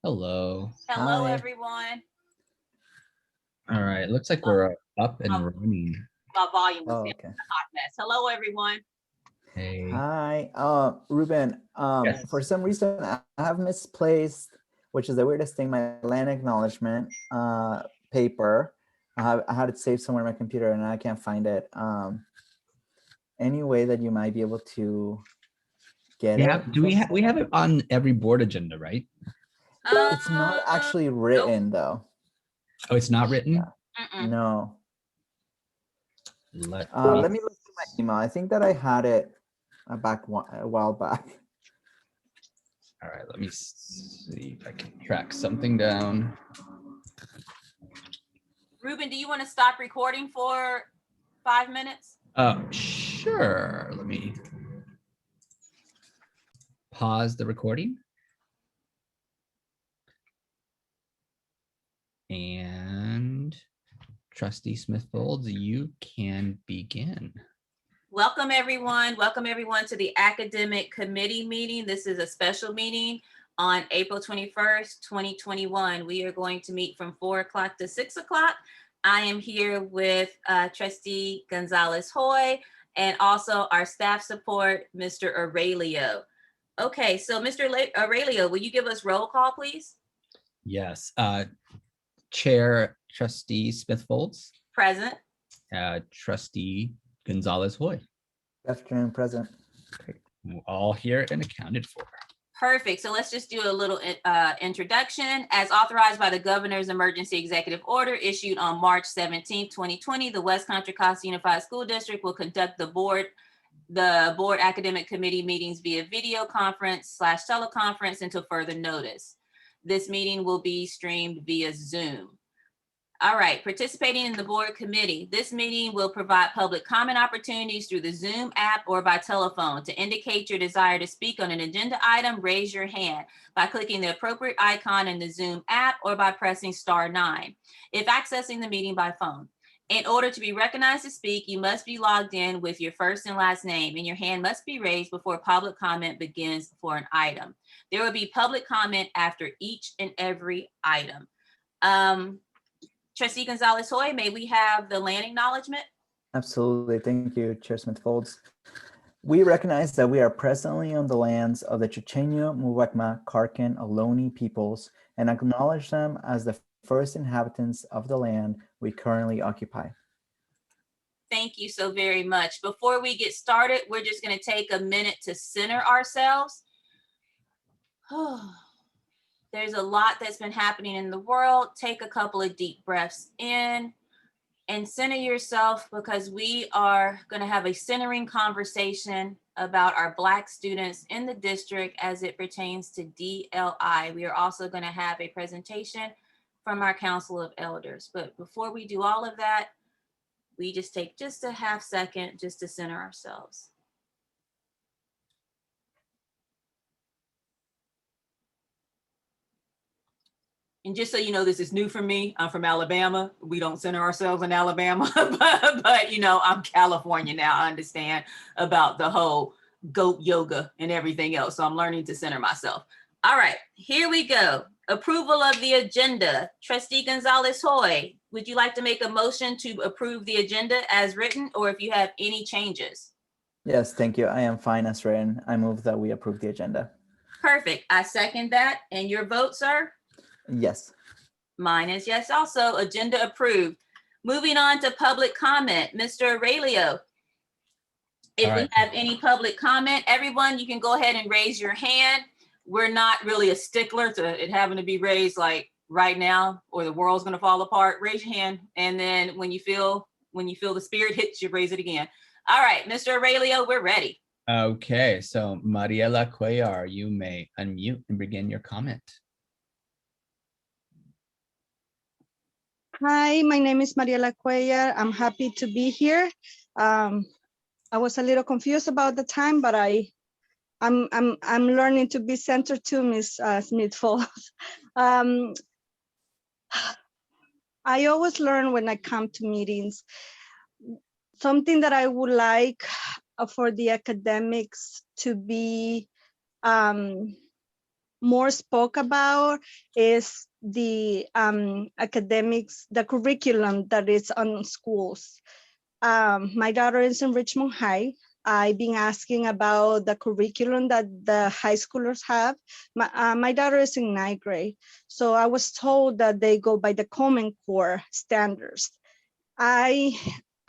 Hello. Hello, Hi. everyone. All right. Looks like we're up and My, running. my volume was Oh, down. okay. A hot mess. Hello, everyone. Hey. Hi. Ruben, Yes. for some reason I have misplaced, which is the weirdest thing, my land acknowledgement paper. I had it saved somewhere on my computer and I can't find it. Any way that you might be able to get Yeah. it? Do we have it on every board agenda, right? It's not actually written though. Oh, it's not written? No. Let me look through my email. I think that I had it a while back. All right, let me see if I can track something down. Ruben, do you want to stop recording for 5 minutes? Sure. Let me pause the recording. And Trustee Smith-Folds, you can begin. Welcome, everyone. Welcome, everyone, to the Academic Committee meeting. This is a special meeting on April 21st, 2021. We are going to meet from 4 o'clock to 6 o'clock. I am here with Trustee Gonzalez-Hoy and also our staff support, Mr. Aurelio. Okay, so Mr. Aurelio, will you give us roll call, please? Yes. Chair Trustee Smith-Folds. Present. Trustee Gonzalez-Hoy. Afternoon, present. All here and accounted for. Perfect. So let's just do a little introduction. As authorized by the Governor's Emergency Executive Order issued on March 17, 2020, the West Contra Costa Unified School District will conduct the board academic committee meetings via video conference / teleconference until further notice. This meeting will be streamed via Zoom. All right, participating in the board committee. This meeting will provide public comment opportunities through the Zoom app or by telephone. To indicate your desire to speak on an agenda item, raise your hand by clicking the appropriate icon in the Zoom app or by pressing *9 if accessing the meeting by phone. In order to be recognized to speak, you must be logged in with your first and last name, and your hand must be raised before public comment begins for an item. There will be public comment after each and every item. Trustee Gonzalez-Hoy, may we have the land acknowledgement? Absolutely. Thank you, Chair Smith-Folds. We recognize that we are presently on the lands of the Chochenyo, Muwekma, Karken, Ohlone peoples and acknowledge them as the first inhabitants of the land we currently occupy. Thank you so very much. Before we get started, we're just going to take a minute to center ourselves. There's a lot that's been happening in the world. Take a couple of deep breaths in and center yourself, because we are going to have a centering conversation about our Black students in the district as it pertains to DLI. We are also going to have a presentation from our Council of Elders. But before we do all of that, we just take just a half second just to center ourselves. And just so you know, this is new for me. I'm from Alabama. We don't center ourselves in Alabama, but you know, I'm California now. I understand about the whole goat yoga and everything else. So I'm learning to center myself. All right, here we go. Approval of the agenda. Trustee Gonzalez-Hoy, would you like to make a motion to approve the agenda as written, or if you have any changes? Yes, thank you. I am fine as written. I move that we approve the agenda. Perfect. I second that. And your vote, sir? Yes. Mine is yes also. Agenda approved. Moving on to public comment. Mr. Aurelio, if we have any public comment, everyone, you can go ahead and raise your hand. We're not really a stickler to it having to be raised like right now or the world's going to fall apart. Raise your hand, and then when you feel the spirit hits you, raise it again. All right, Mr. Aurelio, we're ready. Okay, so Mariela Cuellar, you may unmute and begin your comment. Hi, my name is Mariela Cuellar. I'm happy to be here. I was a little confused about the time, but I'm learning to be centered too, Ms. Smith-Folds. I always learn when I come to meetings. Something that I would like for the academics to be more spoke about is the academics, the curriculum that is on schools. My daughter is in Richmond High. I've been asking about the curriculum that the high schoolers have. My daughter is in 9th grade. So I was told that they go by the Common Core standards. I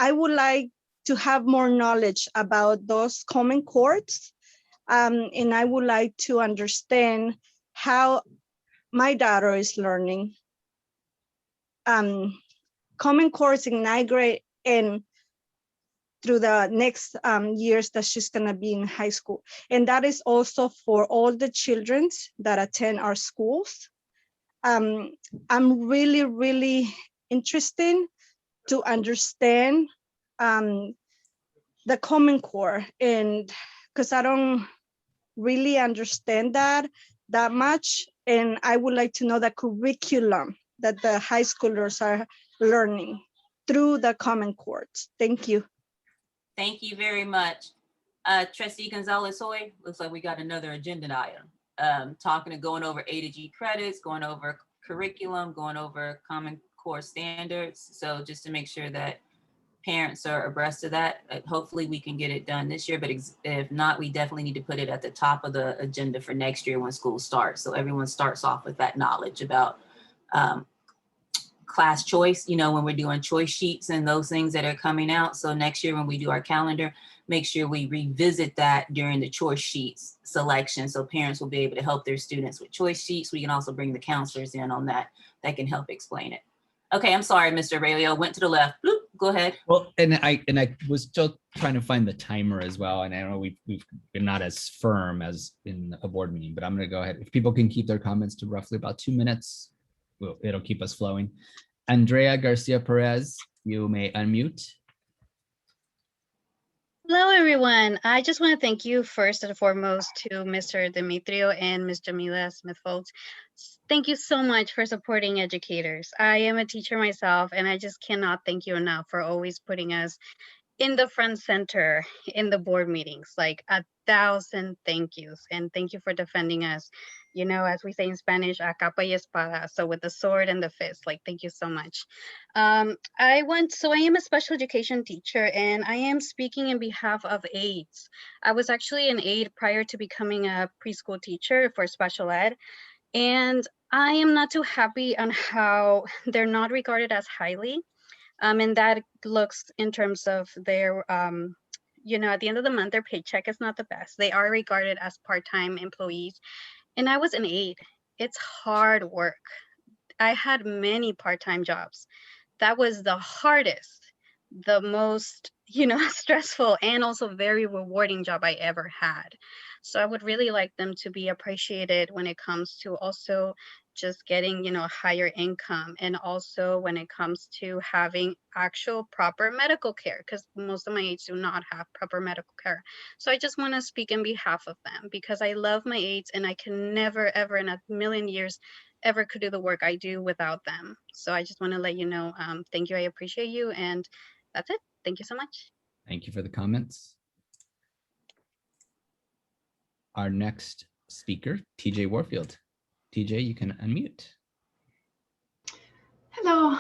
would like to have more knowledge about those Common Cores. And I would like to understand how my daughter is learning Common Cores in 9th grade and through the next years that she's gonna be in high school. And that is also for all the children that attend our schools. I'm really, really interested to understand the Common Core, and because I don't really understand that much, and I would like to know the curriculum that the high schoolers are learning through the Common Core. Thank you. Thank you very much. Trustee Gonzalez-Hoy, looks like we got another agenda item. Going over A to G credits, going over curriculum, going over Common Core standards. So just to make sure that parents are abreast of that, hopefully we can get it done this year, but if not, we definitely need to put it at the top of the agenda for next year when school starts. So everyone starts off with that knowledge about class choice, when we're doing choice sheets and those things that are coming out. So next year when we do our calendar, make sure we revisit that during the choice sheets selection. So parents will be able to help their students with choice sheets. We can also bring the counselors in on that can help explain it. Okay, I'm sorry, Mr. Aurelio, went to the left. Bloop, go ahead. Well, and I was still trying to find the timer as well. And I know we've been not as firm as in a board meeting, but I'm going to go ahead. If people can keep their comments to roughly about 2 minutes, it'll keep us flowing. Andrea Garcia Perez, you may unmute. Hello, everyone. I just want to thank you first and foremost to Mr. Demetrio and Ms. Jamila Smith-Foltz. Thank you so much for supporting educators. I am a teacher myself, and I just cannot thank you enough for always putting us in the front center in the board meetings. Like 1,000 thank yous, and thank you for defending us. As we say in Spanish, a capa y espada, so with the sword and the fist. Like, thank you so much. I am a special education teacher, and I am speaking in behalf of aides. I was actually an aide prior to becoming a preschool teacher for special ed, and I am not too happy on how they're not regarded as highly. And that looks in terms of their, at the end of the month, their paycheck is not the best. They are regarded as part-time employees. And I was an aide. It's hard work. I had many part-time jobs. That was the hardest, the most, stressful and also very rewarding job I ever had. So I would really like them to be appreciated when it comes to also just getting, higher income, and also when it comes to having actual proper medical care, because most of my aides do not have proper medical care. So I just want to speak in behalf of them, because I love my aides and I can never, ever in a million years ever could do the work I do without them. So I just want to let you know, thank you, I appreciate you, and that's it. Thank you so much. Thank you for the comments. Our next speaker, TJ Warfield. TJ, you can unmute. Hello.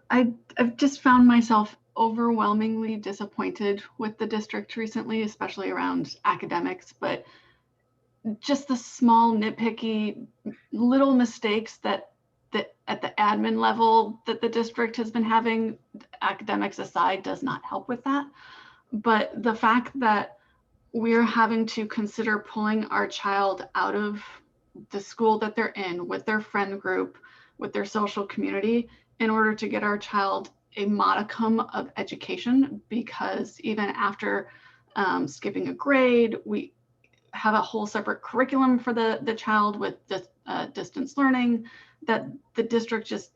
I've just found myself overwhelmingly disappointed with the district recently, especially around academics, but just the small nitpicky little mistakes that at the admin level that the district has been having, academics aside, does not help with that. But the fact that we're having to consider pulling our child out of the school that they're in, with their friend group, with their social community, in order to get our child a modicum of education, because even after skipping a grade, we have a whole separate curriculum for the child with distance learning, that the district just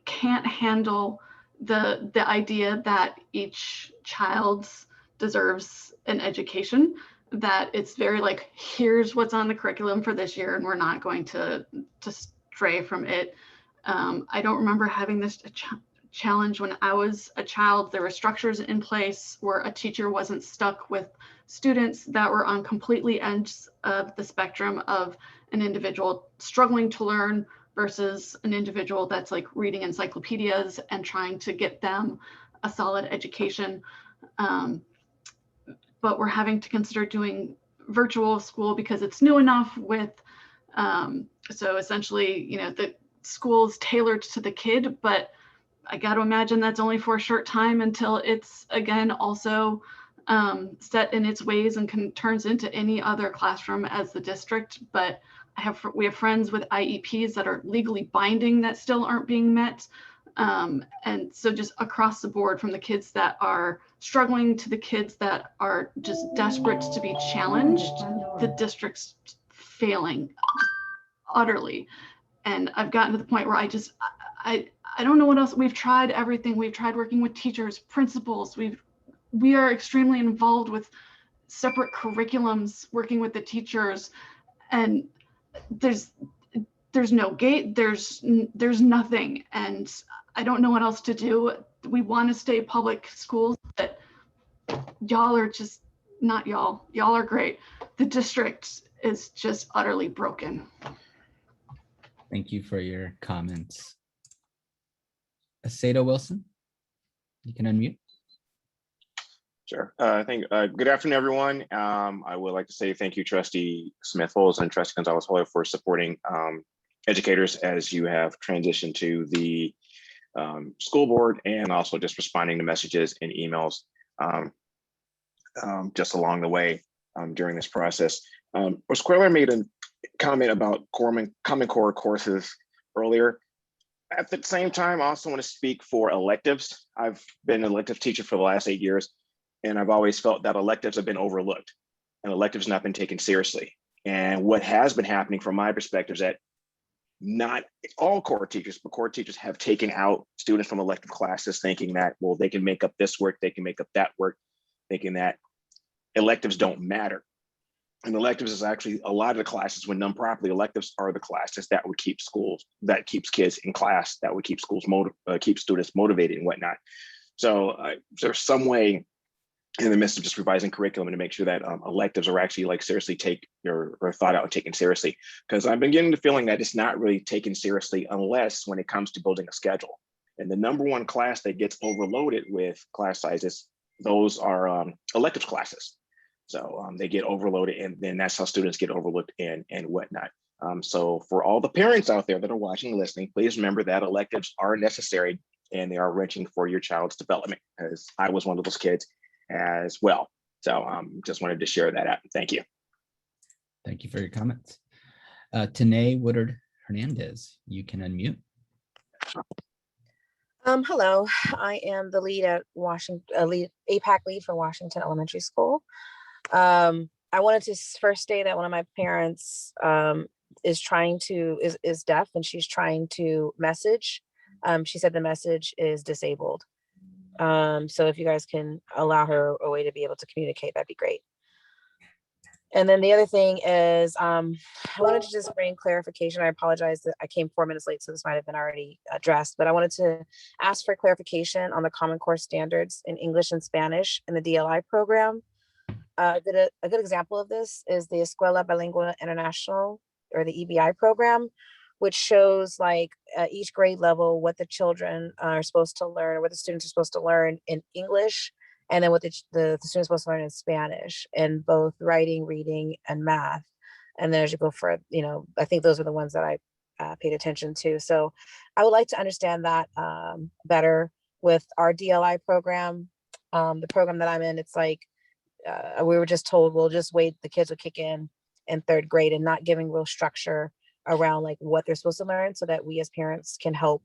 can't handle the idea that each child deserves an education, that it's very like, here's what's on the curriculum for this year and we're not going to stray from it. I don't remember having this challenge when I was a child. There were structures in place where a teacher wasn't stuck with students that were on completely ends of the spectrum of an individual struggling to learn versus an individual that's like reading encyclopedias and trying to get them a solid education. But we're having to consider doing virtual school because it's new enough with, so essentially, you know, the school is tailored to the kid, but I got to imagine that's only for a short time until it's again also set in its ways and turns into any other classroom as the district. But we have friends with IEPs that are legally binding that still aren't being met. And so just across the board, from the kids that are struggling to the kids that are just desperate to be challenged, the district's failing utterly. And I've gotten to the point where I don't know what else. We've tried everything. We've tried working with teachers, principals. We are extremely involved with separate curriculums, working with the teachers, and there's no gate, there's nothing, and I don't know what else to do. We want to stay public schools, but y'all are just not y'all. Y'all are great. The district is just utterly broken. Thank you for your comments. Asada Wilson, you can unmute. Sure. Good afternoon, everyone. I would like to say thank you, Trustee Smith-Folds and Trustee Gonzalez-Hoyer, for supporting educators as you have transitioned to the school board, and also just responding to messages and emails just along the way during this process. Squareler made a comment about Common Core courses earlier. At the same time, I also want to speak for electives. I've been an elective teacher for the last 8 years, and I've always felt that electives have been overlooked and electives not been taken seriously. And what has been happening from my perspective is that not all core teachers, but core teachers have taken out students from elective classes thinking that, well, they can make up this work, they can make up that work, thinking that electives don't matter. And electives is actually a lot of the classes, when done properly, electives are the classes that would keep keeps kids in class, that would keep keep students motivated and whatnot. So there's some way in the midst of just revising curriculum and to make sure that electives are actually like seriously or thought out and taken seriously. Because I've been getting the feeling that it's not really taken seriously unless when it comes to building a schedule. And the number one class that gets overloaded with class sizes, those are electives classes. So they get overloaded, and then that's how students get overlooked and whatnot. So for all the parents out there that are watching and listening, please remember that electives are necessary and they are enriching for your child's development, as I was one of those kids as well. So just wanted to share that out. Thank you. Thank you for your comments. Tanae Woodard Hernandez, you can unmute. Hello, I am the lead at APAC lead for Washington Elementary School. I wanted to first say that one of my parents is deaf, and she's trying to message. She said the message is disabled. So if you guys can allow her a way to be able to communicate, that'd be great. And then the other thing is, I wanted to just bring clarification. I apologize that I came 4 minutes late, so this might have been already addressed, but I wanted to ask for clarification on the Common Core standards in English and Spanish in the DLI program. A good example of this is the Escuela Bilingüe International, or the EBI program, which shows like each grade level what the children are supposed to learn, what the students are supposed to learn in English, and then what the students are supposed to learn in Spanish, in both writing, reading, and math. And then as you go for, I think those are the ones that I paid attention to. So I would like to understand that better with our DLI program. The program that I'm in, it's like, we were just told, we'll just wait, the kids will kick in third grade, and not giving real structure around like what they're supposed to learn, so that we as parents can help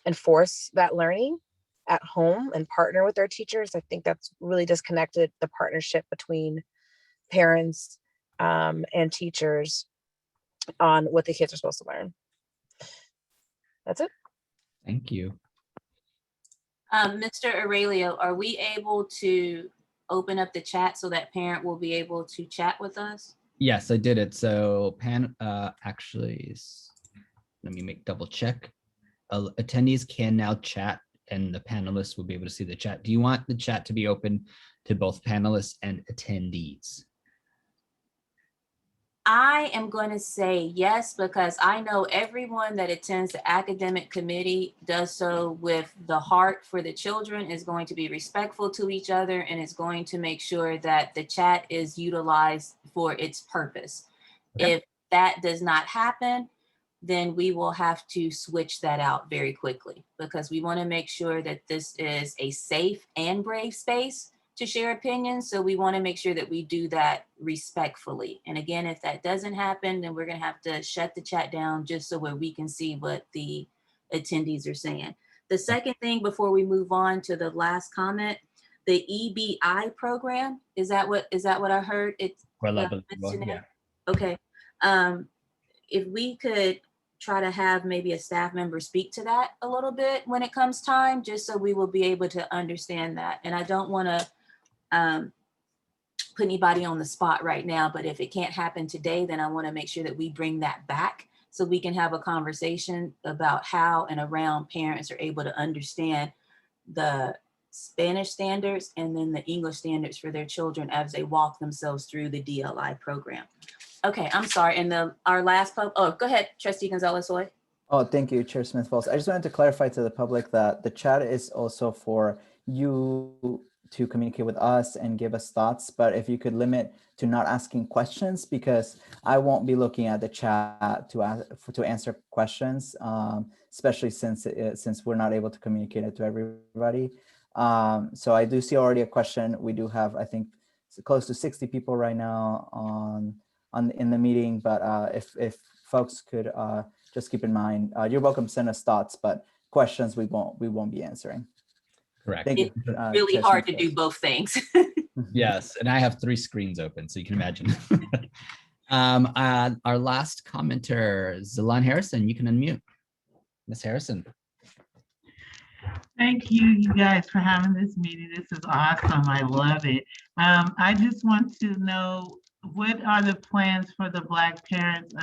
enforce that learning at home and partner with our teachers. I think that's really disconnected the partnership between parents and teachers on what the kids are supposed to learn. That's it. Thank you. Mr. Aurelio, are we able to open up the chat so that parent will be able to chat with us? Yes, I did it. So actually, let me double check. Attendees can now chat, and the panelists will be able to see the chat. Do you want the chat to be open to both panelists and attendees? I am going to say yes, because I know everyone that attends the academic committee does so with the heart for the children, is going to be respectful to each other, and is going to make sure that the chat is utilized for its purpose. Okay. If that does not happen, then we will have to switch that out very quickly, because we want to make sure that this is a safe and brave space to share opinions. So we want to make sure that we do that respectfully. And again, if that doesn't happen, then we're going to have to shut the chat down just so where we can see what the attendees are saying. The second thing before we move on to the last comment, the EBI program, is that what I heard? It's Yeah. okay. If we could try to have maybe a staff member speak to that a little bit when it comes time, just so we will be able to understand that. And I don't want to put anybody on the spot right now, but if it can't happen today, then I want to make sure that we bring that back so we can have a conversation about how and around parents are able to understand the Spanish standards and then the English standards for their children as they walk themselves through the DLI program. Okay, I'm sorry. And our last go ahead, Trustee Gonzalez-Hoy. Oh, thank you, Chair Smith-Foltz. I just wanted to clarify to the public that the chat is also for you to communicate with us and give us thoughts, but if you could limit to not asking questions, because I won't be looking at the chat to answer questions, especially since we're not able to communicate it to everybody. So I do see already a question. We do have, I think, close to 60 people right now in the meeting, but if folks could just keep in mind, you're welcome to send us thoughts, but questions we won't be answering. Correct. Thank you. It's really hard to do both things. Yes, and I have 3 screens open, so you can imagine. Our last commenter, Zalon Harrison, you can unmute. Ms. Harrison. Thank you guys for having this meeting. This is awesome. I love it. I just want to know, what are the plans for the Black parents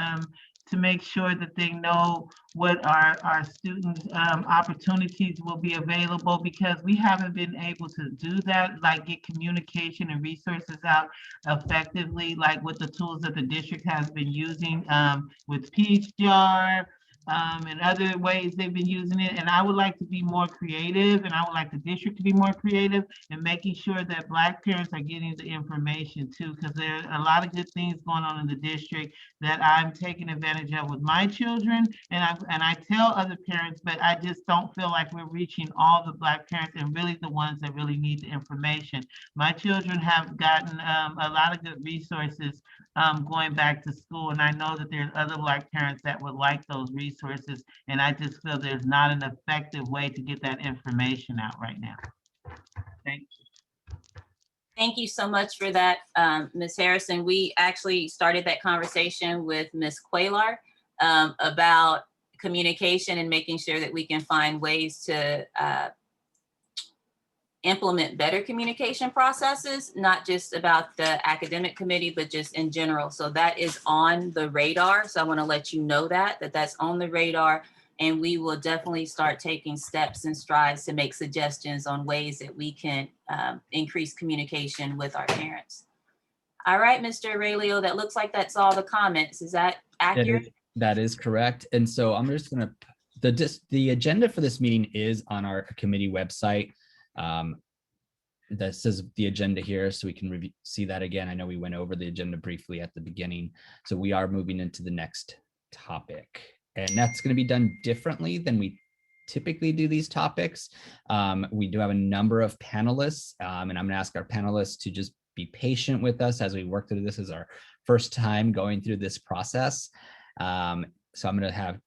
to make sure that they know what our students' opportunities will be available, because we haven't been able to do that, like get communication and resources out effectively, like with the tools that the district has been using with Peach Jar, and other ways they've been using it. And I would like to be more creative, and I would like the district to be more creative in making sure that Black parents are getting the information too, because there are a lot of good things going on in the district that I'm taking advantage of with my children. And I tell other parents, but I just don't feel like we're reaching all the Black parents and really the ones that really need the information. My children have gotten a lot of good resources going back to school, and I know that there's other Black parents that would like those resources, and I just feel there's not an effective way to get that information out right now. Thank you. Thank you so much for that, Ms. Harrison. We actually started that conversation with Ms. Quaylar about communication and making sure that we can find ways to implement better communication processes, not just about the academic committee, but just in general. So that is on the radar. So I want to let you know that that's on the radar, and we will definitely start taking steps and strides to make suggestions on ways that we can increase communication with our parents. All right, Mr. Aurelio, that looks like that's all the comments. Is that accurate? That is correct. And so I'm just gonna, the agenda for this meeting is on our committee website. That says the agenda here, so we can see that again. I know we went over the agenda briefly at the beginning. So we are moving into the next topic, and that's going to be done differently than we typically do these topics. We do have a number of panelists, and I'm going to ask our panelists to just be patient with us as we work through this. This is our first time going through this process. So I'm going to have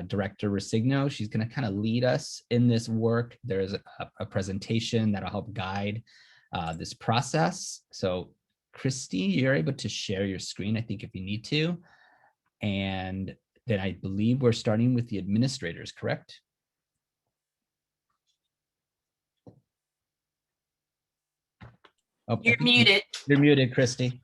Director Resigno. She's going to kind of lead us in this work. There's a presentation that'll help guide this process. So Christy, you're able to share your screen, I think, if you need to. And then I believe we're starting with the administrators, correct? Oh, You're muted. You're muted, Christy.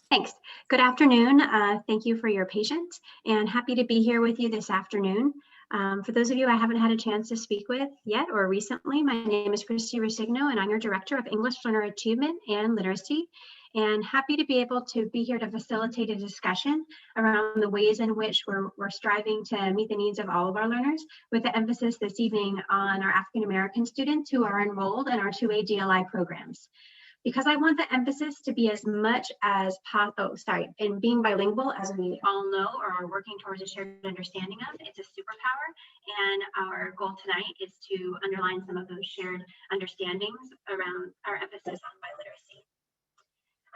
Thanks. Good afternoon. Thank you for your patience, and happy to be here with you this afternoon. For those of you I haven't had a chance to speak with yet or recently, my name is Christy Rusigno, and I'm your Director of English Learner Achievement and Literacy, and happy to be able to be here to facilitate a discussion around the ways in which we're striving to meet the needs of all of our learners, with the emphasis this evening on our African American students who are enrolled in our 2A DLI programs. Because I want the emphasis to be as much as in being bilingual, as we all know or are working towards a shared understanding of, it's a superpower. And our goal tonight is to underline some of those shared understandings around our emphasis on biliteracy.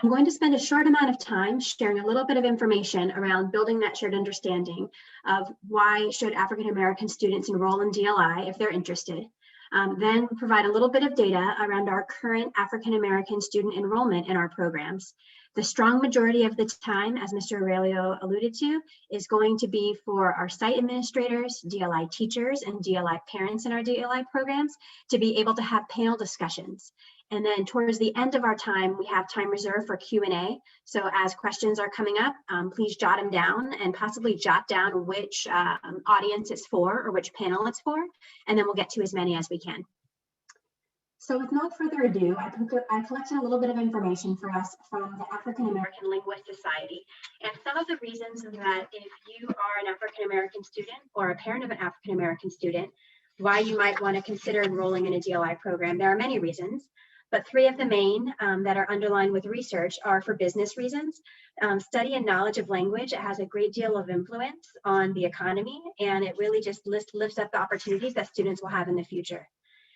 I'm going to spend a short amount of time sharing a little bit of information around building that shared understanding of why should African American students enroll in DLI if they're interested. Then provide a little bit of data around our current African American student enrollment in our programs. The strong majority of the time, as Mr. Aurelio alluded to, is going to be for our site administrators, DLI teachers, and DLI parents in our DLI programs to be able to have panel discussions. And then towards the end of our time, we have time reserved for Q&A. So as questions are coming up, please jot them down and possibly jot down which audience it's for or which panel it's for, and then we'll get to as many as we can. So with no further ado, I collected a little bit of information for us from the African American Linguist Society. And some of the reasons that if you are an African American student or a parent of an African American student, why you might want to consider enrolling in a DLI program. There are many reasons, but three of the main that are underlined with research are for business reasons. Study and knowledge of language has a great deal of influence on the economy, and it really just lifts up the opportunities that students will have in the future.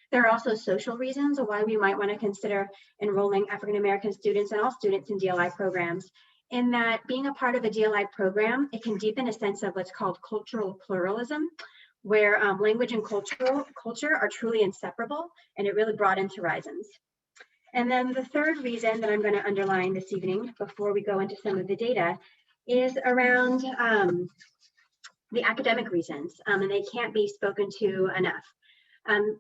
There are also social reasons why we might want to consider enrolling African American students and all students in DLI programs, in that being a part of a DLI program, it can deepen a sense of what's called cultural pluralism, where language and culture are truly inseparable, and it really broadens horizons. And then the third reason that I'm going to underline this evening before we go into some of the data is around the academic reasons, and they can't be spoken to enough.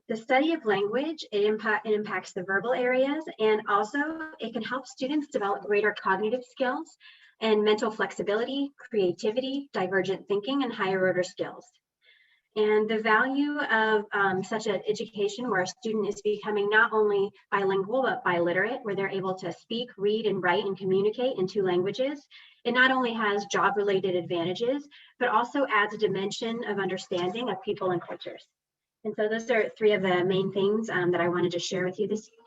The study of language, it impacts the verbal areas, and also it can help students develop greater cognitive skills and mental flexibility, creativity, divergent thinking, and higher order skills. And the value of such an education where a student is becoming not only bilingual, but biliterate, where they're able to speak, read, and write and communicate in two languages, it not only has job-related advantages, but also adds a dimension of understanding of people and cultures. And so those are three of the main things that I wanted to share with you this evening.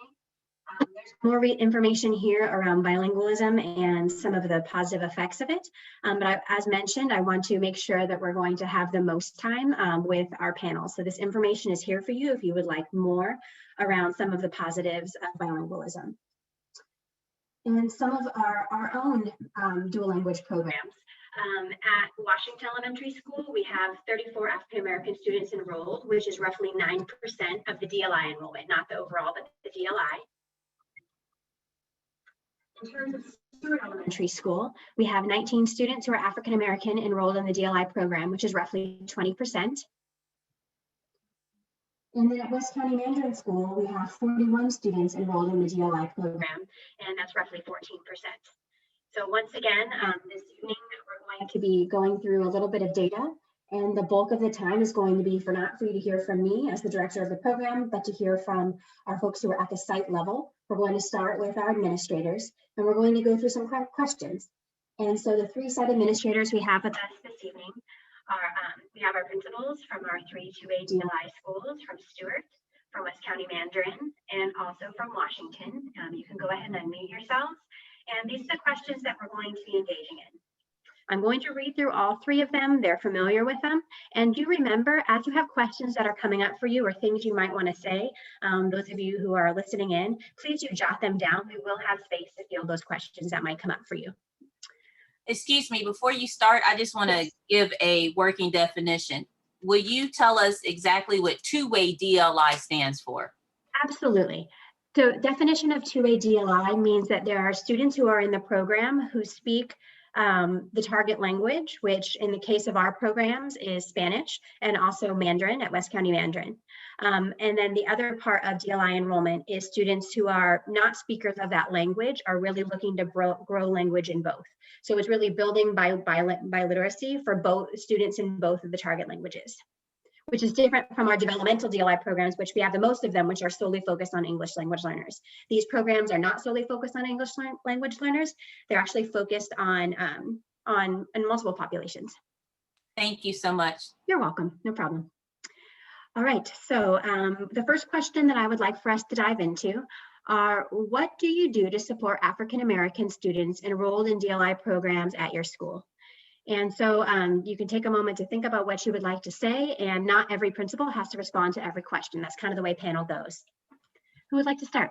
There's more information here around bilingualism and some of the positive effects of it. But as mentioned, I want to make sure that we're going to have the most time with our panel. So this information is here for you if you would like more around some of the positives of bilingualism. And some of our own dual language programs. At Washington Elementary School, we have 34 African American students enrolled, which is roughly 9% of the DLI enrollment, not the overall, but the DLI. In terms of Stewart Elementary School, we have 19 students who are African American enrolled in the DLI program, which is roughly 20%. And then at West County Mandarin School, we have 41 students enrolled in the DLI program, and that's roughly 14%. So once again, this evening, we're going to be going through a little bit of data, and the bulk of the time is going to be not for you to hear from me as the director of the program, but to hear from our folks who are at the site level. We're going to start with our administrators, and we're going to go through some questions. And so the three site administrators we have with us this evening are, we have our principals from our 3 2A DLI schools, from Stewart, from West County Mandarin, and also from Washington. You can go ahead and unmute yourselves. And these are the questions that we're going to be engaging in. I'm going to read through all three of them. They're familiar with them. And do remember, as you have questions that are coming up for you or things you might want to say, those of you who are listening in, please do jot them down. We will have space to field those questions that might come up for you. Excuse me, before you start, I just want to give a working definition. Will you tell us exactly what two-way DLI stands for? Absolutely. So definition of two-way DLI means that there are students who are in the program who speak the target language, which in the case of our programs is Spanish, and also Mandarin at West County Mandarin. And then the other part of DLI enrollment is students who are not speakers of that language are really looking to grow language in both. So it's really building biliteracy for both students in both of the target languages. which is different from our developmental DLI programs, which we have the most of them, which are solely focused on English language learners. These programs are not solely focused on English language learners. They're actually focused on multiple populations. Thank you so much. You're welcome, no problem. All right, so the first question that I would like for us to dive into are, what do you do to support African-American students enrolled in DLI programs at your school? And so you can take a moment to think about what you would like to say, and not every principal has to respond to every question. That's kind of the way panel goes. Who would like to start?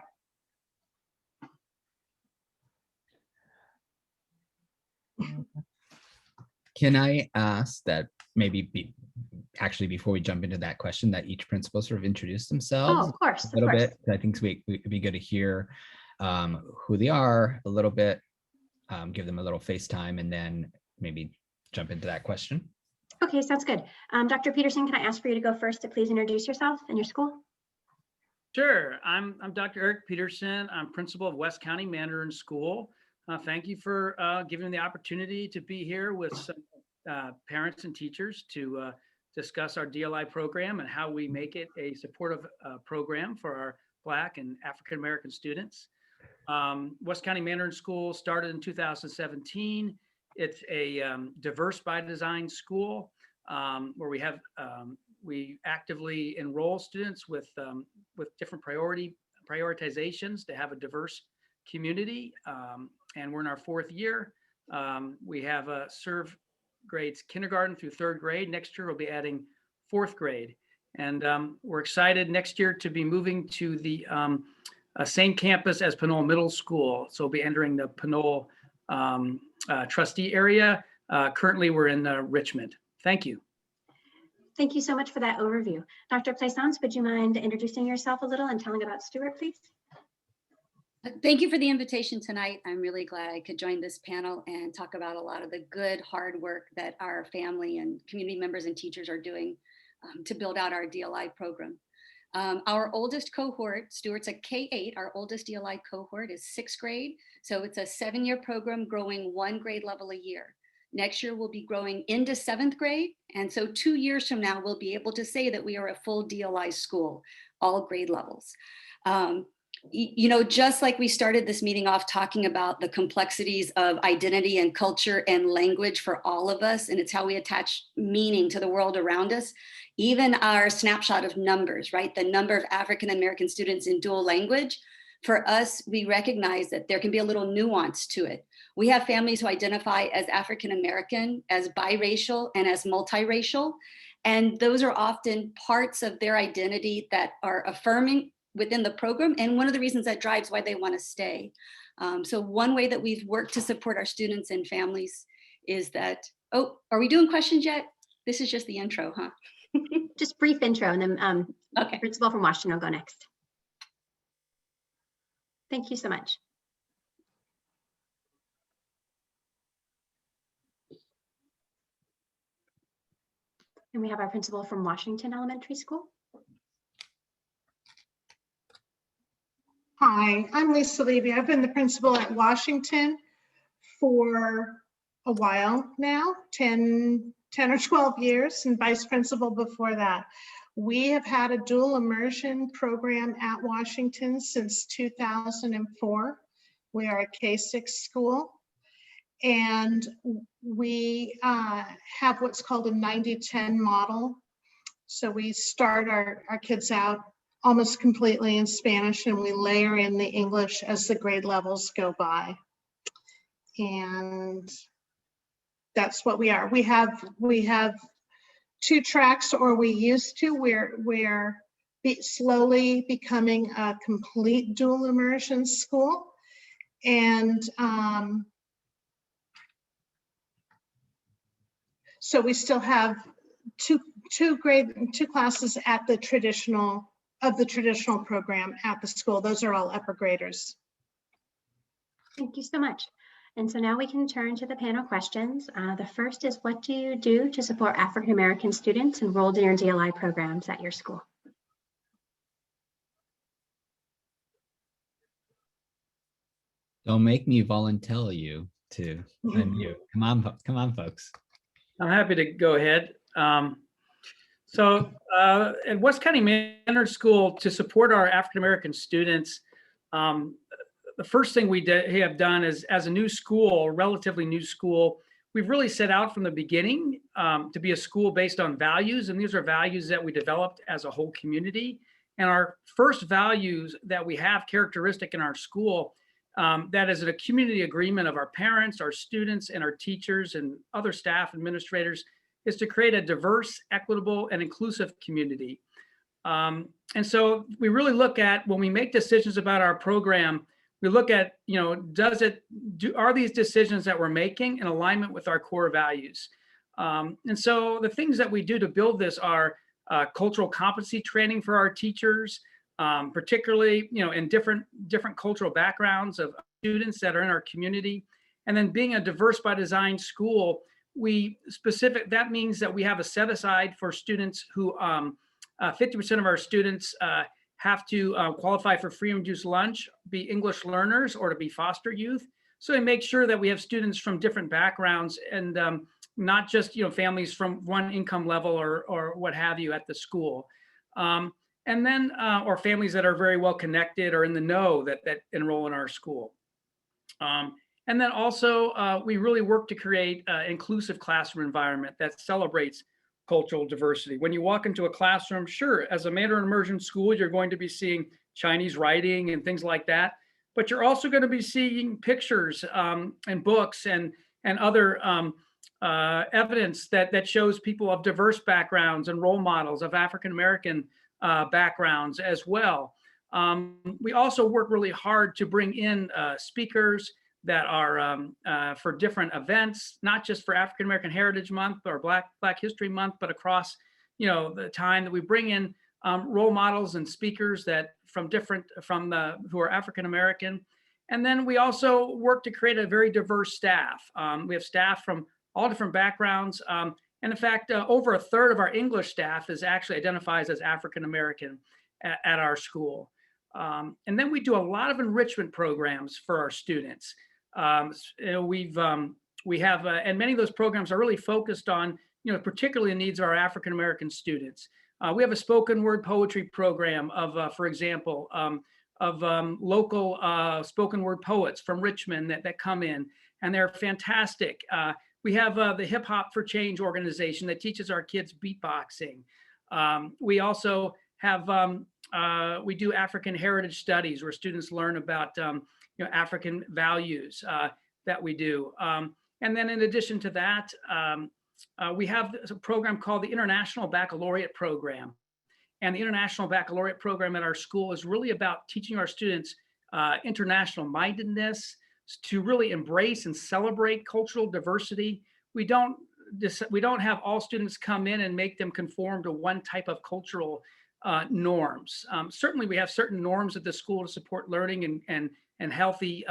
Can I ask that maybe actually before we jump into that question, that each principal sort of introduce themselves Oh, of course, a little bit? I think it'd be good to hear who they are a little bit, give them a little FaceTime, and then maybe jump into that question. Okay, sounds good. Dr. Peterson, can I ask for you to go first to please introduce yourself and your school? Sure. I'm Dr. Eric Peterson. I'm principal of West County Mandarin School. Thank you for giving me the opportunity to be here with some parents and teachers to discuss our DLI program and how we make it a supportive program for our Black and African American students. West County Mandarin School started in 2017. It's a diverse by design school where we actively enroll students with different prioritizations to have a diverse community. And we're in our 4th year. We have serve grades kindergarten through 3rd grade. Next year, we'll be adding 4th grade. And we're excited next year to be moving to the same campus as Pinole Middle School. So we'll be entering the Pinole trustee area. Currently, we're in Richmond. Thank you. Thank you so much for that overview. Dr. Plaisance, would you mind introducing yourself a little and telling about Stuart, please? Thank you for the invitation tonight. I'm really glad I could join this panel and talk about a lot of the good, hard work that our family and community members and teachers are doing to build out our DLI program. Our oldest cohort, Stuart's a K-8, our oldest DLI cohort is 6th grade. So it's a 7-year program growing 1 grade level a year. Next year, we'll be growing into 7th grade. And so 2 years from now, we'll be able to say that we are a full DLI school, all grade levels. You know, just like we started this meeting off talking about the complexities of identity and culture and language for all of us, and it's how we attach meaning to the world around us, even our snapshot of numbers, right? The number of African-American students in dual language, for us, we recognize that there can be a little nuance to it. We have families who identify as African-American, as biracial, and as multiracial, and those are often parts of their identity that are affirming within the program, and one of the reasons that drives why they want to stay. So one way that we've worked to support our students and families is that, oh, are we doing questions yet? This is just the intro, huh? Just brief intro, and then okay. Principal from Washington will go next. Thank you so much. And we have our principal from Washington Elementary School. Hi, I'm Lisa Levy. I've been the principal at Washington for a while now, 10 or 12 years, and vice principal before that. We have had a dual immersion program at Washington since 2004. We are a K-6 school, and we have what's called a 90-10 model. So we start our kids out almost completely in Spanish, and we layer in the English as the grade levels go by. And that's what we are. We have 2 tracks, or we used to. We're slowly becoming a complete dual immersion school. And so we still have two classes at the traditional program at the school. Those are all upper graders. Thank you so much. And so now we can turn to the panel questions. The first is, what do you do to support African-American students enrolled in your DLI programs at your school? Don't make me volunteer you to unmute. Come on, folks. I'm happy to go ahead. So at West County Manor School, to support our African-American students, the first thing we have done is, as a new school, relatively new school, we've really set out from the beginning to be a school based on values. And these are values that we developed as a whole community. And our first values that we have characteristic in our school, that is a community agreement of our parents, our students, and our teachers and other staff administrators, is to create a diverse, equitable, and inclusive community. And so we really look at, when we make decisions about our program, we look at, are these decisions that we're making in alignment with our core values? And so the things that we do to build this are cultural competency training for our teachers, particularly, in different cultural backgrounds of students that are in our community. And then being a diverse by design school, that means that we have a set aside for students who 50% of our students have to qualify for free and reduced lunch, be English learners, or to be foster youth. So we make sure that we have students from different backgrounds and not just families from one income level or what have you at the school. And then or families that are very well connected or in the know that enroll in our school. And then also we really work to create an inclusive classroom environment that celebrates cultural diversity. When you walk into a classroom, sure, as a Mandarin immersion school, you're going to be seeing Chinese writing and things like that, but you're also going to be seeing pictures and books and other evidence that shows people of diverse backgrounds and role models of African-American backgrounds as well. We also work really hard to bring in speakers that are for different events, not just for African American Heritage Month or Black History Month, but across the time, that we bring in role models and speakers that who are African American. And then we also work to create a very diverse staff. We have staff from all different backgrounds. And in fact, over a third of our English staff identifies as African American at our school. And then we do a lot of enrichment programs for our students. We have, and many of those programs are really focused on, particularly the needs of our African American students. We have a spoken word poetry program of, for example, of local spoken word poets from Richmond that come in, and they're fantastic. We have the Hip Hop for Change organization that teaches our kids beatboxing. We also have, we do African heritage studies where students learn about African values that we do. And then in addition to that, we have a program called the International Baccalaureate Program. And the International Baccalaureate Program at our school is really about teaching our students international mindedness, to really embrace and celebrate cultural diversity. We don't have all students come in and make them conform to one type of cultural norms. Certainly we have certain norms at the school to support learning and healthy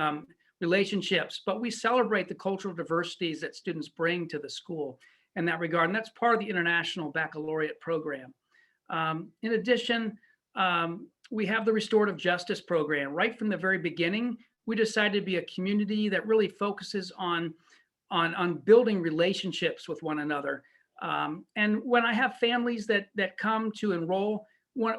relationships, but we celebrate the cultural diversities that students bring to the school in that regard. And that's part of the International Baccalaureate Program. In addition, we have the Restorative Justice Program. Right from the very beginning, we decided to be a community that really focuses on building relationships with one another. And when I have families that come to enroll,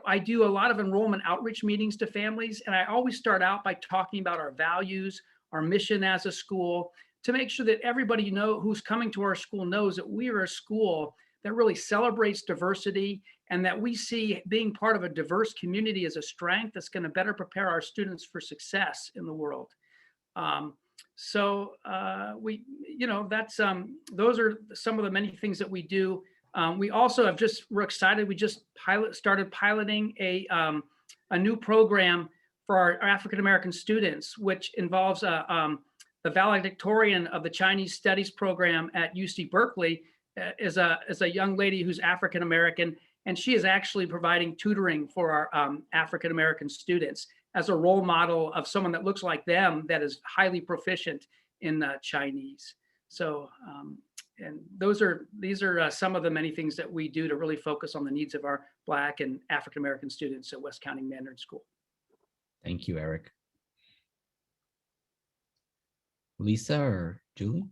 I do a lot of enrollment outreach meetings to families, and I always start out by talking about our values, our mission as a school, to make sure that everybody who's coming to our school knows that we are a school that really celebrates diversity, and that we see being part of a diverse community as a strength that's going to better prepare our students for success in the world. So those are some of the many things that we do. We also we're excited. We just started piloting a new program for our African American students, which involves the valedictorian of the Chinese Studies program at UC Berkeley is a young lady who's African American, and she is actually providing tutoring for our African American students as a role model of someone that looks like them, that is highly proficient in Chinese. So, and these are some of the many things that we do to really focus on the needs of our Black and African American students at West County Mandarin School. Thank you, Eric. Lisa or Julie?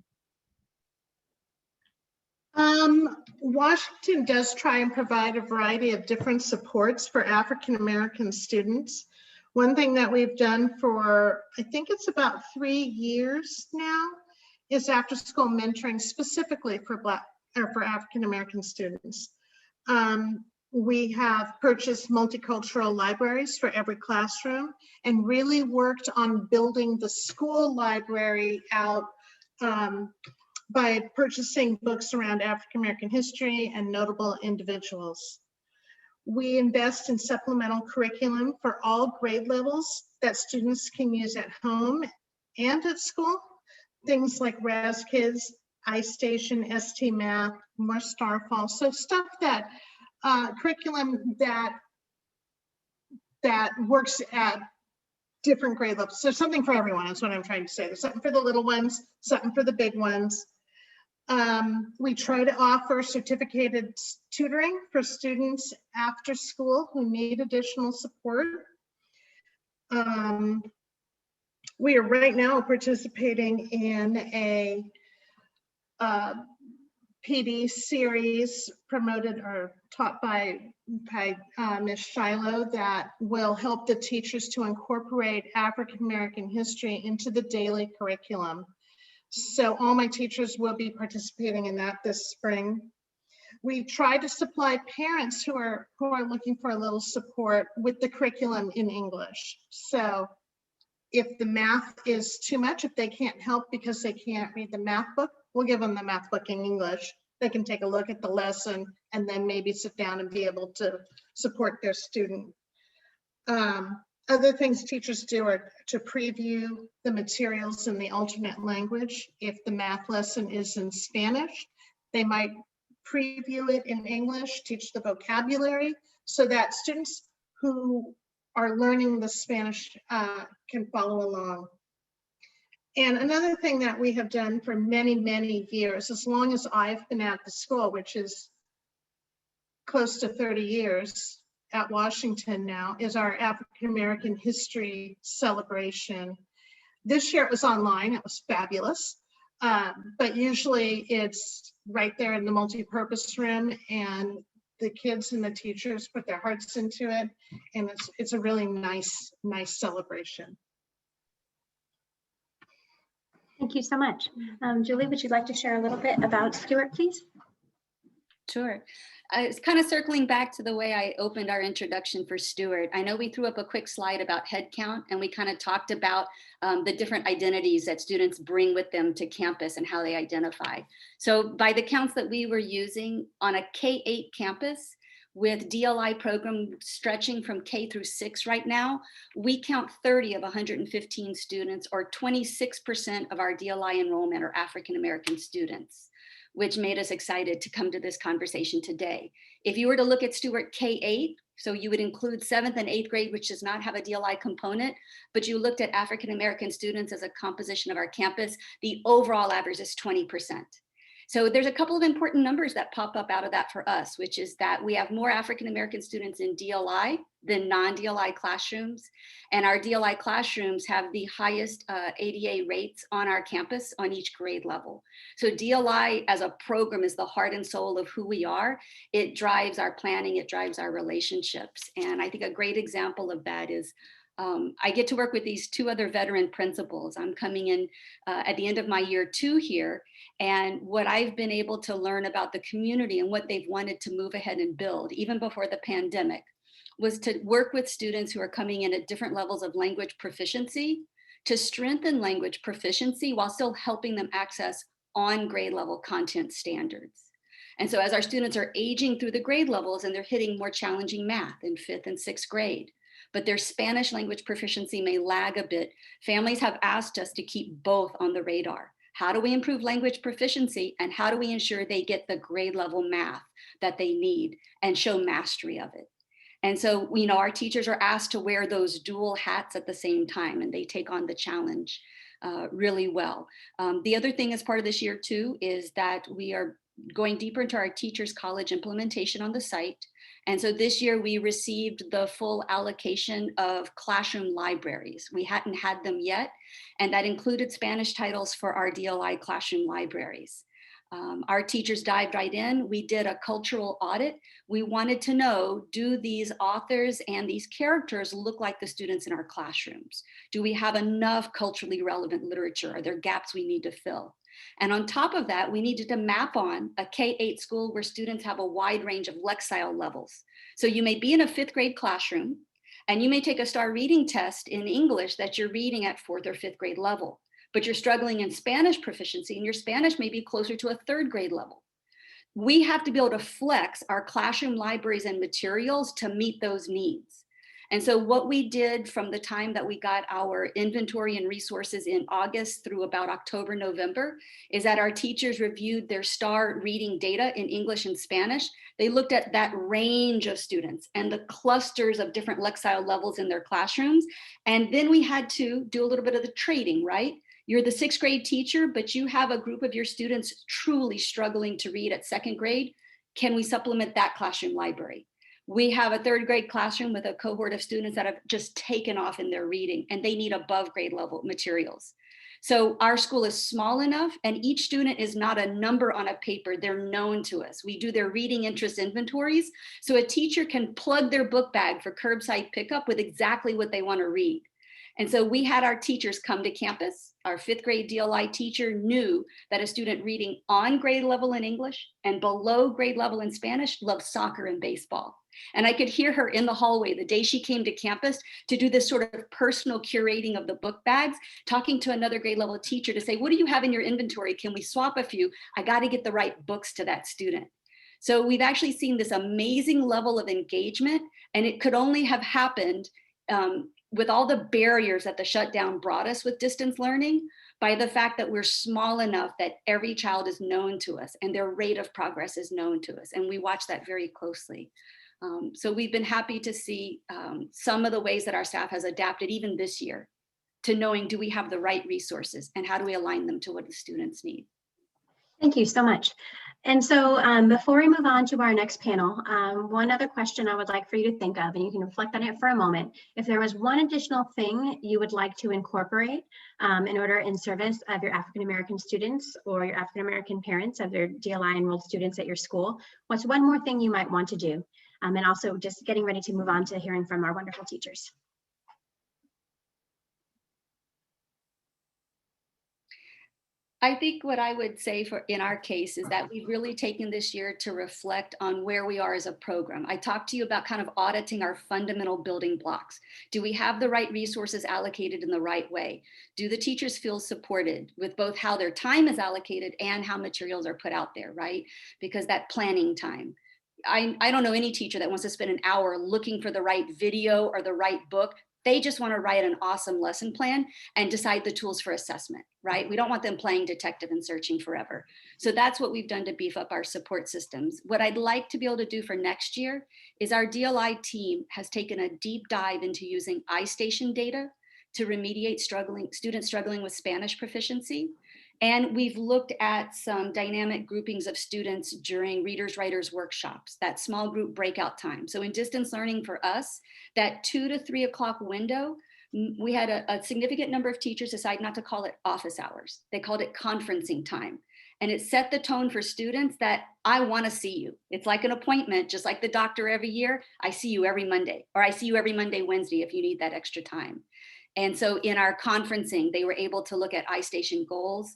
Washington does try and provide a variety of different supports for African-American students. One thing that we've done for, I think it's about 3 years now, is after-school mentoring specifically for African-American students. We have purchased multicultural libraries for every classroom and really worked on building the school library out by purchasing books around African-American history and notable individuals. We invest in supplemental curriculum for all grade levels that students can use at home and at school. Things like Raz Kids, iStation, ST Math, more Starfall. So stuff that, curriculum that works at different grade levels. So something for everyone is what I'm trying to say. There's something for the little ones, something for the big ones. We try to offer certificated tutoring for students after school who need additional support. We are right now participating in a PD series promoted or taught by Ms. Shiloh that will help the teachers to incorporate African-American history into the daily curriculum. So all my teachers will be participating in that this spring. We try to supply parents who are looking for a little support with the curriculum in English. So if the math is too much, if they can't help because they can't read the math book, we'll give them the math book in English. They can take a look at the lesson and then maybe sit down and be able to support their student. Other things teachers do are to preview the materials in the alternate language. If the math lesson is in Spanish, they might preview it in English, teach the vocabulary so that students who are learning the Spanish can follow along. And another thing that we have done for many, many years, as long as I've been at the school, which is close to 30 years at Washington now, is our African American History Celebration. This year it was online, it was fabulous. But usually it's right there in the multi-purpose room and the kids and the teachers put their hearts into it. And it's a really nice celebration. Thank you so much. Julie, would you like to share a little bit about Stewart, please? Sure. It's kind of circling back to the way I opened our introduction for Stewart. I know we threw up a quick slide about Headcount, and we kind of talked about the different identities that students bring with them to campus and how they identify. So by the counts that we were using on a K-8 campus, with DLI program stretching from K through 6 right now, we count 30 of 115 students, or 26% of our DLI enrollment are African-American students, which made us excited to come to this conversation today. If you were to look at Stewart K-8, so you would include 7th and 8th grade, which does not have a DLI component, but you looked at African-American students as a composition of our campus, the overall average is 20%. So there's a couple of important numbers that pop up out of that for us, which is that we have more African-American students in DLI than non-DLI classrooms. And our DLI classrooms have the highest ADA rates on our campus on each grade level. So DLI as a program is the heart and soul of who we are. It drives our planning, it drives our relationships. And I think a great example of that is I get to work with these 2 other veteran principals. I'm coming in at the end of my year 2 here. And what I've been able to learn about the community and what they've wanted to move ahead and build, even before the pandemic, was to work with students who are coming in at different levels of language proficiency to strengthen language proficiency while still helping them access on grade level content standards. And so as our students are aging through the grade levels and they're hitting more challenging math in 5th and 6th grade, but their Spanish language proficiency may lag a bit, families have asked us to keep both on the radar. How do we improve language proficiency, and how do we ensure they get the grade level math that they need and show mastery of it? And so, you know, our teachers are asked to wear those dual hats at the same time, and they take on the challenge really well. The other thing as part of this year too is that we are going deeper into our teachers college implementation on the site. And so this year we received the full allocation of classroom libraries. We hadn't had them yet, and that included Spanish titles for our DLI classroom libraries. Our teachers dived right in. We did a cultural audit. We wanted to know, do these authors and these characters look like the students in our classrooms? Do we have enough culturally relevant literature? Are there gaps we need to fill? And on top of that, we needed to map on a K-8 school where students have a wide range of Lexile levels. So you may be in a 5th grade classroom, and you may take a STAR reading test in English that you're reading at 4th or 5th grade level, but you're struggling in Spanish proficiency, and your Spanish may be closer to a 3rd grade level. We have to be able to flex our classroom libraries and materials to meet those needs. And so what we did from the time that we got our inventory and resources in August through about October, November, is that our teachers reviewed their STAR reading data in English and Spanish. They looked at that range of students and the clusters of different Lexile levels in their classrooms. And then we had to do a little bit of the trading, right? You're the 6th grade teacher, but you have a group of your students truly struggling to read at 2nd grade. Can we supplement that classroom library? We have a 3rd grade classroom with a cohort of students that have just taken off in their reading, and they need above grade level materials. So our school is small enough, and each student is not a number on a paper. They're known to us. We do their reading interest inventories, so a teacher can plug their book bag for curbside pickup with exactly what they want to read. And so we had our teachers come to campus. Our 5th grade DLI teacher knew that a student reading on grade level in English and below grade level in Spanish loved soccer and baseball. And I could hear her in the hallway the day she came to campus to do this sort of personal curating of the book bags, talking to another grade level teacher to say, what do you have in your inventory? Can we swap a few? I got to get the right books to that student. So we've actually seen this amazing level of engagement, and it could only have happened with all the barriers that the shutdown brought us with distance learning, by the fact that we're small enough that every child is known to us and their rate of progress is known to us. And we watch that very closely. So we've been happy to see some of the ways that our staff has adapted even this year to knowing, do we have the right resources and how do we align them to what the students need? Thank you so much. And so before we move on to our next panel, one other question I would like for you to think of, and you can reflect on it for a moment. If there was one additional thing you would like to incorporate in order in service of your African-American students or your African-American parents of their DLI enrolled students at your school, what's one more thing you might want to do? And also just getting ready to move on to hearing from our wonderful teachers. I think what I would say for in our case is that we've really taken this year to reflect on where we are as a program. I talked to you about kind of auditing our fundamental building blocks. Do we have the right resources allocated in the right way? Do the teachers feel supported with both how their time is allocated and how materials are put out there, right? Because that planning time. I don't know any teacher that wants to spend an hour looking for the right video or the right book. They just want to write an awesome lesson plan and decide the tools for assessment, right? We don't want them playing detective and searching forever. So that's what we've done to beef up our support systems. What I'd like to be able to do for next year is our DLI team has taken a deep dive into using iStation data to remediate students struggling with Spanish proficiency. And we've looked at some dynamic groupings of students during readers, writers workshops, that small group breakout time. So in distance learning for us, that 2 to 3 o'clock window, we had a significant number of teachers decide not to call it office hours. They called it conferencing time. And it set the tone for students that I want to see you. It's like an appointment, just like the doctor every year. I see you every Monday, or I see you every Monday, Wednesday, if you need that extra time. And so in our conferencing, they were able to look at iStation goals.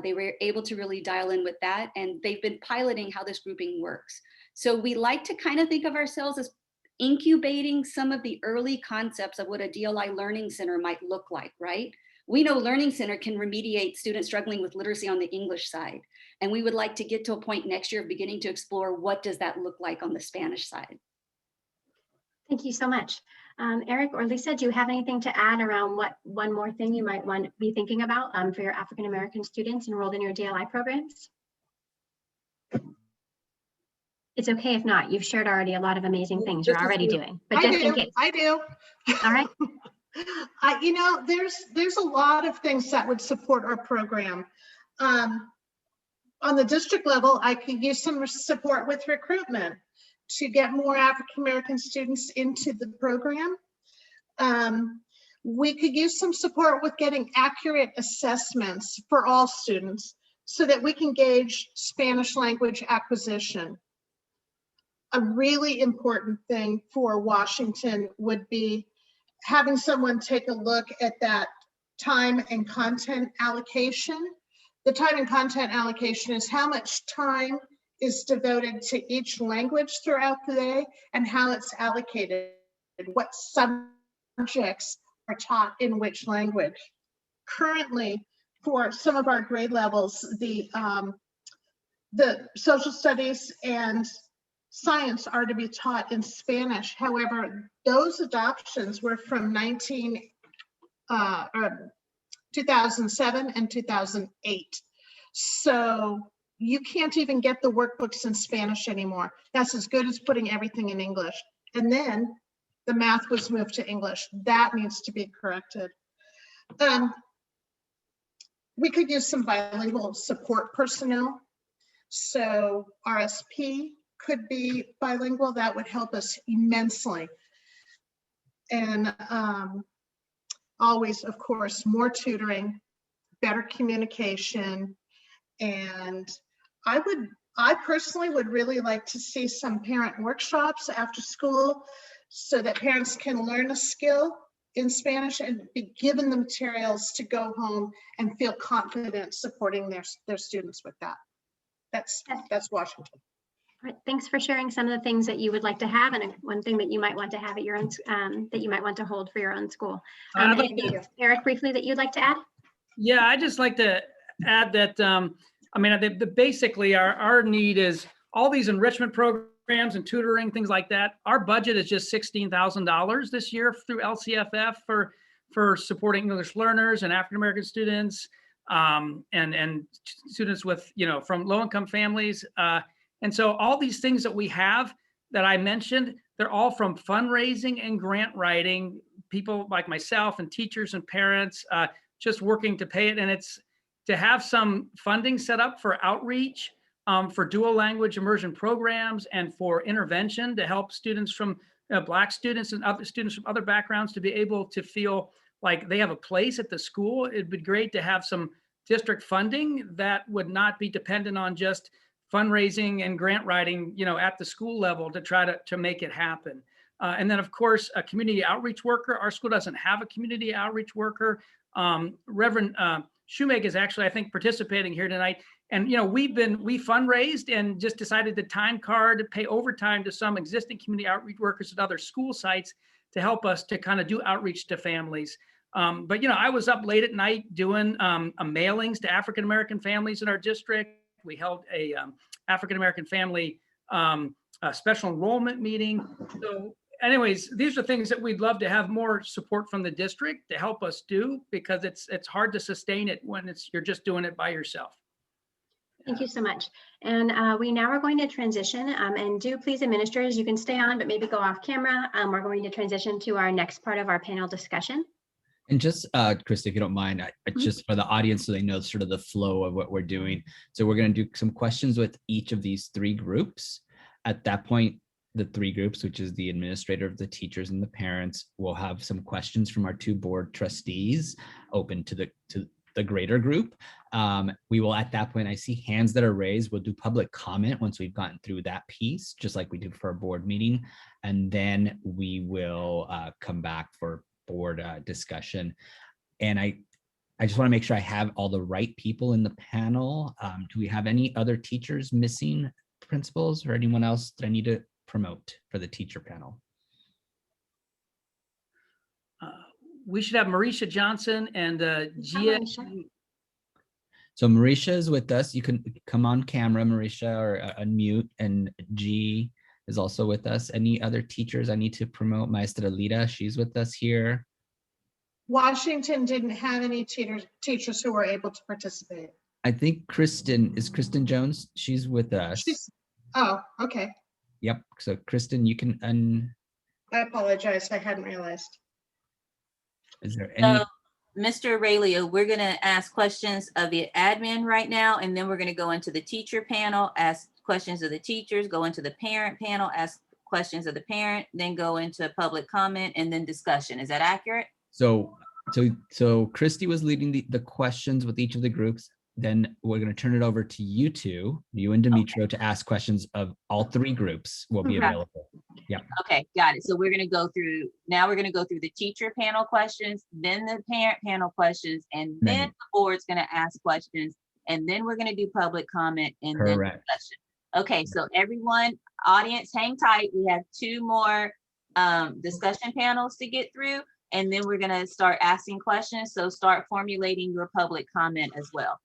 They were able to really dial in with that. And they've been piloting how this grouping works. So we like to kind of think of ourselves as incubating some of the early concepts of what a DLI Learning Center might look like, right? We know Learning Center can remediate students struggling with literacy on the English side. And we would like to get to a point next year of beginning to explore what does that look like on the Spanish side. Thank you so much. Eric or Lisa, do you have anything to add around what one more thing you might want to be thinking about for your African-American students enrolled in your DLI programs? It's okay if not. You've shared already a lot of amazing things you're already doing, but just in case. I do. All right. You know, there's a lot of things that would support our program. On the district level, I could use some support with recruitment to get more African-American students into the program. We could use some support with getting accurate assessments for all students so that we can gauge Spanish language acquisition. A really important thing for Washington would be having someone take a look at that time and content allocation. The time and content allocation is how much time is devoted to each language throughout the day and how it's allocated, what subjects are taught in which language. Currently, for some of our grade levels, the social studies and science are to be taught in Spanish. However, those adoptions were from 2007 and 2008. So you can't even get the workbooks in Spanish anymore. That's as good as putting everything in English. And then the math was moved to English. That needs to be corrected. We could use some bilingual support personnel. So RSP could be bilingual. That would help us immensely. And always, of course, more tutoring, better communication. And I personally would really like to see some parent workshops after school so that parents can learn a skill in Spanish and be given the materials to go home and feel confident supporting their students with that. That's Washington. All right, thanks for sharing some of the things that you would like to have, and one thing that you might want to have at your own, that you might want to hold for your own school. Eric, briefly, that you'd like to add? Yeah, I just like to add that, I mean, basically our need is all these enrichment programs and tutoring, things like that. Our budget is just $16,000 this year through LCFF for supporting English learners and African-American students, and students with, from low-income families. And so all these things that we have that I mentioned, they're all from fundraising and grant writing, people like myself and teachers and parents just working to pay it. And it's to have some funding set up for outreach, for dual language immersion programs, and for intervention to help students from Black students and other students from other backgrounds to be able to feel like they have a place at the school. It'd be great to have some district funding that would not be dependent on just fundraising and grant writing, at the school level to try to make it happen. And then, of course, a community outreach worker. Our school doesn't have a community outreach worker. Reverend Shoemake is actually, I think, participating here tonight. And, we fundraised and just decided to time card to pay overtime to some existing community outreach workers at other school sites to help us to kind of do outreach to families. But, I was up late at night doing mailings to African-American families in our district. We held a African-American family special enrollment meeting. So anyways, these are things that we'd love to have more support from the district to help us do, because it's hard to sustain it when you're just doing it by yourself. Thank you so much. And we now are going to transition, and do please, administrators, you can stay on, but maybe go off camera. We're going to transition to our next part of our panel discussion. And just, Krista, if you don't mind, just for the audience so they know sort of the flow of what we're doing. So we're going to do some questions with each of these three groups. At that point, the three groups, which is the administrator, the teachers, and the parents, will have some questions from our two board trustees open to the greater group. We will, at that point, I see hands that are raised. We'll do public comment once we've gotten through that piece, just like we do for our board meeting. And then we will come back for board discussion. And I just want to make sure I have all the right people in the panel. Do we have any other teachers missing, principals, or anyone else that I need to promote for the teacher panel? We should have Marisha Johnson and Gia. So Marisha is with us. You can come on camera, Marisha, or unmute. And G is also with us. Any other teachers I need to promote? Maestra Lita, she's with us here. Washington didn't have any teachers who were able to participate. I think Kristen Jones. She's with us. Oh, okay. Yep. So Kristen, you can I apologize. I hadn't realized. Is there any? Mr. Aurelio, we're going to ask questions of the admin right now, and then we're going to go into the teacher panel, ask questions of the teachers, go into the parent panel, ask questions of the parent, then go into public comment, and then discussion. Is that accurate? So Christy was leading the questions with each of the groups. then we're going to turn it over to you two, you and Demetrio, to ask questions of all three groups will be Okay. available. Yeah. Okay, got it. So we're gonna go through, now we're gonna go through the teacher panel questions, then the parent panel questions, and then the board's gonna ask questions, and then we're gonna do public comment and then Correct. discussion. Okay, so everyone, audience, hang tight. We have two more discussion panels to get through, and then we're gonna start asking questions. So start formulating your public comment as well.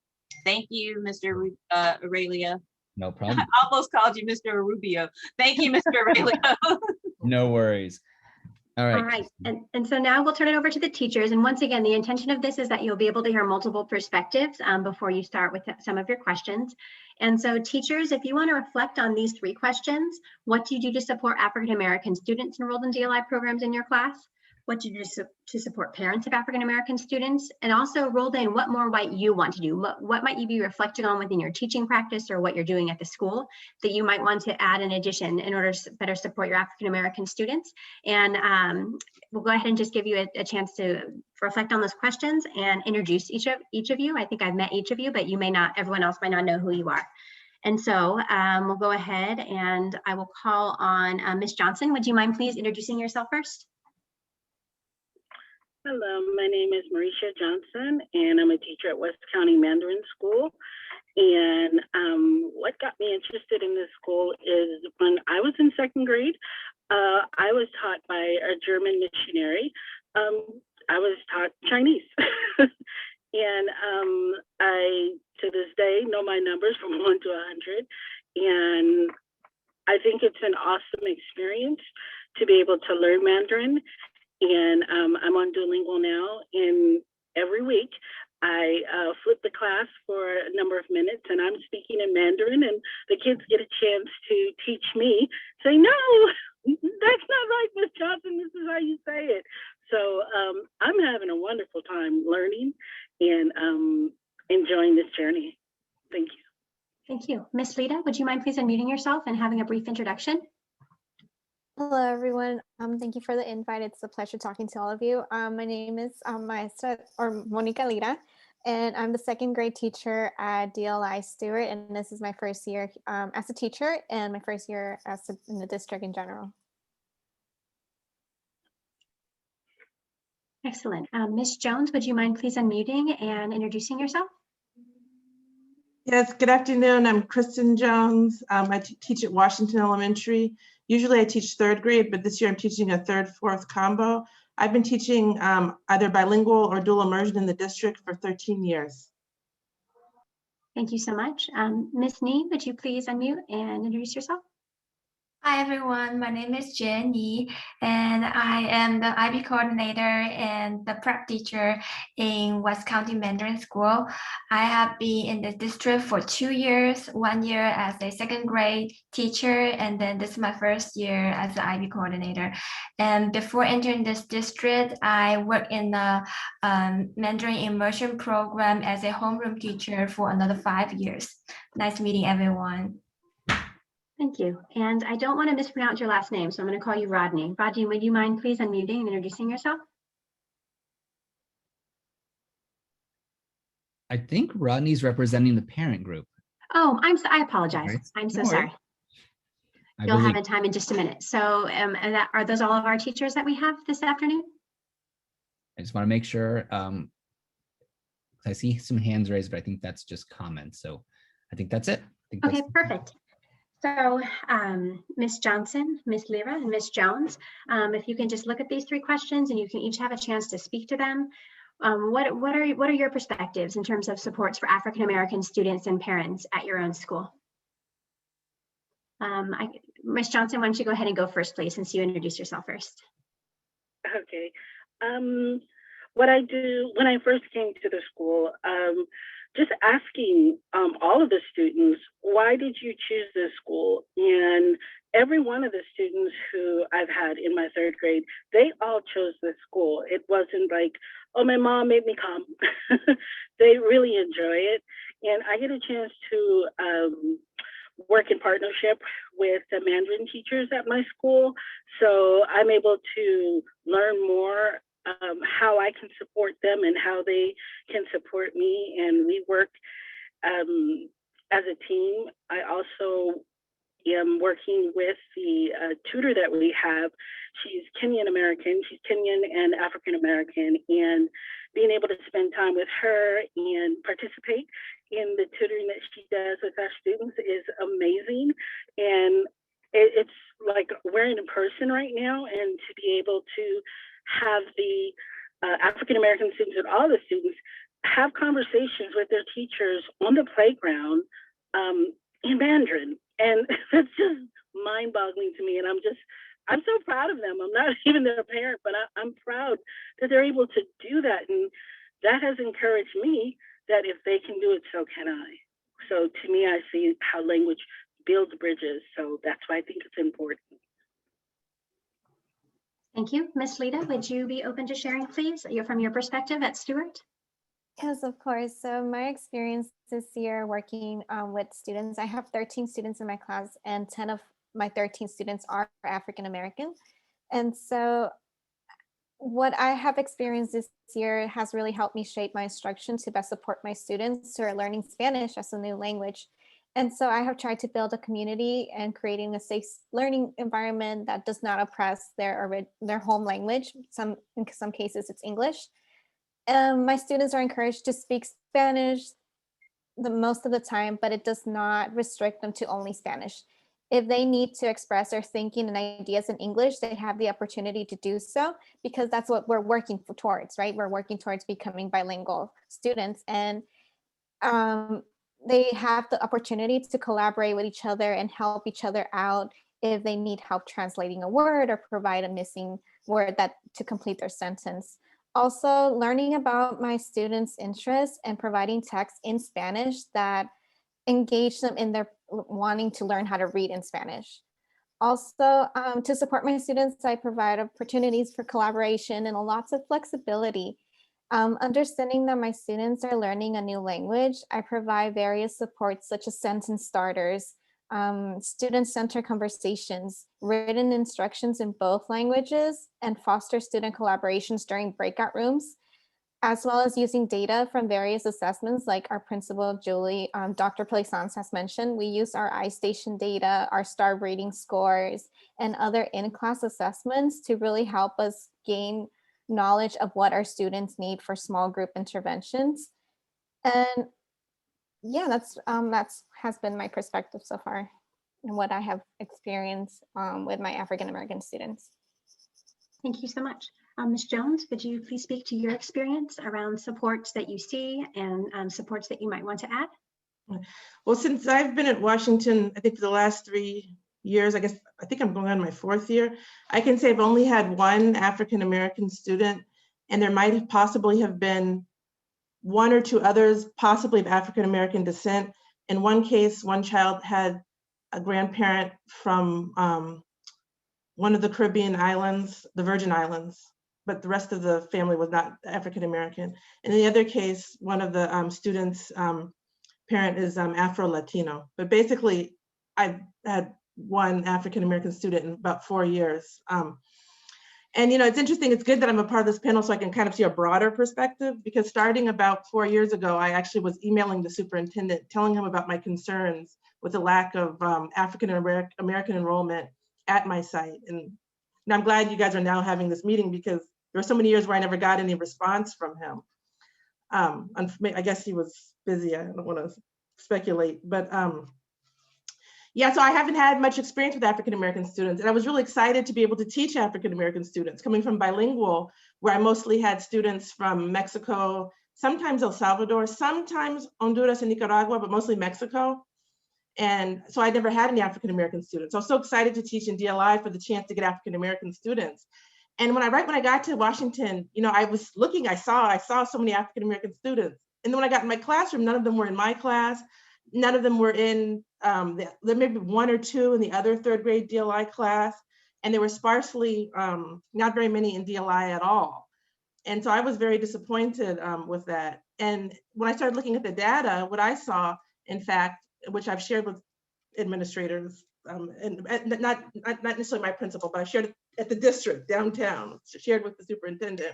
Thank you, Mr. Aurelia. No problem. I almost called you Mr. Rubio. Thank you, Mr. Aurelia. No worries. All right. All right, and so now we'll turn it over to the teachers. And once again, the intention of this is that you'll be able to hear multiple perspectives before you start with some of your questions. And so teachers, if you want to reflect on these three questions: what do you do to support African-American students enrolled in DLI programs in your class? What do you do to support parents of African-American students? And also rolled in what more might you want to do? What might you be reflecting on within your teaching practice or what you're doing at the school that you might want to add in addition in order to better support your African-American students? And we'll go ahead and just give you a chance to reflect on those questions and introduce each of you. I think I've met each of you, but you may not, everyone else might not know who you are. And so we'll go ahead and I will call on Ms. Johnson. Would you mind please introducing yourself first? Hello, my name is Marisha Johnson, and I'm a teacher at West County Mandarin School. And what got me interested in this school is when I was in second grade, I was taught by a German missionary. I was taught Chinese. And I, to this day, know my numbers from 1 to 100. And I think it's an awesome experience to be able to learn Mandarin. And I'm on Duolingo now, and every week I flip the class for a number of minutes and I'm speaking in Mandarin, and the kids get a chance to teach me, say, no, that's not right, Miss Johnson, this is how you say it. So I'm having a wonderful time learning and enjoying this journey. Thank you. Thank you. Miss Lita, would you mind please unmuting yourself and having a brief introduction? Hello, everyone. Thank you for the invite. It's a pleasure talking to all of you. My name is Maestra or Monica Lira, and I'm the second grade teacher at DLI Stewart. And this is my first year as a teacher and my first year in the district in general. Excellent. Ms. Jones, would you mind please unmuting and introducing yourself? Yes, good afternoon. I'm Kristen Jones. I teach at Washington Elementary. Usually I teach third grade, but this year I'm teaching a third, fourth combo. I've been teaching either bilingual or dual immersion in the district for 13 years. Thank you so much. Ms. Nee, would you please unmute and introduce yourself? Hi everyone, my name is Jen Yi, and I am the IB coordinator and the prep teacher in West County Mandarin School. I have been in the district for 2 years, 1 year as a second grade teacher, and then this is my first year as the IB coordinator. And before entering this district, I worked in the Mandarin Immersion program as a homeroom teacher for another 5 years. Nice meeting everyone. Thank you. And I don't want to mispronounce your last name, so I'm going to call you Rodney. Rodney, would you mind please unmuting and introducing yourself? I think Rodney's representing the parent group. Oh, I apologize. I'm so sorry. You'll have a time in just a minute. So are those all of our teachers that we have this afternoon? I just want to make sure. I see some hands raised, but I think that's just comments. So I think that's it. Okay, perfect. So Ms. Johnson, Ms. Lira, and Ms. Jones, if you can just look at these three questions and you can each have a chance to speak to them. What are your perspectives in terms of supports for African-American students and parents at your own school? Ms. Johnson, why don't you go ahead and go first, please, since you introduced yourself first. Okay. What I do when I first came to the school, just asking all of the students, why did you choose this school? And every one of the students who I've had in my third grade, they all chose this school. It wasn't like, oh, my mom made me come. They really enjoy it. And I get a chance to work in partnership with the Mandarin teachers at my school. So I'm able to learn more how I can support them and how they can support me. And we work as a team, I also am working with the tutor that we have. She's Kenyan American, she's Kenyan and African American, and being able to spend time with her and participate in the tutoring that she does with our students is amazing. And it's like we're in person right now, and to be able to have the African American students and all the students have conversations with their teachers on the playground in Mandarin. And that's just mind-boggling to me. And I'm so proud of them. I'm not even their parent, but I'm proud that they're able to do that. And that has encouraged me that if they can do it, so can I. So to me, I see how language builds bridges. So that's why I think it's important. Thank you. Ms. Lita, would you be open to sharing, please, from your perspective at Stewart? Yes, of course. So my experience this year working with students, I have 13 students in my class, and 10 of my 13 students are African American. And so what I have experienced this year has really helped me shape my instruction to best support my students who are learning Spanish as a new language. And so I have tried to build a community and creating a safe learning environment that does not oppress their home language. In some cases, it's English. My students are encouraged to speak Spanish the most of the time, but it does not restrict them to only Spanish. If they need to express their thinking and ideas in English, they have the opportunity to do so, because that's what we're working towards, right? We're working towards becoming bilingual students, and they have the opportunity to collaborate with each other and help each other out if they need help translating a word or provide a missing word to complete their sentence. Also, learning about my students' interests and providing text in Spanish that engage them in their wanting to learn how to read in Spanish. Also, to support my students, I provide opportunities for collaboration and lots of flexibility. Understanding that my students are learning a new language, I provide various supports such as sentence starters, student-centered conversations, written instructions in both languages, and foster student collaborations during breakout rooms, as well as using data from various assessments like our principal, Julie, Dr. Plaisance has mentioned. We use our iStation data, our STAR rating scores, and other in-class assessments to really help us gain knowledge of what our students need for small group interventions. And yeah, that's has been my perspective so far and what I have experienced with my African-American students. Thank you so much. Ms. Jones, would you please speak to your experience around supports that you see and supports that you might want to add? Well, since I've been at Washington, I think for the last 3 years, I think I'm going on my 4th year, I can say I've only had one African-American student, and there might have possibly have been 1 or 2 others, possibly of African-American descent. In one case, one child had a grandparent from one of the Caribbean islands, the Virgin Islands, but the rest of the family was not African-American. In the other case, one of the students' parent is Afro-Latino. But basically, I've had one African-American student in about 4 years. And it's interesting, it's good that I'm a part of this panel so I can kind of see a broader perspective, because starting about 4 years ago, I actually was emailing the superintendent, telling him about my concerns with the lack of African-American enrollment at my site. And I'm glad you guys are now having this meeting, because there were so many years where I never got any response from him. I guess he was busy, I don't want to speculate, but yeah, so I haven't had much experience with African-American students, and I was really excited to be able to teach African-American students, coming from bilingual, where I mostly had students from Mexico, sometimes El Salvador, sometimes Honduras and Nicaragua, but mostly Mexico. And so I never had any African-American students. I was so excited to teach in DLI for the chance to get African-American students. And when I got to Washington, I was looking, I saw so many African-American students. And then when I got in my classroom, none of them were in my class. None of them were in, there may be 1 or 2 in the other 3rd grade DLI class. And there were sparsely, not very many in DLI at all. And so I was very disappointed with that. And when I started looking at the data, what I saw, in fact, which I've shared with administrators, and not necessarily my principal, but I shared it at the district downtown, shared with the superintendent,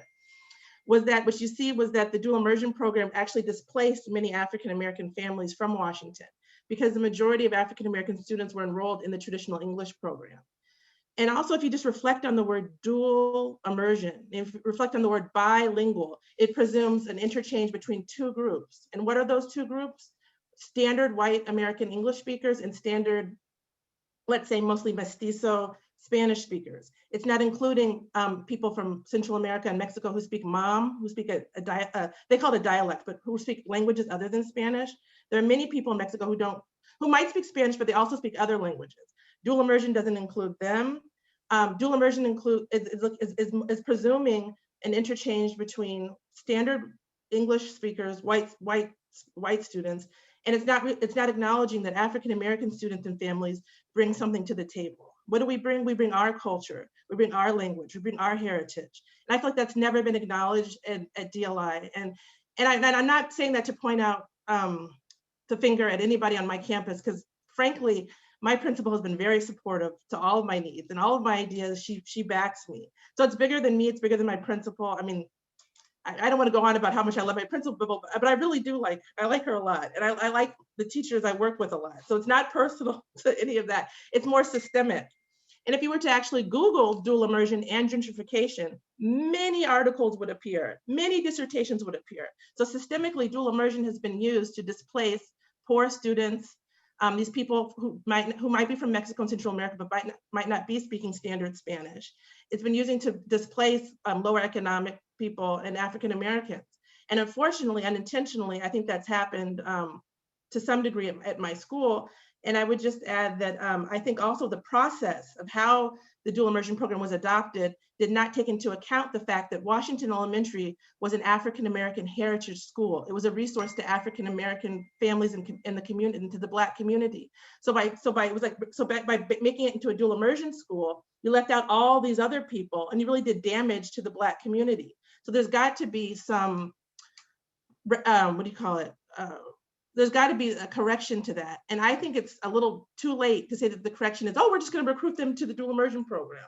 was that what you see was that the dual immersion program actually displaced many African-American families from Washington because the majority of African-American students were enrolled in the traditional English program. And also, if you just reflect on the word dual immersion, if you reflect on the word bilingual, it presumes an interchange between two groups. And what are those two groups? Standard white American English speakers and standard, let's say mostly mestizo Spanish speakers. It's not including people from Central America and Mexico who speak who speak they call it a dialect, but who speak languages other than Spanish. There are many people in Mexico who might speak Spanish, but they also speak other languages. Dual immersion doesn't include them. Dual immersion is presuming an interchange between standard English speakers, white students, and it's not acknowledging that African-American students and families bring something to the table. What do we bring? We bring our culture, we bring our language, we bring our heritage. And I feel like that's never been acknowledged at DLI. And I'm not saying that to point out the finger at anybody on my campus, because frankly, my principal has been very supportive to all of my needs and all of my ideas. She backs me. So it's bigger than me, it's bigger than my principal. I mean, I don't want to go on about how much I love my principal, but I really do I like her a lot. And I like the teachers I work with a lot. So it's not personal to any of that. It's more systemic. And if you were to actually Google dual immersion and gentrification, many articles would appear, many dissertations would appear. So systemically, dual immersion has been used to displace poor students, these people who might be from Mexico and Central America, but might not be speaking standard Spanish. It's been using to displace lower economic people and African Americans. And unfortunately, unintentionally, I think that's happened to some degree at my school. And I would just add that I think also the process of how the dual immersion program was adopted did not take into account the fact that Washington Elementary was an African-American heritage school. It was a resource to African-American families in the community, and to the Black community. So by making it into a dual immersion school, you left out all these other people and you really did damage to the Black community. So there's got to be some, there's got to be a correction to that. And I think it's a little too late to say that the correction is, oh, we're just going to recruit them to the dual immersion program.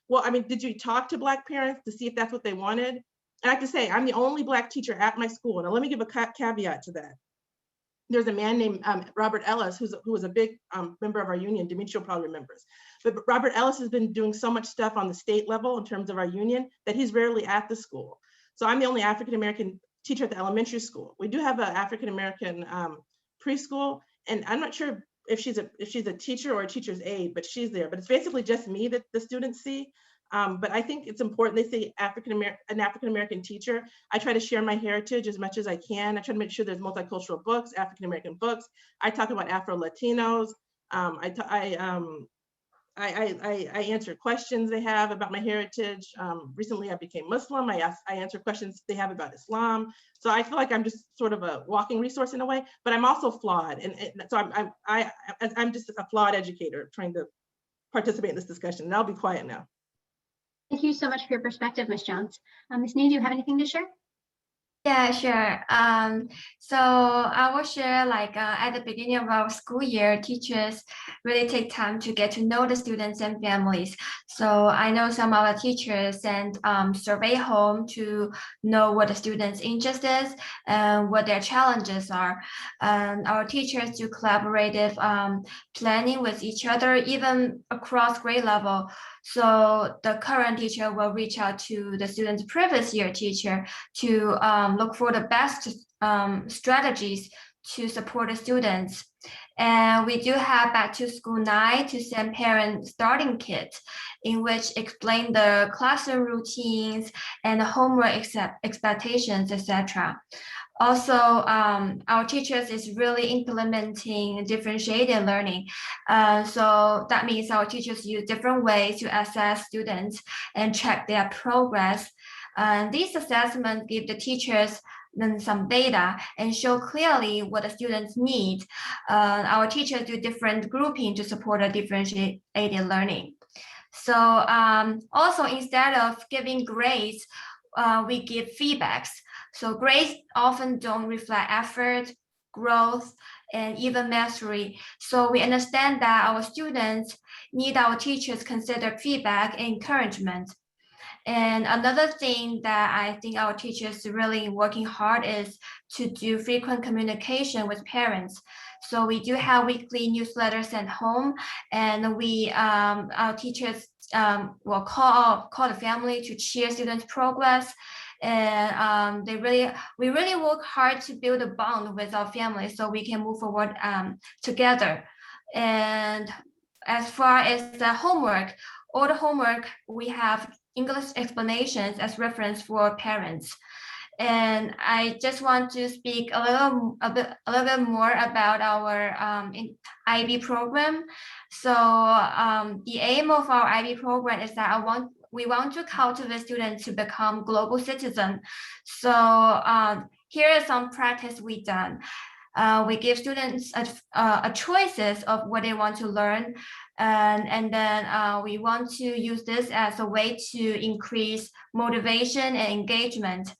Well, I mean, did you talk to Black parents to see if that's what they wanted? And I have to say, I'm the only Black teacher at my school. Now, let me give a caveat to that. There's a man named Robert Ellis, who was a big member of our union. Demetrio probably remembers. But Robert Ellis has been doing so much stuff on the state level in terms of our union that he's rarely at the school. So I'm the only African-American teacher at the elementary school. We do have an African-American preschool, and I'm not sure if she's a teacher or a teacher's aide, but she's there. But it's basically just me that the students see. But I think it's important they see an African-American teacher. I try to share my heritage as much as I can. I try to make sure there's multicultural books, African-American books. I talk about Afro-Latinos. I answer questions they have about my heritage. Recently, I became Muslim. I answer questions they have about Islam. So I feel like I'm just sort of a walking resource in a way, but I'm also flawed. And so I'm just a flawed educator trying to participate in this discussion. And I'll be quiet now. Thank you so much for your perspective, Ms. Jones. Ms. Nee, do you have anything to share? Yeah, sure. So I will share at the beginning of our school year, teachers really take time to get to know the students and families. So I know some of our teachers send survey home to know what the students' interest is and what their challenges are. Our teachers do collaborative planning with each other, even across grade level. So the current teacher will reach out to the student's previous year teacher to look for the best strategies to support the students. And we do have back to school night to send parent starting kits in which explain the classroom routines and the homework expectations, etc. Also, our teachers is really implementing differentiated learning. So that means our teachers use different ways to assess students and track their progress. These assessments give the teachers some data and show clearly what the students need. Our teachers do different grouping to support a differentiated learning. So also, instead of giving grades, we give feedbacks. So grades often don't reflect effort, growth, and even mastery. So we understand that our students need our teachers consider feedback and encouragement. And another thing that I think our teachers really working hard is to do frequent communication with parents. So we do have weekly newsletters sent home, and we our teachers will call the family to cheer students' progress. And we really work hard to build a bond with our family so we can move forward together. And as far as the homework, all the homework, we have English explanations as reference for parents. And I just want to speak a little bit more about our IB program. So the aim of our IB program is that we want to cultivate students to become global citizens. So here are some practice we've done. We give students a choices of what they want to learn, and then we want to use this as a way to increase motivation and engagement.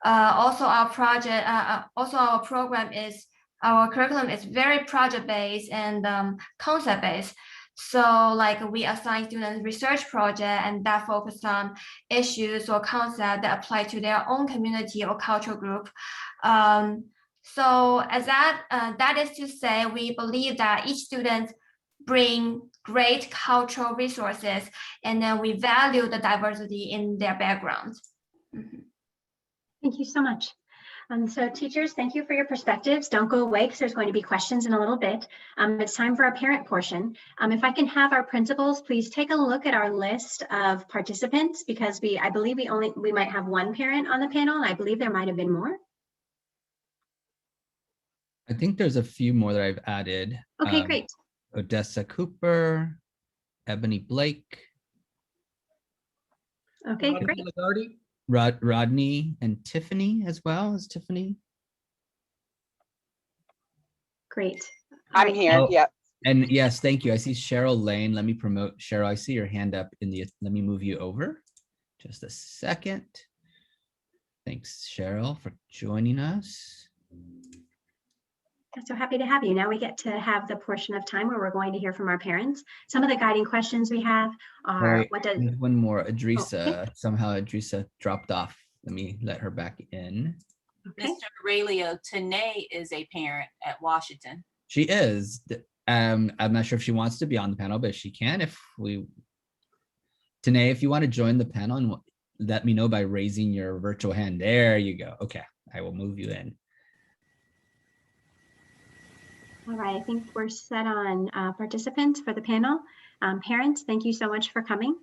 Also, our curriculum is very project-based and concept-based. So like we assign students research project and that focus on issues or concepts that apply to their own community or cultural group. So as that is to say, we believe that each student bring great cultural resources, and then we value the diversity in their backgrounds. Thank you so much. So teachers, thank you for your perspectives. Don't go away because there's going to be questions in a little bit. It's time for our parent portion. If I can have our principals, please take a look at our list of participants, because I believe we might have one parent on the panel, and I believe there might have been more. I think there's a few more that I've added. Okay, great. Odessa Cooper, Ebony Blake. Okay, great. Rodney and Tiffany as well. Is Tiffany? Great. I'm here. Oh, yep. And yes, thank you. I see Cheryl Lane. Let me promote Cheryl. I see your hand up let me move you over. Just a second. Thanks, Cheryl, for joining us. I'm so happy to have you. Now we get to have the portion of time where we're going to hear from our parents. Some of the guiding questions we have are, Right. One more, Adrisa. Somehow Adrisa dropped off. Let her back in. Okay. Mr. Aurelio, Tanae is a parent at Washington. She is. I'm not sure if she wants to be on the panel, but she can Tanae, if you want to join the panel, and let me know by raising your virtual hand. There you go. Okay, I will move you in. All right, I think we're set on participants for the panel. Parents, thank you so much for coming.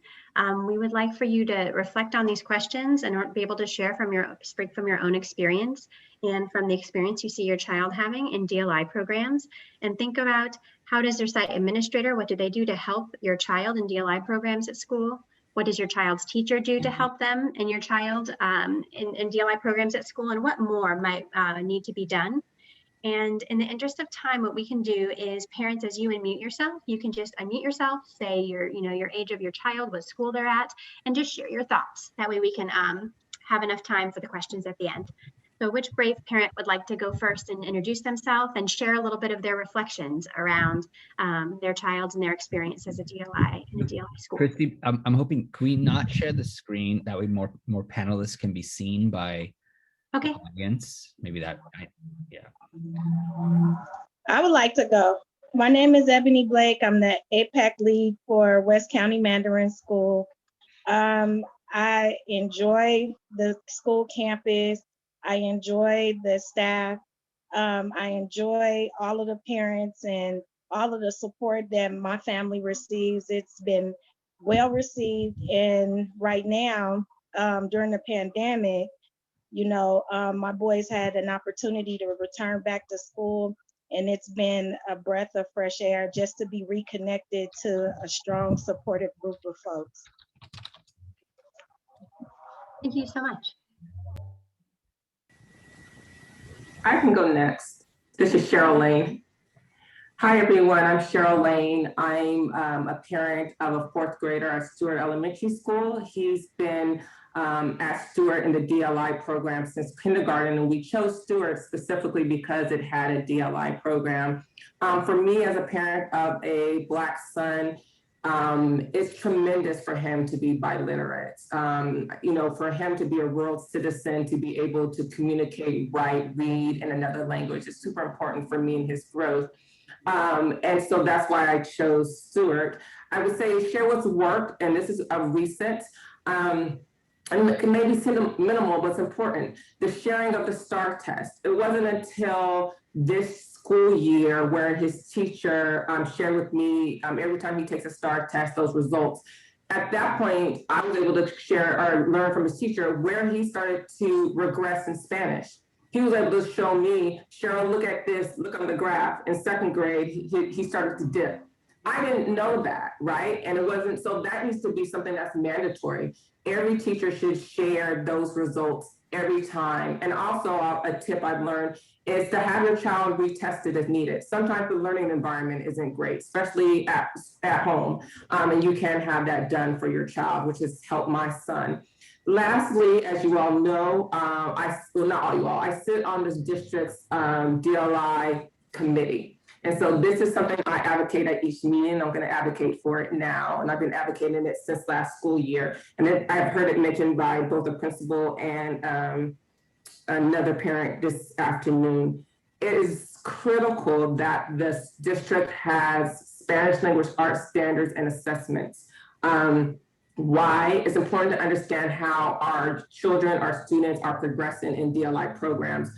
We would like for you to reflect on these questions and be able to share speak from your own experience and from the experience you see your child having in DLI programs, and think about how does your site administrator, what do they do to help your child in DLI programs at school? What does your child's teacher do to help them and your child in DLI programs at school, and what more might need to be done? And in the interest of time, what we can do is, parents, as you unmute yourself, you can just unmute yourself, say your age of your child, what school they're at, and just share your thoughts. That way we can have enough time for the questions at the end. So which brave parent would like to go first and introduce themselves and share a little bit of their reflections around their child and their experience as a DLI in a DLI school? Christy, I'm hoping, can we not share the screen? That way more panelists can be seen by the audience. Maybe that, yeah. I would like to go. My name is Ebony Blake. I'm the APAC lead for West County Mandarin School. I enjoy the school campus. I enjoy the staff. I enjoy all of the parents and all of the support that my family receives. It's been well received. And right now, during the pandemic, my boys had an opportunity to return back to school, and it's been a breath of fresh air just to be reconnected to a strong, supportive group of folks. Thank you so much. I can go next. This is Cheryl Lane. Hi, everyone. I'm Cheryl Lane. I'm a parent of a fourth grader at Stewart Elementary School. He's been at Stewart in the DLI program since kindergarten, and we chose Stewart specifically because it had a DLI program. For me, as a parent of a Black son, It's tremendous for him to be biliterate. For him to be a world citizen, to be able to communicate, write, read in another language is super important for me in his growth. And so that's why I chose Stewart. I would say share what's worked, and this is a recent, and it can maybe seem minimal, but it's important. The sharing of the STAR test. It wasn't until this school year where his teacher shared with me every time he takes a STAR test, those results. At that point, I was able to share or learn from his teacher where he started to regress in Spanish. He was able to show me, Cheryl, look at this, look on the graph. In second grade, he started to dip. I didn't know that, right? And it wasn't, so that needs to be something that's mandatory. Every teacher should share those results every time. And also a tip I've learned is to have your child retested if needed. Sometimes the learning environment isn't great, especially at home. And you can have that done for your child, which has helped my son. Lastly, as you all know, not all you all, I sit on this district's DLI committee. And so this is something I advocate at each meeting. I'm going to advocate for it now. And I've been advocating it since last school year. And then I've heard it mentioned by both the principal and another parent this afternoon. It is critical that this district has Spanish language arts standards and assessments. Why? It's important to understand how our children, our students are progressing in DLI programs.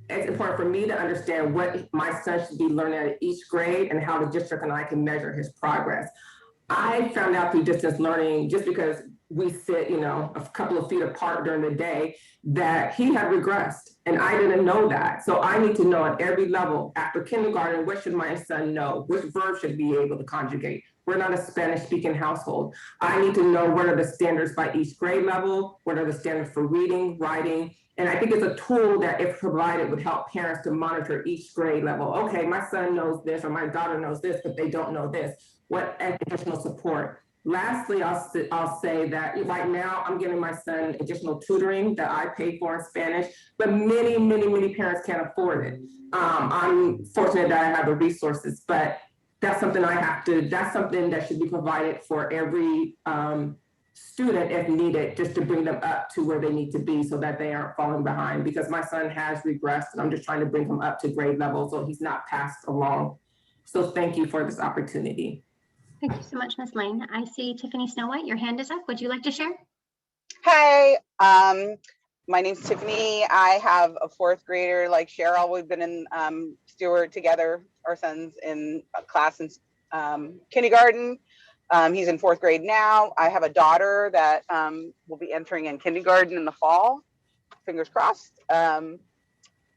It's important for me to understand what my son should be learning at each grade and how the district and I can measure his progress. I found out through distance learning, just because we sit, a couple of feet apart during the day, that he had regressed, and I didn't know that. So I need to know at every level, after kindergarten, what should my son know? Which verb should he be able to conjugate? We're not a Spanish-speaking household. I need to know what are the standards by each grade level, what are the standards for reading, writing, and I think it's a tool that, if provided, would help parents to monitor each grade level. Okay, my son knows this, or my daughter knows this, but they don't know this. What additional support? Lastly, I'll say that right now I'm giving my son additional tutoring that I pay for in Spanish, but many, many, many parents can't afford it. I'm fortunate that I have the resources, but that's something that's something that should be provided for every student if needed, just to bring them up to where they need to be so that they aren't falling behind, because my son has regressed and I'm just trying to bring him up to grade level so he's not passed along. So thank you for this opportunity. Thank you so much, Ms. Lane. I see Tiffany Snow White, your hand is up. Would you like to share? Hi, my name's Tiffany. I have a fourth grader like Cheryl. We've been in Stewart together, our son's in a class in kindergarten. He's in fourth grade now. I have a daughter that will be entering in kindergarten in the fall, fingers crossed.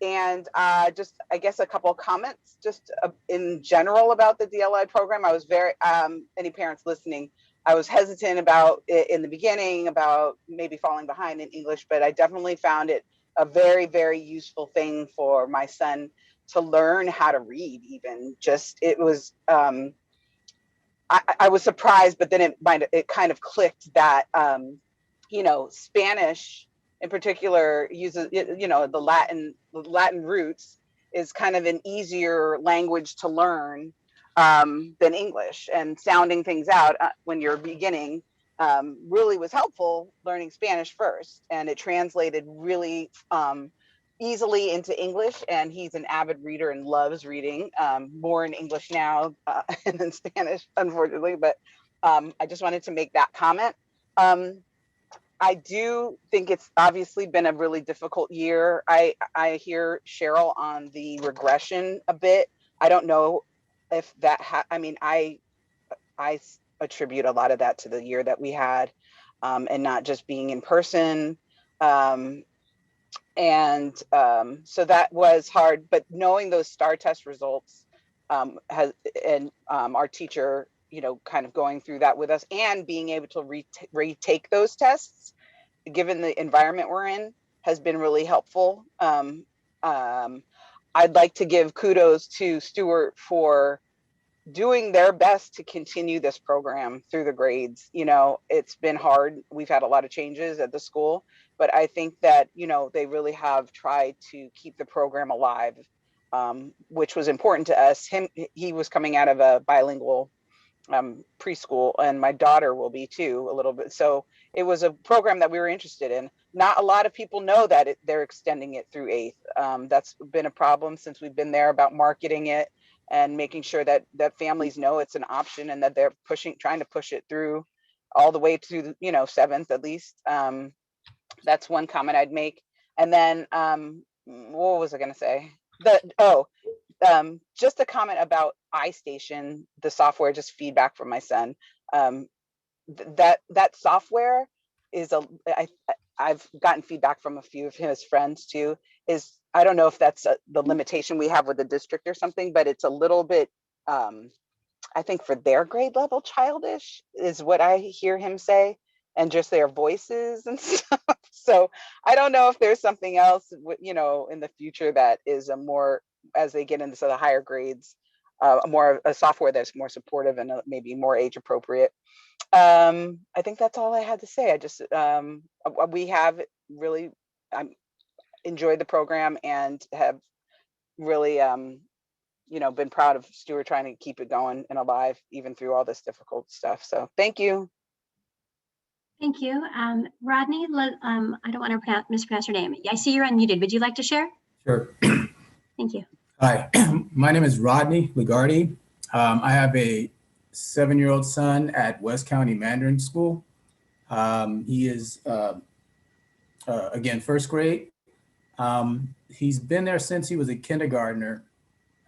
And just, I guess, a couple of comments just in general about the DLI program. I was very, any parents listening, I was hesitant about it in the beginning about maybe falling behind in English, but I definitely found it a very, very useful thing for my son to learn how to read. Even just, it was, I was surprised, but then it kind of clicked that, Spanish in particular uses, the Latin roots is kind of an easier language to learn than English, and sounding things out when you're beginning really was helpful, learning Spanish first, and it translated really easily into English, and he's an avid reader and loves reading more in English now than Spanish, unfortunately, but I just wanted to make that comment. I do think it's obviously been a really difficult year. I hear Cheryl on the regression a bit. I don't know if that, I attribute a lot of that to the year that we had and not just being in person. So that was hard, but knowing those STAR test results our teacher, kind of going through that with us and being able to retake those tests, given the environment we're in, has been really helpful. I'd like to give kudos to Stewart for doing their best to continue this program through the grades. It's been hard. We've had a lot of changes at the school, but I think that, they really have tried to keep the program alive, which was important to us. He was coming out of a bilingual preschool, and my daughter will be too a little bit. So it was a program that we were interested in. Not a lot of people know that they're extending it through 8th. That's been a problem since we've been there about marketing it and making sure that families know it's an option and that they're trying to push it through all the way to 7th at least. That's one comment I'd make. And then what was I going to say? Just a comment about iStation, the software, just feedback from my son. That software is I've gotten feedback from a few of his friends too, I don't know if that's the limitation we have with the district or something, but it's a little bit, I think for their grade level, childish is what I hear him say, and just their voices and stuff. So I don't know if there's something else, in the future that is a more, as they get into the higher grades, a software that's more supportive and maybe more age appropriate. I think that's all I had to say. I just, we have really enjoyed the program and have really, been proud of Stuart trying to keep it going and alive even through all this difficult stuff. So thank you. Thank you. Rodney, I don't want to mispronounce your name. I see you're unmuted. Would you like to share? Sure. Thank you. Hi, my name is Rodney Lagarde. I have a 7-year-old son at West County Mandarin School. He is, again, first grade. He's been there since he was a kindergartner.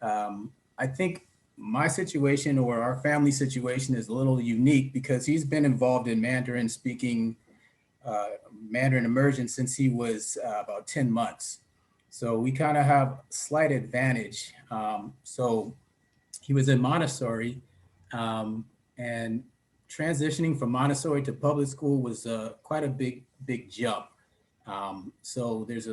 I think my situation or our family situation is a little unique because he's been involved in Mandarin speaking, Mandarin immersion since he was about 10 months. So we kind of have slight advantage. So he was in Montessori, and transitioning from Montessori to public school was quite a big jump. So there's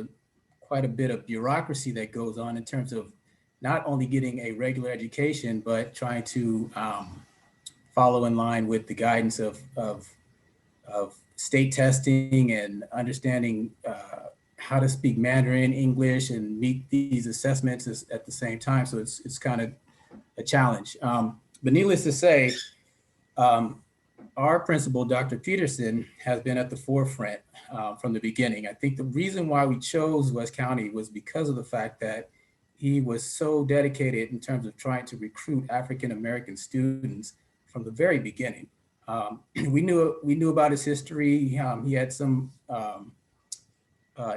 quite a bit of bureaucracy that goes on in terms of not only getting a regular education, but trying to follow in line with the guidance of state testing and understanding how to speak Mandarin, English, and meet these assessments at the same time. So it's kind of a challenge. But needless to say, our principal, Dr. Peterson, has been at the forefront from the beginning. I think the reason why we chose West County was because of the fact that he was so dedicated in terms of trying to recruit African-American students from the very beginning. We knew about his history. He had some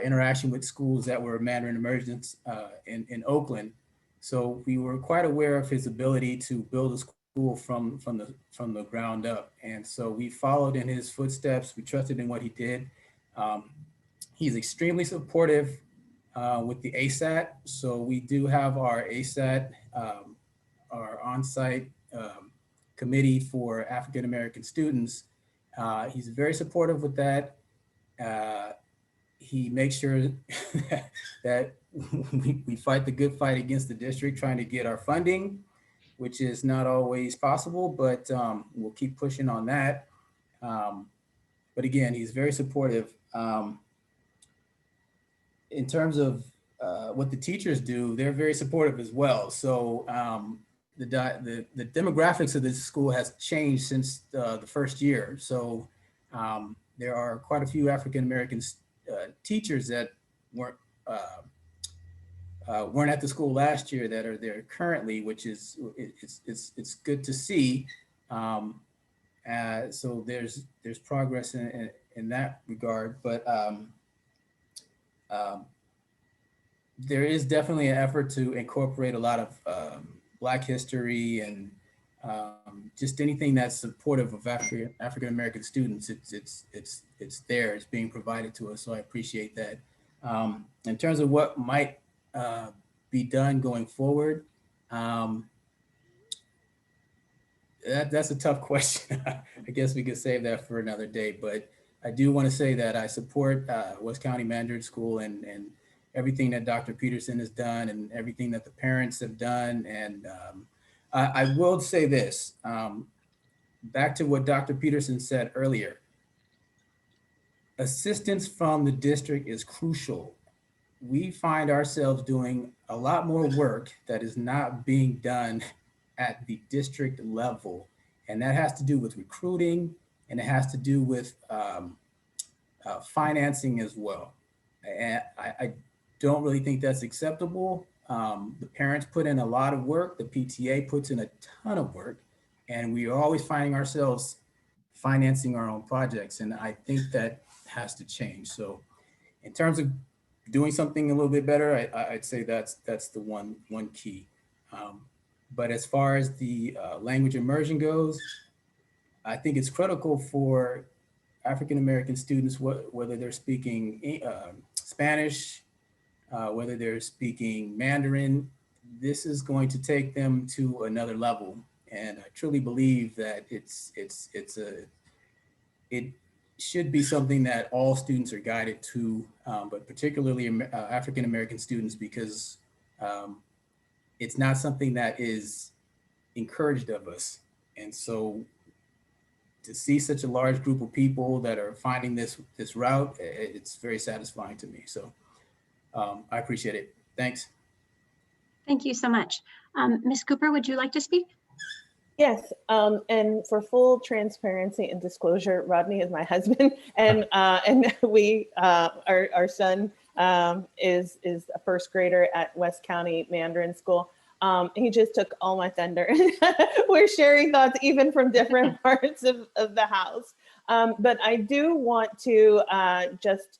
interaction with schools that were Mandarin immersions in Oakland. So we were quite aware of his ability to build a school from the ground up. And so we followed in his footsteps. We trusted in what he did. He's extremely supportive with the ASAT. So we do have our ASAT, our on-site committee for African-American students. He's very supportive with that. He makes sure that we fight the good fight against the district, trying to get our funding, which is not always possible, but we'll keep pushing on that. But again, he's very supportive. In terms of what the teachers do, they're very supportive as well. So the demographics of this school has changed since the first year. So there are quite a few African-American teachers that weren't at the school last year that are there currently, which is it's good to see. So there's progress in that regard, but there is definitely an effort to incorporate a lot of Black history and just anything that's supportive of African-American students. It's there, it's being provided to us. So I appreciate that. In terms of what might be done going forward, that's a tough question. I guess we could save that for another day, but I do want to say that I support West County Mandarin School and everything that Dr. Peterson has done and everything that the parents have done. And I will say this, back to what Dr. Peterson said earlier, assistance from the district is crucial. We find ourselves doing a lot more work that is not being done at the district level. And that has to do with recruiting, and it has to do with financing as well. And I don't really think that's acceptable. The parents put in a lot of work, the PTA puts in a ton of work, and we are always finding ourselves financing our own projects. And I think that has to change. So in terms of doing something a little bit better, I'd say that's the one key. But as far as the language immersion goes, I think it's critical for African-American students, whether they're speaking Spanish, whether they're speaking Mandarin, this is going to take them to another level. And I truly believe that it should be something that all students are guided to, but particularly African-American students, because it's not something that is encouraged of us. And so to see such a large group of people that are finding this route, it's very satisfying to me. So I appreciate it. Thanks. Thank you so much. Ms. Cooper, would you like to speak? Yes, and for full transparency and disclosure, Rodney is my husband, and we, our son is a first grader at West County Mandarin School. He just took all my thunder. We're sharing thoughts even from different parts of the house. But I do want to just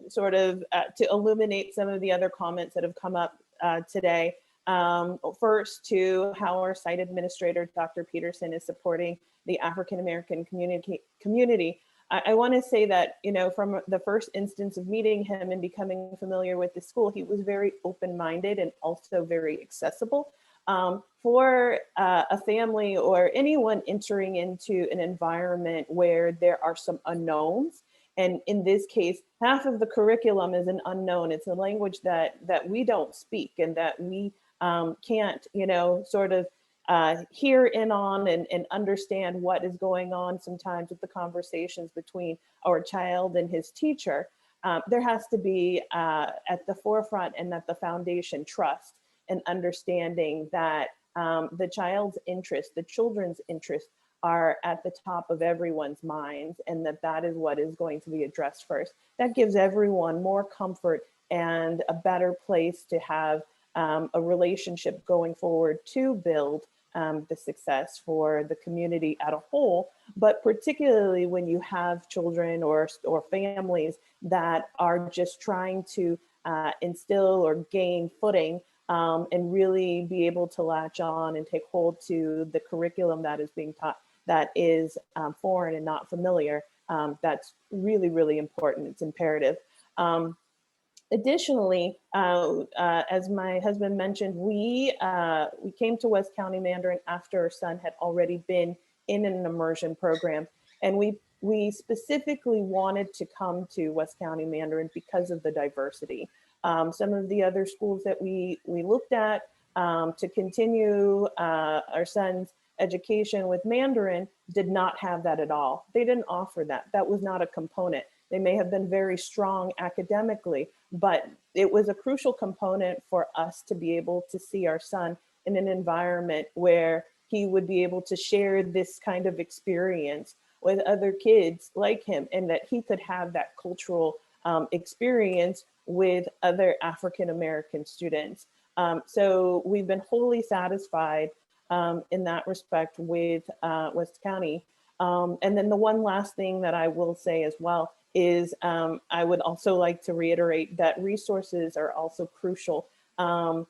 sort of to illuminate some of the other comments that have come up today. First, to how our site administrator, Dr. Peterson, is supporting the African-American community. I want to say that, you know, from the first instance of meeting him and becoming familiar with the school, he was very open-minded and also very accessible. For a family or anyone entering into an environment where there are some unknowns, and in this case, half of the curriculum is an unknown. It's a language that we don't speak and that we can't, you know, sort of hear in on and understand what is going on sometimes with the conversations between our child and his teacher. There has to be at the forefront and at the foundation trust and understanding that the child's interest, the children's interest, are at the top of everyone's minds, and that is what is going to be addressed first. That gives everyone more comfort and a better place to have a relationship going forward to build the success for the community at a whole, but particularly when you have children or families that are just trying to instill or gain footing and really be able to latch on and take hold to the curriculum that is being taught that is foreign and not familiar. That's really, really important. It's imperative. Additionally, as my husband mentioned, we came to West County Mandarin after our son had already been in an immersion program. And we specifically wanted to come to West County Mandarin because of the diversity. Some of the other schools that we looked at to continue our son's education with Mandarin did not have that at all. They didn't offer that. That was not a component. They may have been very strong academically, but it was a crucial component for us to be able to see our son in an environment where he would be able to share this kind of experience with other kids like him, and that he could have that cultural experience with other African-American students. So we've been wholly satisfied in that respect with West County. And then the one last thing that I will say as well is I would also like to reiterate that resources are also crucial. Dr.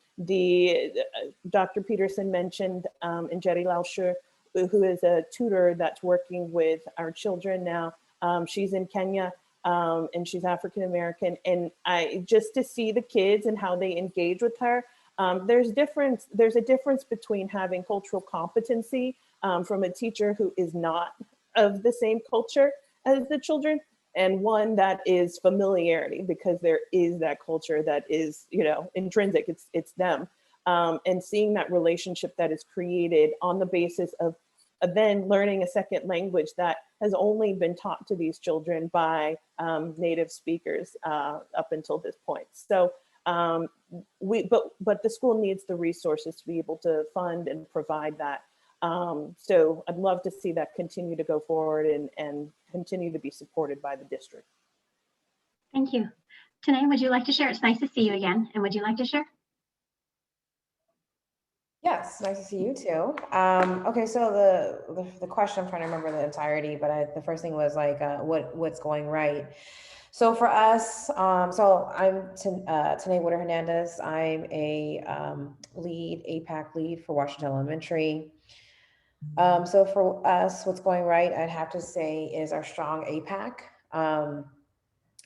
Peterson mentioned Njeri Lauscher, who is a tutor that's working with our children now. She's in Kenya and she's African-American. And just to see the kids and how they engage with her, there's a difference between having cultural competency from a teacher who is not of the same culture as the children, and one that is familiarity, because there is that culture that is, you know, intrinsic, it's them. And seeing that relationship that is created on the basis of then learning a second language that has only been taught to these children by native speakers up until this point. So but the school needs the resources to be able to fund and provide that. So I'd love to see that continue to go forward and continue to be supported by the district. Thank you. Tanae, would you like to share? It's nice to see you again. And would you like to share? Yes, nice to see you too. Okay, so the question, I'm trying to remember the entirety, but the first thing was like, what's going right? So for us, so I'm Tanae Witter Hernandez. I'm a APAC lead for Washington Elementary. So for us, what's going right, I'd have to say, is our strong APAC.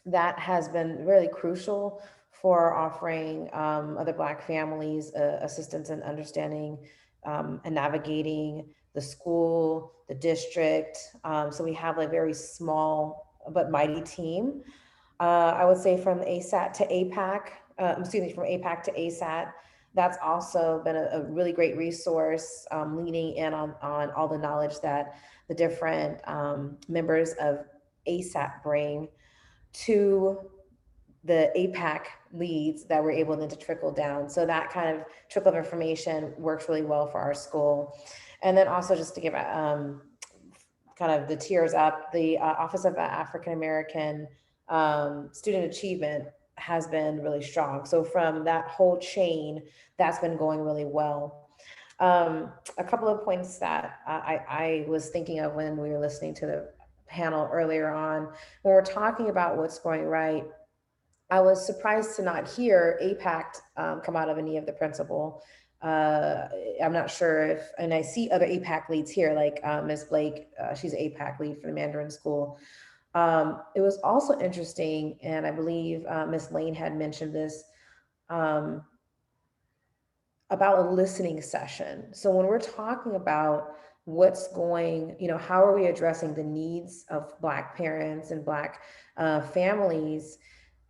That has been really crucial for offering other Black families assistance in understanding and navigating the school, the district. So we have a very small but mighty team. I would say from ASAT to APAC, from APAC to ASAT, that's also been a really great resource, leaning in on all the knowledge that the different members of ASAT bring to the APAC leads that we're able then to trickle down. So that kind of trickle of information works really well for our school. And then also just to give kind of the tiers up, the Office of African American Student Achievement has been really strong. So from that whole chain, that's been going really well. A couple of points that I was thinking of when we were listening to the panel earlier on, when we're talking about what's going right, I was surprised to not hear APAC come out of any of the principal. I'm not sure if, and I see other APAC leads here, like Ms. Blake, she's an APAC lead for the Mandarin School. It was also interesting, and I believe Ms. Lane had mentioned this, about a listening session. So when we're talking about what's going, how are we addressing the needs of Black parents and Black families?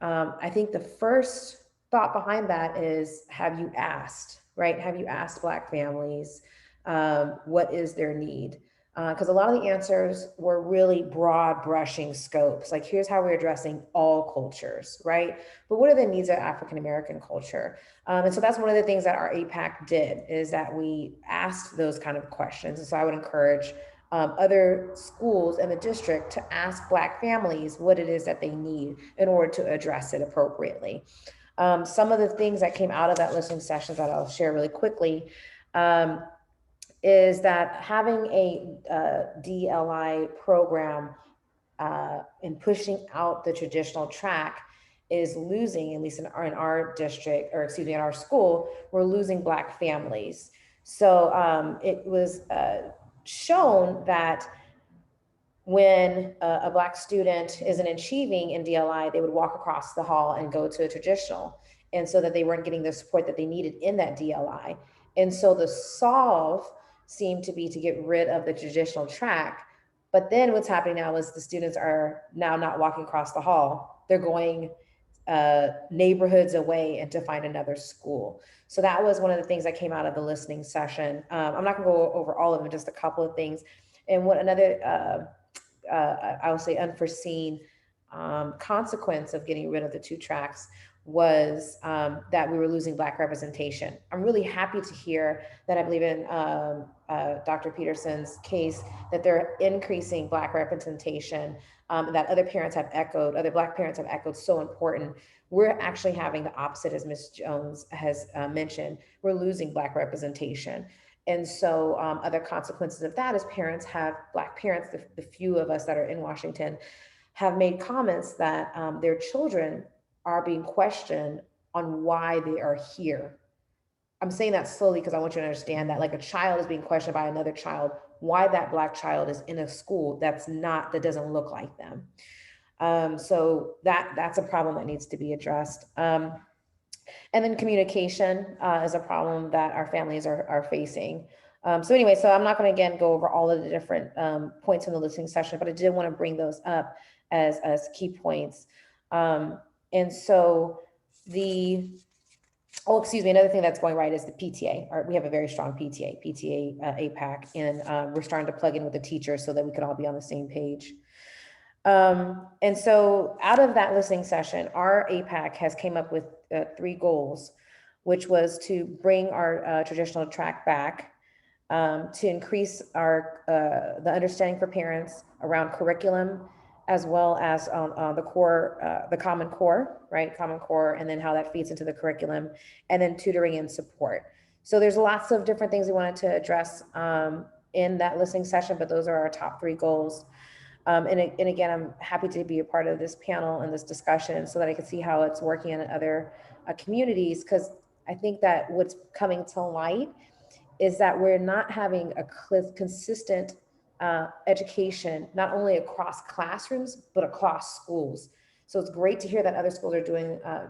I think the first thought behind that is, have you asked, right? Have you asked Black families what is their need? Because a lot of the answers were really broad brushing scopes. Like, here's how we're addressing all cultures, right? But what are the needs of African-American culture? And so that's one of the things that our APAC did, is that we asked those kind of questions. And so I would encourage other schools in the district to ask Black families what it is that they need in order to address it appropriately. Some of the things that came out of that listening session that I'll share really quickly is that having a DLI program and pushing out the traditional track is losing, at least in our district, or excuse me, in our school, we're losing Black families. So it was shown that when a Black student isn't achieving in DLI, they would walk across the hall and go to a traditional, and so that they weren't getting the support that they needed in that DLI. And so the solve seemed to be to get rid of the traditional track. But then what's happening now is the students are now not walking across the hall. They're going neighborhoods away and to find another school. So that was one of the things that came out of the listening session. I'm not gonna go over all of them, just a couple of things. And what another, I will say unforeseen consequence of getting rid of the two tracks was that we were losing Black representation. I'm really happy to hear that I believe in Dr. Peterson's case, that they're increasing Black representation, that other parents have echoed, other Black parents have echoed, so important. We're actually having the opposite, as Ms. Jones has mentioned. We're losing Black representation. And so other consequences of that is parents have, Black parents, the few of us that are in Washington, have made comments that their children are being questioned on why they are here. I'm saying that slowly because I want you to understand that, like, a child is being questioned by another child, why that Black child is in a school that doesn't look like them. So that's a problem that needs to be addressed. And then communication is a problem that our families are facing. So anyway, so I'm not going to again go over all of the different points in the listening session, but I did want to bring those up as key points. And so another thing that's going right is the PTA. We have a very strong PTA APAC, and we're starting to plug in with the teachers so that we can all be on the same page. And so out of that listening session, our APAC has came up with 3 goals, which was to bring our traditional track back, to increase our the understanding for parents around curriculum, as well as the core, the Common Core, right? Common Core, and then how that feeds into the curriculum, and then tutoring and support. So there's lots of different things we wanted to address in that listening session, but those are our top 3 goals. And again, I'm happy to be a part of this panel and this discussion so that I can see how it's working in other communities, because I think that what's coming to light is that we're not having a consistent education, not only across classrooms, but across schools. So it's great to hear that other schools are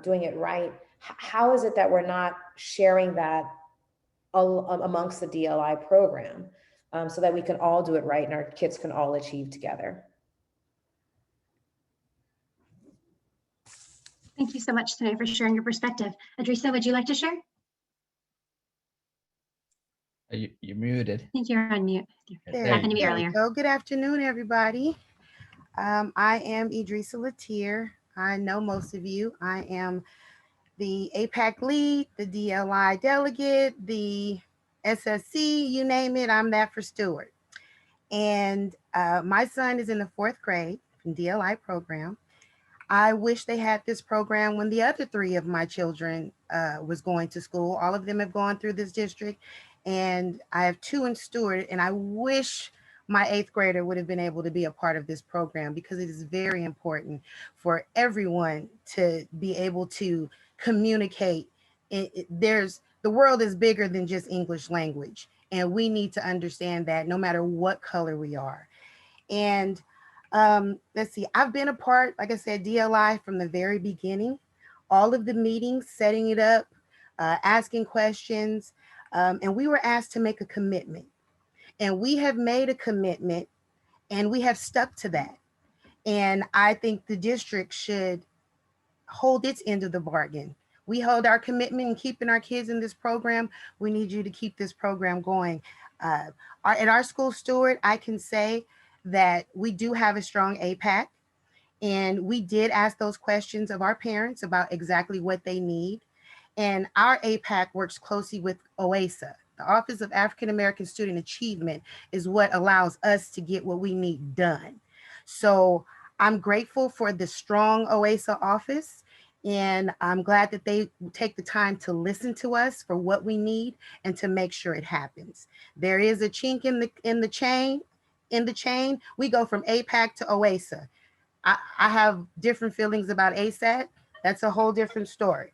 doing it right. How is it that we're not sharing that amongst the DLI program so that we can all do it right and our kids can all achieve together? Thank you so much today for sharing your perspective. Adrisa, would you like to share? You're muted. I think you're on mute. There Happened to me There earlier. we go. Good afternoon, everybody. I am Idrissa Latier. I know most of you. I am the APAC lead, the DLI delegate, the SSC, you name it, I'm that for Stewart. And my son is in the 4th grade in DLI program. I wish they had this program when the other 3 of my children was going to school. All of them have gone through this district, and I have 2 in Stewart, and I wish my 8th grader would have been able to be a part of this program, because it is very important for everyone to be able to communicate. The world is bigger than just English language, and we need to understand that no matter what color we are. And let's see, I've been a part, like I said, DLI from the very beginning, all of the meetings, setting it up, asking questions, and we were asked to make a commitment. And we have made a commitment, and we have stuck to that. And I think the district should hold its end of the bargain. We hold our commitment in keeping our kids in this program. We need you to keep this program going. At our school, Stewart, I can say that we do have a strong APAC, and we did ask those questions of our parents about exactly what they need. And our APAC works closely with OASA. The Office of African American Student Achievement is what allows us to get what we need done. So I'm grateful for the strong OASA office, and I'm glad that they take the time to listen to us for what we need and to make sure it happens. There is a chink in the chain. We go from APAC to OASA. I have different feelings about ASAT. That's a whole different story.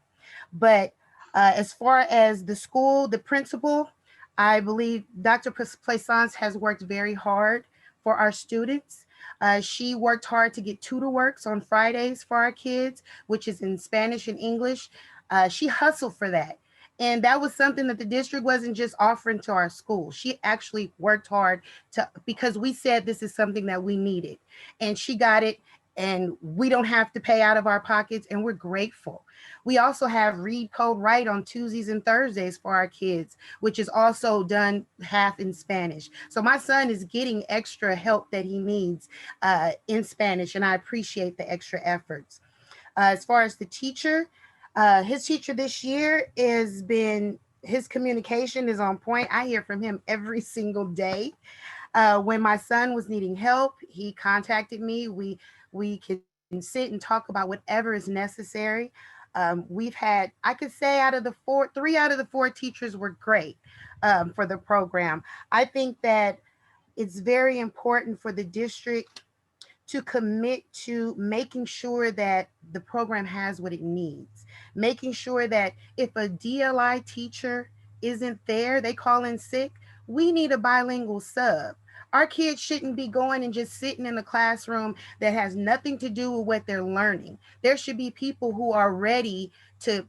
But as far as the school, the principal, I believe Dr. Plaisance has worked very hard for our students. She worked hard to get TutorWorks on Fridays for our kids, which is in Spanish and English. She hustled for that. And that was something that the district wasn't just offering to our school. She actually worked hard because we said this is something that we needed. And she got it, and we don't have to pay out of our pockets, and we're grateful. We also have Read Code Write on Tuesdays and Thursdays for our kids, which is also done half in Spanish. So my son is getting extra help that he needs in Spanish, and I appreciate the extra efforts. As far as the teacher, his teacher this year his communication is on point. I hear from him every single day. When my son was needing help, he contacted me. We can sit and talk about whatever is necessary. We've had, I could say 3 out of the 4 teachers were great for the program. I think that it's very important for the district to commit to making sure that the program has what it needs, making sure that if a DLI teacher isn't there, they call in sick, we need a bilingual sub. Our kids shouldn't be going and just sitting in a classroom that has nothing to do with what they're learning. There should be people who are ready to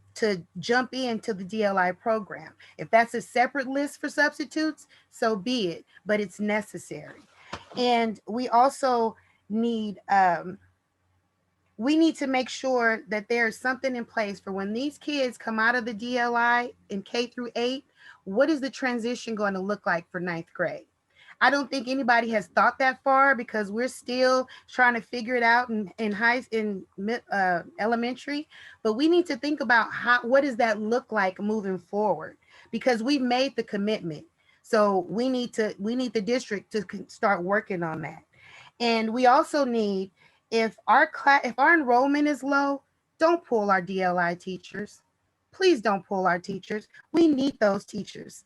jump into the DLI program. If that's a separate list for substitutes, so be it, but it's necessary. And we also need to make sure that there's something in place for when these kids come out of the DLI in K through 8, what is the transition going to look like for 9th grade? I don't think anybody has thought that far because we're still trying to figure it out in elementary, but we need to think about what does that look like moving forward, because we've made the commitment. So we need the district to start working on that. And we also need, if our enrollment is low, don't pull our DLI teachers. Please don't pull our teachers. We need those teachers.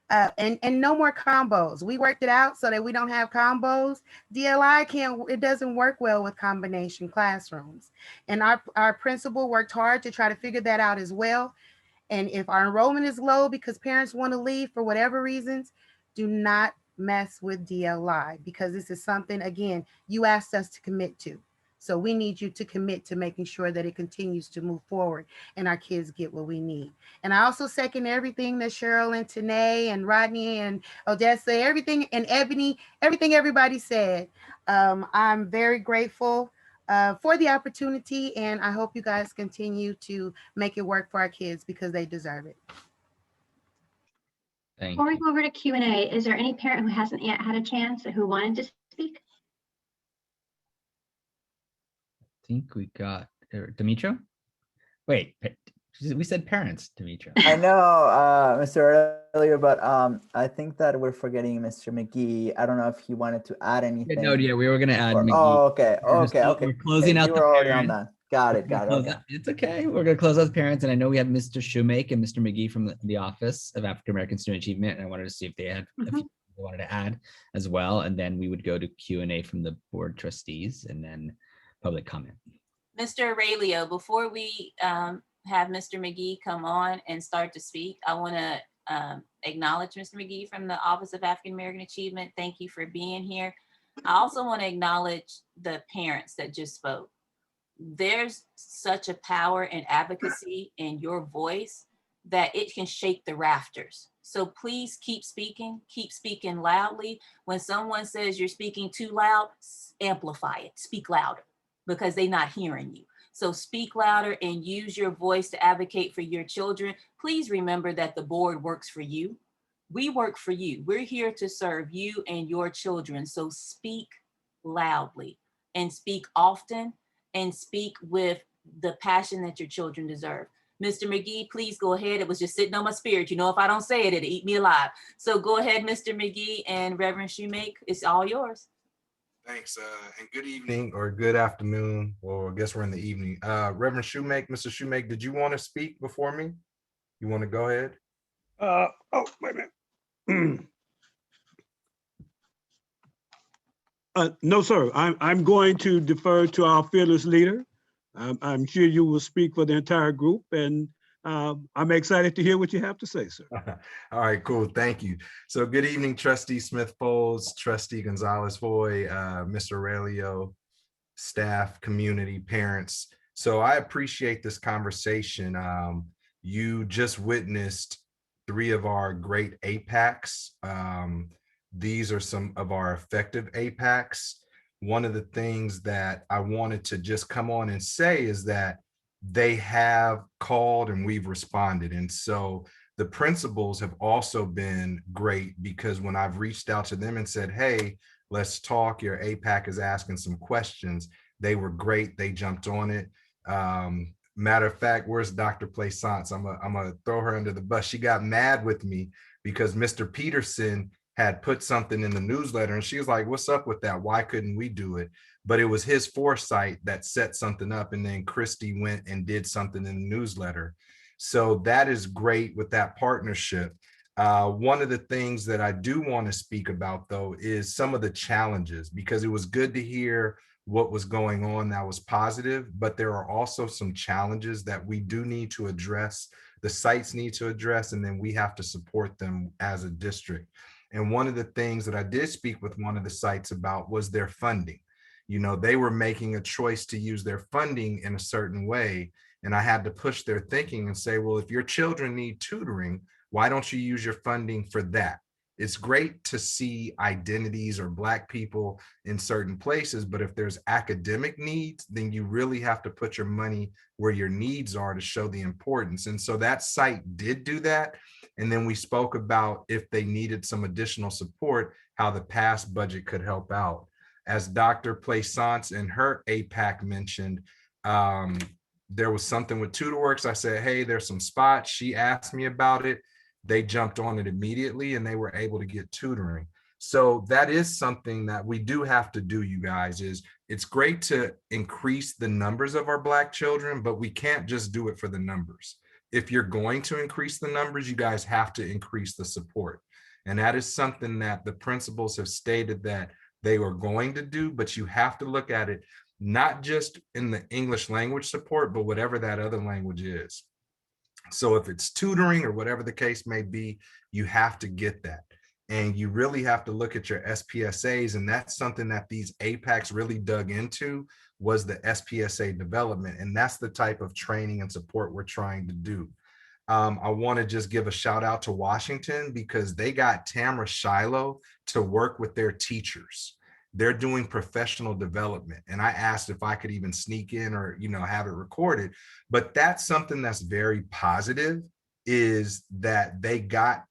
And no more combos. We worked it out so that we don't have combos. DLI it doesn't work well with combination classrooms. And our principal worked hard to try to figure that out as well. And if our enrollment is low because parents want to leave for whatever reasons, do not mess with DLI, because this is something, again, you asked us to commit to. So we need you to commit to making sure that it continues to move forward and our kids get what we need. And I also second everything that Cheryl and Tanae and Rodney and Odessa, everything, and Ebony, everything everybody said. I'm very grateful for the opportunity, and I hope you guys continue to make it work for our kids because they deserve it. Before we go over to Q&A, is there any parent who hasn't yet had a chance or who wanted to speak? I think we got Demetrio. Wait, we said parents, Demetrio. I know, Mr. Earlier, but I think that we're forgetting Mr. McGee. I don't know if he wanted to add anything. No, yeah, we were going to add McGee. Oh, okay. We're closing out you the were already on parents. that. Got it. Okay. It's okay. We're going to close out the parents. And I know we had Mr. Shoemake and Mr. McGee from the Office of African American Student Achievement. And I wanted to see if they had a few they wanted to add as well. And then we would go to Q&A from the board trustees and then public comment. Mr. Aurelio, before we have Mr. McGee come on and start to speak, I want to acknowledge Mr. McGee from the Office of African American Achievement. Thank you for being here. I also want to acknowledge the parents that just spoke. There's such a power and advocacy in your voice that it can shake the rafters. So please keep speaking loudly. When someone says you're speaking too loud, amplify it, speak louder, because they're not hearing you. So speak louder and use your voice to advocate for your children. Please remember that the board works for you. We work for you. We're here to serve you and your children. So speak loudly and speak often and speak with the passion that your children deserve. Mr. McGee, please go ahead. It was just sitting on my spirit. You know, if I don't say it, it'll eat me alive. So go ahead, Mr. McGee, and Reverend Shoemake, it's all yours. Thanks, and good evening or good afternoon, or I guess we're in the evening. Reverend Shoemake, Mr. Shoemake, did you want to speak before me? You want to go ahead? Oh, wait a minute. No, sir. I'm going to defer to our fearless leader. I'm sure you will speak for the entire group, and I'm excited to hear what you have to say, sir. All right, cool. Thank you. So good evening, Trustee Smith-Folds, Trustee Gonzalez-Hoy, Mr. Aurelio, staff, community, parents. So I appreciate this conversation. You just witnessed 3 of our great APACs. These are some of our effective APACs. One of the things that I wanted to just come on and say is that they have called and we've responded. And so the principals have also been great, because when I've reached out to them and said, hey, let's talk, your APAC is asking some questions, they were great. They jumped on it. Matter of fact, where's Dr. Plaisance? I'm gonna throw her under the bus. She got mad with me because Mr. Peterson had put something in the newsletter, and she was like, what's up with that? Why couldn't we do it? But it was his foresight that set something up, and then Christy went and did something in the newsletter. So that is great with that partnership. One of the things that I do want to speak about, though, is some of the challenges, because it was good to hear what was going on that was positive, but there are also some challenges that we do need to address, the sites need to address, and then we have to support them as a district. And one of the things that I did speak with one of the sites about was their funding. You know, they were making a choice to use their funding in a certain way. And I had to push their thinking and say, well, if your children need tutoring, why don't you use your funding for that? It's great to see identities or Black people in certain places, but if there's academic needs, then you really have to put your money where your needs are to show the importance. And so that site did do that. And then we spoke about if they needed some additional support, how the past budget could help out. As Dr. Plaisance and her APAC mentioned, there was something with TutorWorks. I said, hey, there's some spots. She asked me about it. they jumped on it immediately and they were able to get tutoring. So that is something that we do have to do, you guys. Is it's great to increase the numbers of our Black children, but we can't just do it for the numbers. If you're going to increase the numbers, you guys have to increase the support. And that is something that the principals have stated that they were going to do, but you have to look at it not just in the English language support, but whatever that other language is. So if it's tutoring or whatever the case may be, you have to get that. And you really have to look at your SPSAs. And that's something that these APACs really dug into, was the SPSA development. And that's the type of training and support we're trying to do. I want to just give a shout out to Washington, because they got Tamara Shiloh to work with their teachers. They're doing professional development. And I asked if I could even sneak in or, you know, have it recorded. But that's something that's very positive, is that they got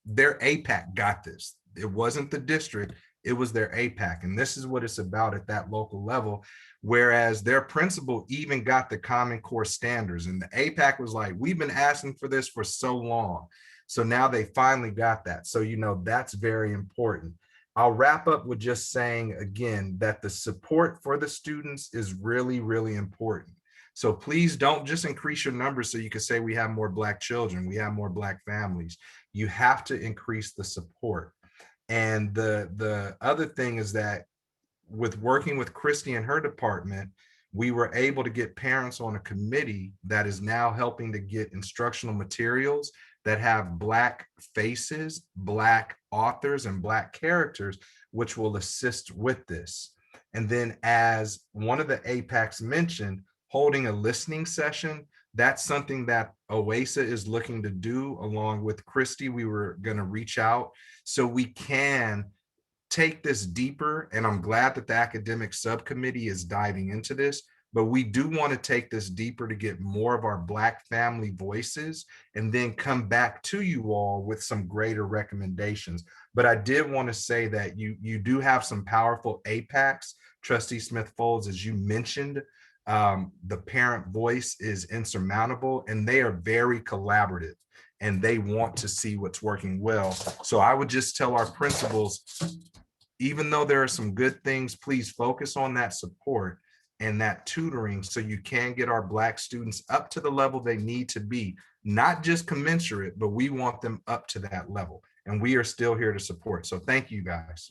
their APAC got this. It wasn't the district, it was their APAC. And this is what it's about at that local level. Whereas their principal even got the Common Core standards, and the APAC was like, we've been asking for this for so long. So now they finally got that. So, you know, that's very important. I'll wrap up with just saying again that the support for the students is really, really important. So please don't just increase your numbers so you can say we have more Black children, we have more Black families. You have to increase the support. And the other thing is that with working with Christy and her department, we were able to get parents on a committee that is now helping to get instructional materials that have Black faces, Black authors, and Black characters, which will assist with this. And then, as one of the APACs mentioned, holding a listening session, that's something that OASA is looking to do along with Christy. We were going to reach out so we can take this deeper. And I'm glad that the academic subcommittee is diving into this, but we do want to take this deeper to get more of our Black family voices and then come back to you all with some greater recommendations. But I did want to say that you do have some powerful APACs, Trustee Smith-Folds, as you mentioned. The parent voice is insurmountable, and they are very collaborative, and they want to see what's working well. So I would just tell our principals, even though there are some good things, please focus on that support and that tutoring so you can get our Black students up to the level they need to be, not just commensurate, but we want them up to that level. And we are still here to support. So thank you, guys.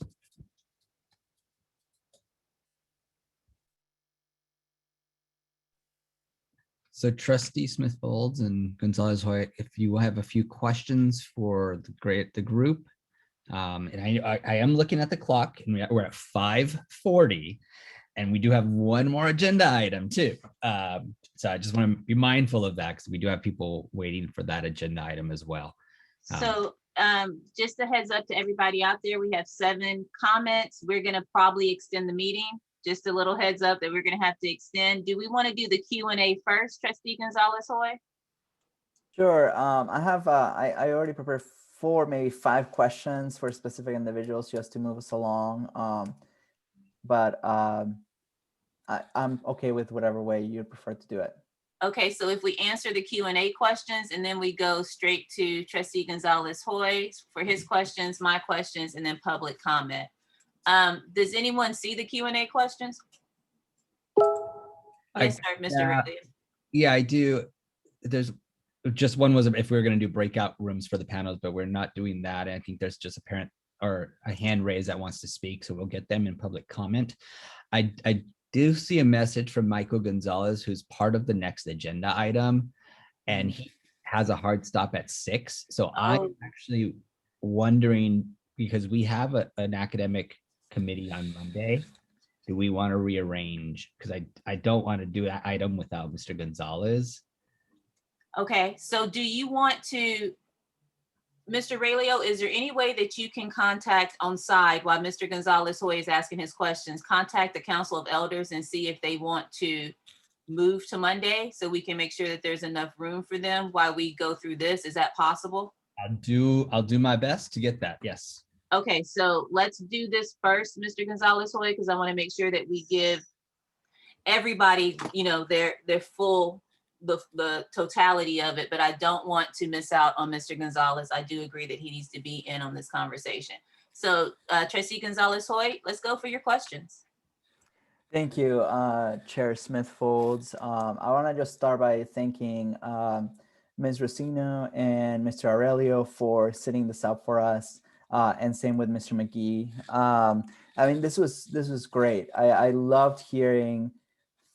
So Trustee Smith-Folds and Gonzalez-Hoy, if you have a few questions for the group, and I am looking at the clock, and we're at 5:40, and we do have one more agenda item too. So I just want to be mindful of that, because we do have people waiting for that agenda item as well. So just a heads up to everybody out there, we have 7 comments. We're going to probably extend the meeting. Just a little heads up that we're going to have to extend. Do we want to do the Q&A first, Trustee Gonzalez-Hoy? Sure. I have I already prepared 4, maybe 5 questions for specific individuals just to move us along. But I'm okay with whatever way you prefer to do it. Okay, so if we answer the Q&A questions and then we go straight to Trustee Gonzalez-Hoy for his questions, my questions, and then public comment. Does anyone see the Q&A questions? Yes, sir, Mr. Ridley. Yeah, I do. There's just one was if we were going to do breakout rooms for the panels, but we're not doing that. And I think there's just a parent or a hand raised that wants to speak, so we'll get them in public comment. I do see a message from Michael Gonzalez, who's part of the next agenda item, and he has a hard stop at 6. So I'm actually wondering, because we have an academic committee on Monday, do we want to rearrange? Because I don't want to do that item without Mr. Gonzalez. Okay, so do you want to, Mr. Raylio, is there any way that you can contact on side while Mr. Gonzalez-Hoy is asking his questions, contact the Council of Elders and see if they want to move to Monday so we can make sure that there's enough room for them while we go through this? Is that possible? I'll do my best to get that, yes. Okay, so let's do this first, Mr. Gonzalez-Hoy, because I want to make sure that we give everybody, you know, their full the totality of it, but I don't want to miss out on Mr. Gonzalez. I do agree that he needs to be in on this conversation. So Trustee Gonzalez-Hoyt, let's go for your questions. Thank you, Chair Smith-Folds. I want to just start by thanking Ms. Racino and Mr. Aurelio for setting this up for us, and same with Mr. McGee. I mean, this was great. I loved hearing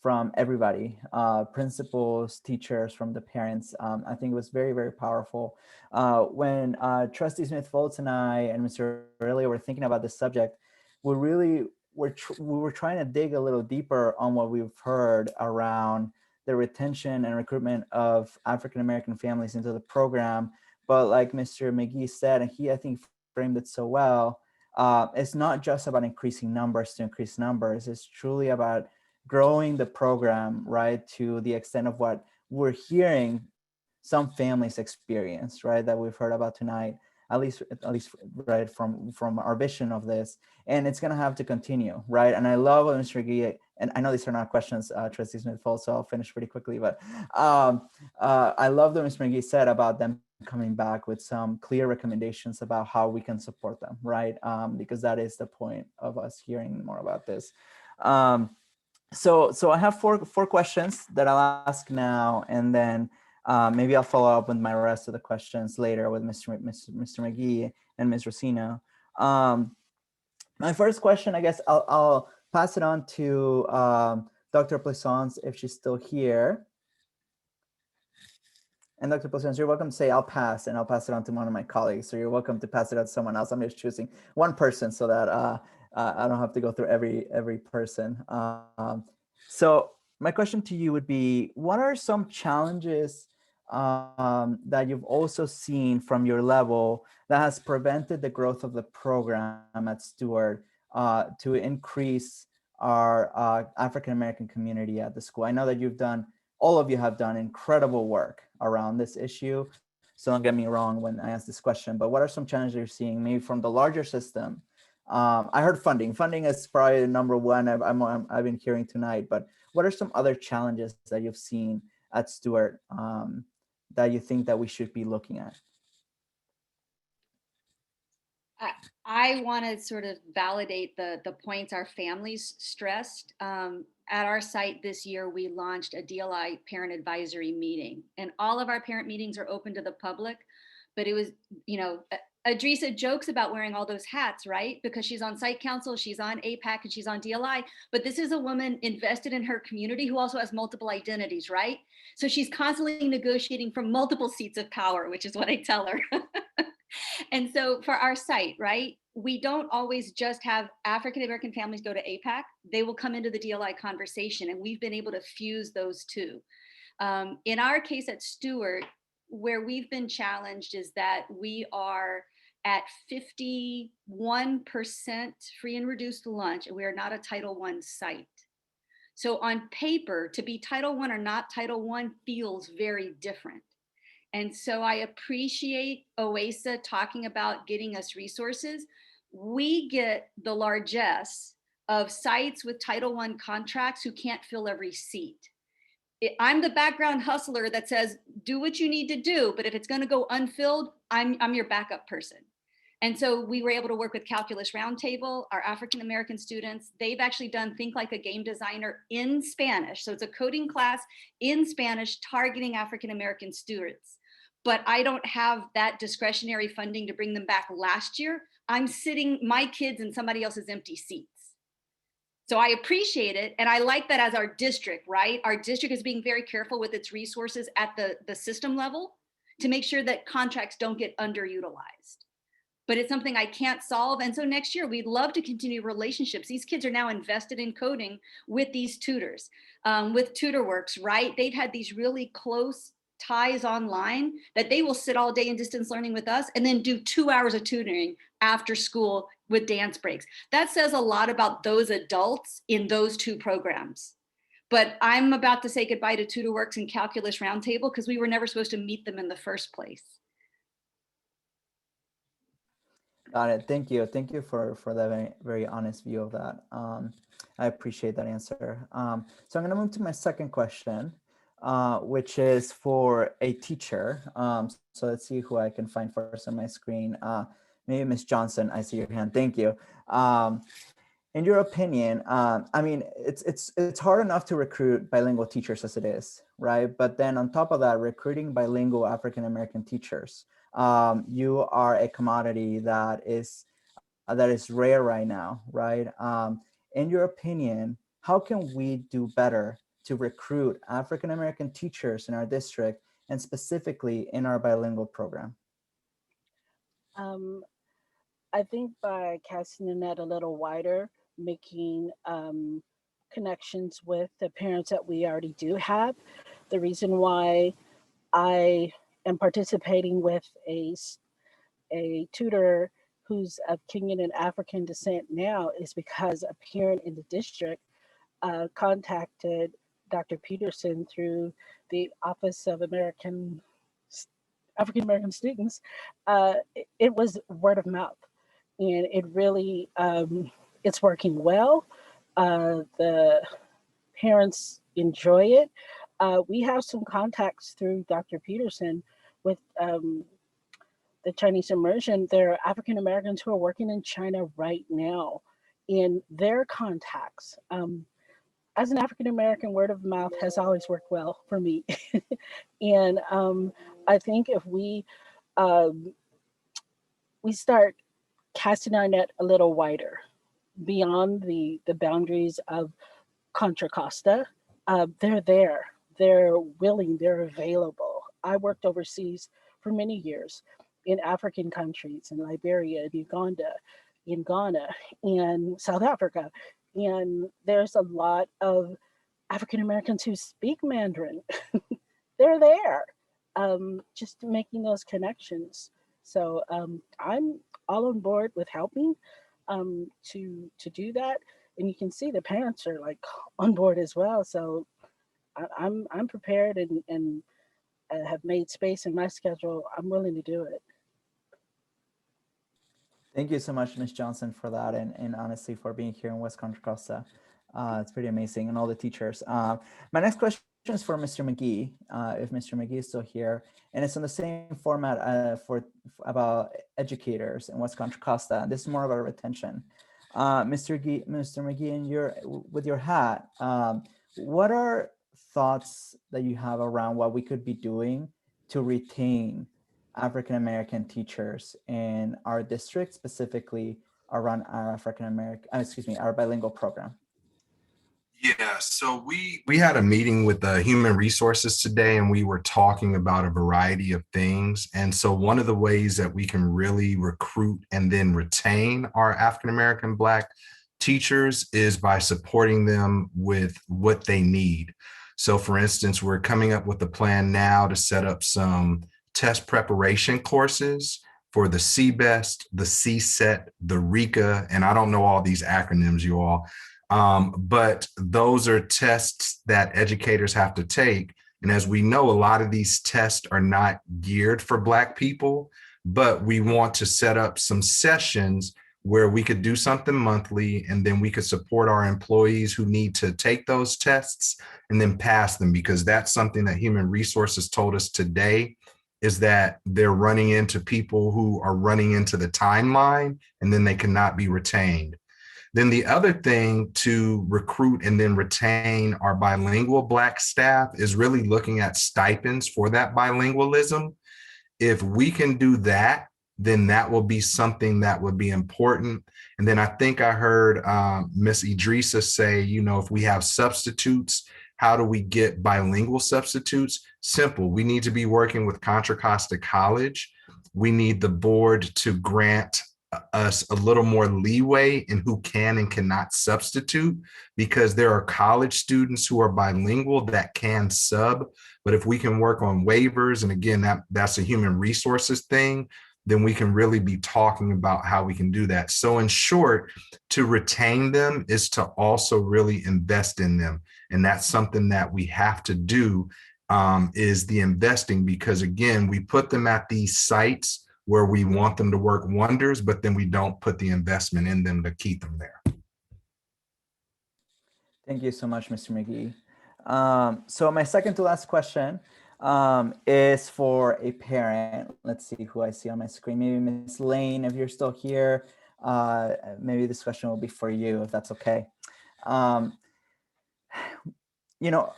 from everybody, principals, teachers, from the parents. I think it was very, very powerful. When Trustee Smith-Folds and I and Mr. Aurelio were thinking about this subject, we were trying to dig a little deeper on what we've heard around the retention and recruitment of African-American families into the program. But like Mr. McGee said, and I think framed it so well, it's not just about increasing numbers to increase numbers. It's truly about growing the program, right, to the extent of what we're hearing some families experience, right, that we've heard about tonight, at least right from our vision of this. And it's gonna have to continue, right? And I love what Mr. McGee, and I know these are not questions, Trustee Smith-Folds, so I'll finish pretty quickly, but I love what Mr. McGee said about them coming back with some clear recommendations about how we can support them, right? Because that is the point of us hearing more about this. So I have four questions that I'll ask now, and then maybe I'll follow up with my rest of the questions later with Mr. McGee and Ms. Racino. My first question, I guess I'll pass it on to Dr. Plaisance if she's still here. And Dr. Plaisance, you're welcome to say I'll pass, and I'll pass it on to one of my colleagues. So you're welcome to pass it on to someone else. I'm just choosing one person so that I don't have to go through every person. So my question to you would be, what are some challenges that you've also seen from your level that has prevented the growth of the program at Stewart to increase our African-American community at the school? I know that all of you have done incredible work around this issue. So don't get me wrong when I ask this question, but what are some challenges you're seeing maybe from the larger system? I heard funding. Funding is probably the number one I've been hearing tonight, but what are some other challenges that you've seen at Stewart that you think that we should be looking at? I want to sort of validate the points our families stressed. At our site this year, we launched a DLI parent advisory meeting, and all of our parent meetings are open to the public, but it was, Idrissa jokes about wearing all those hats, right? Because she's on site council, she's on APAC, and she's on DLI, but this is a woman invested in her community who also has multiple identities, right? So she's constantly negotiating from multiple seats of power, which is what I tell her. And so for our site, right, we don't always just have African-American families go to APAC, they will come into the DLI conversation, and we've been able to fuse those two. In our case at Stewart, where we've been challenged is that we are at 51% free and reduced lunch, and we are not a Title I site. So on paper, to be Title I or not Title I feels very different. And so I appreciate OASA talking about getting us resources. We get the largesse of sites with Title I contracts who can't fill every seat. I'm the background hustler that says, do what you need to do, but if it's gonna go unfilled, I'm your backup person. And so we were able to work with Calculus Roundtable, our African-American students. They've actually done Think Like a Game Designer in Spanish. So it's a coding class in Spanish targeting African-American students. But I don't have that discretionary funding to bring them back last year. I'm sitting my kids in somebody else's empty seats. So I appreciate it. And I like that as our district, right? Our district is being very careful with its resources at the system level to make sure that contracts don't get underutilized. But it's something I can't solve. And so next year, we'd love to continue relationships. These kids are now invested in coding with these tutors, with TutorWorks, right? They've had these really close ties online that they will sit all day in distance learning with us and then do 2 hours of tutoring after school with dance breaks. That says a lot about those adults in those two programs. But I'm about to say goodbye to TutorWorks and Calculus Roundtable because we were never supposed to meet them in the first place. Got it. Thank you. Thank you for that very, very honest view of that. I appreciate that answer. So I'm going to move to my second question. which is for a teacher. So let's see who I can find first on my screen. Maybe Ms. Johnson, I see your hand. Thank you. In your opinion, I mean, it's hard enough to recruit bilingual teachers as it is, right? But then on top of that, recruiting bilingual African-American teachers, you are a commodity that is rare right now, right? In your opinion, how can we do better to recruit African-American teachers in our district and specifically in our bilingual program? I think by casting the net a little wider, making connections with the parents that we already do have. The reason why I am participating with a tutor who's of Kenyan and African descent now is because a parent in the district contacted Dr. Peterson through the Office of African American Students. It was word of mouth, and it really it's working well. The parents enjoy it. We have some contacts through Dr. Peterson with the Chinese Immersion. There are African Americans who are working in China right now, in their contacts. As an African American, word of mouth has always worked well for me. And I think if we start casting our net a little wider beyond the boundaries of Contra Costa, they're there, they're willing, they're available. I worked overseas for many years in African countries, in Liberia, in Uganda, in Ghana, and South Africa. And there's a lot of African Americans who speak Mandarin. They're there, just making those connections. So I'm all on board with helping to do that. And you can see the parents are like on board as well. So I'm prepared and have made space in my schedule. I'm willing to do it. Thank you so much, Ms. Johnson, for that, and honestly for being here in West Contra Costa. It's pretty amazing, and all the teachers. My next question is for Mr. McGee, if Mr. McGee is still here, and it's in the same format for about educators in West Contra Costa. This is more about retention. Mr. McGee, with your hat, what are thoughts that you have around what we could be doing to retain African-American teachers in our district, specifically around our our bilingual program? Yeah, so we had a meeting with the human resources today, and we were talking about a variety of things. And so one of the ways that we can really recruit and then retain our African-American Black teachers is by supporting them with what they need. So for instance, we're coming up with a plan now to set up some test preparation courses for the CBEST, the CSET, the RECA, and I don't know all these acronyms, you all, but those are tests that educators have to take. And as we know, a lot of these tests are not geared for Black people, but we want to set up some sessions where we could do something monthly, and then we could support our employees who need to take those tests and then pass them, because that's something that human resources told us today, is that they're running into people who are running into the timeline and then they cannot be retained. Then the other thing to recruit and then retain our bilingual Black staff is really looking at stipends for that bilingualism. If we can do that, then that will be something that would be important. And then I think I heard Miss Idrissa say, you know, if we have substitutes, how do we get bilingual substitutes? Simple. We need to be working with Contra Costa College. We need the board to grant us a little more leeway in who can and cannot substitute, because there are college students who are bilingual that can sub. But if we can work on waivers, and again, that's a human resources thing, then we can really be talking about how we can do that. So in short, to retain them is to also really invest in them. And that's something that we have to do, is the investing, because again, we put them at these sites where we want them to work wonders, but then we don't put the investment in them to keep them there. Thank you so much, Mr. McGee. So my second to last question is for a parent. Let's see who I see on my screen. Maybe Ms. Lane, if you're still here, maybe this question will be for you, if that's okay. You know,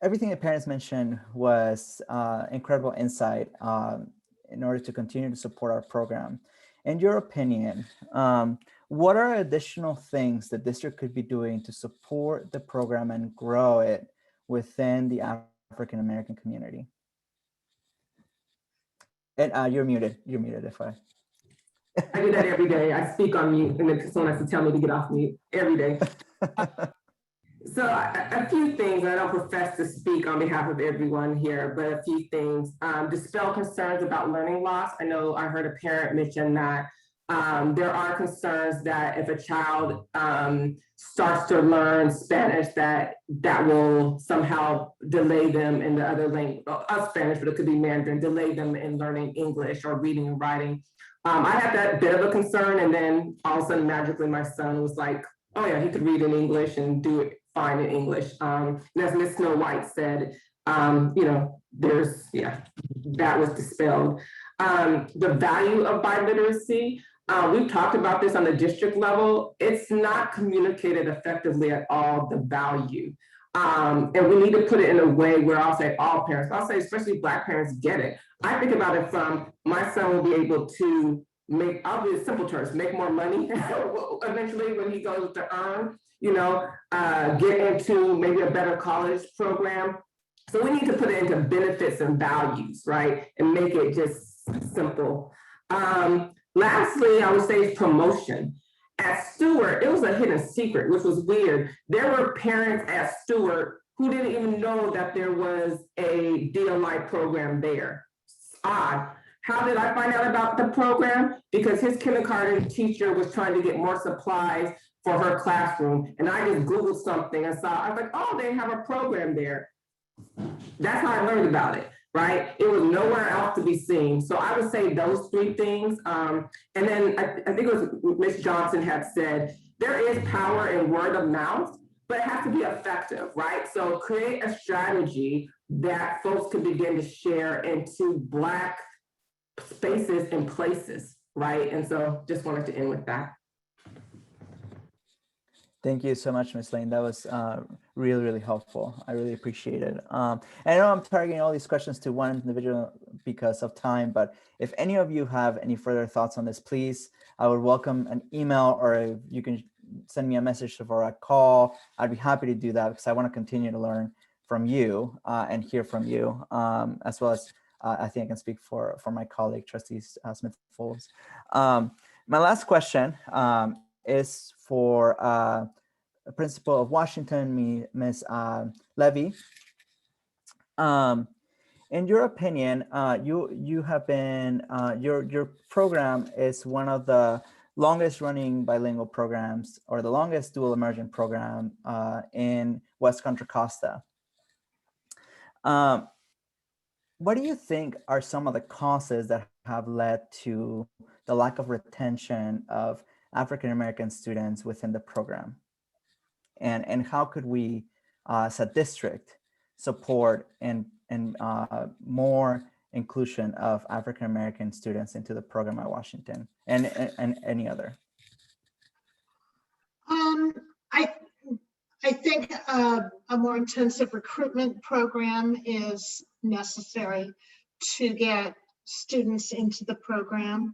everything the parents mentioned was incredible insight in order to continue to support our program. In your opinion, what are additional things the district could be doing to support the program and grow it within the African American community? And you're muted. You're muted if I do that every day. I speak on mute and then someone has to tell me to get off mute every day. So a few things, I don't profess to speak on behalf of everyone here, but a few things. Dispel concerns about learning loss. I know I heard a parent mention that there are concerns that if a child starts to learn Spanish, that will somehow delay them in the other language, Spanish, but it could be Mandarin, delay them in learning English or reading and writing. I had that bit of a concern, and then all of a sudden, magically, my son was like, oh yeah, he could read in English and do it fine in English. And as Ms. Snow White said, you know, that was dispelled. The value of biliteracy, we've talked about this on the district level. It's not communicated effectively at all, the value. And we need to put it in a way where I'll say all parents, I'll say especially Black parents get it. I think about it from, my son will be able to make, I'll be in simple terms, make more money eventually when he goes to earn, you know, get into maybe a better college program. So we need to put it into benefits and values, right? And make it just simple. Lastly, I would say promotion. At Stewart, it was a hidden secret, which was weird. There were parents at Stewart who didn't even know that there was a DLI program there. Odd. How did I find out about the program? Because his kindergarten teacher was trying to get more supplies for her classroom. And I just Googled something and saw, I was like, oh, they have a program there. That's how I learned about it, right? It was nowhere else to be seen. So I would say those three things. And then I think it was Ms. Johnson had said, there is power in word of mouth, but it has to be effective, right? So create a strategy that folks can begin to share into Black spaces and places, right? And so just wanted to end with that. Thank you so much, Ms. Lane. That was really, really helpful. I really appreciate it. And I know I'm targeting all these questions to one individual because of time, but if any of you have any further thoughts on this, please, I would welcome an email, or you can send me a message or a call. I'd be happy to do that because I want to continue to learn from you and hear from you, as well as I think I can speak for my colleague, Trustee Smith-Folds. My last question is for the Principal of Washington, Ms. Levy. In your opinion, you have been, your program is one of the longest running bilingual programs, or the longest dual immersion program in West Contra Costa. What do you think are some of the causes that have led to the lack of retention of African-American students within the program? And how could we, as a district, support and more inclusion of African-American students into the program at Washington and any other? I think a more intensive recruitment program is necessary to get students into the program.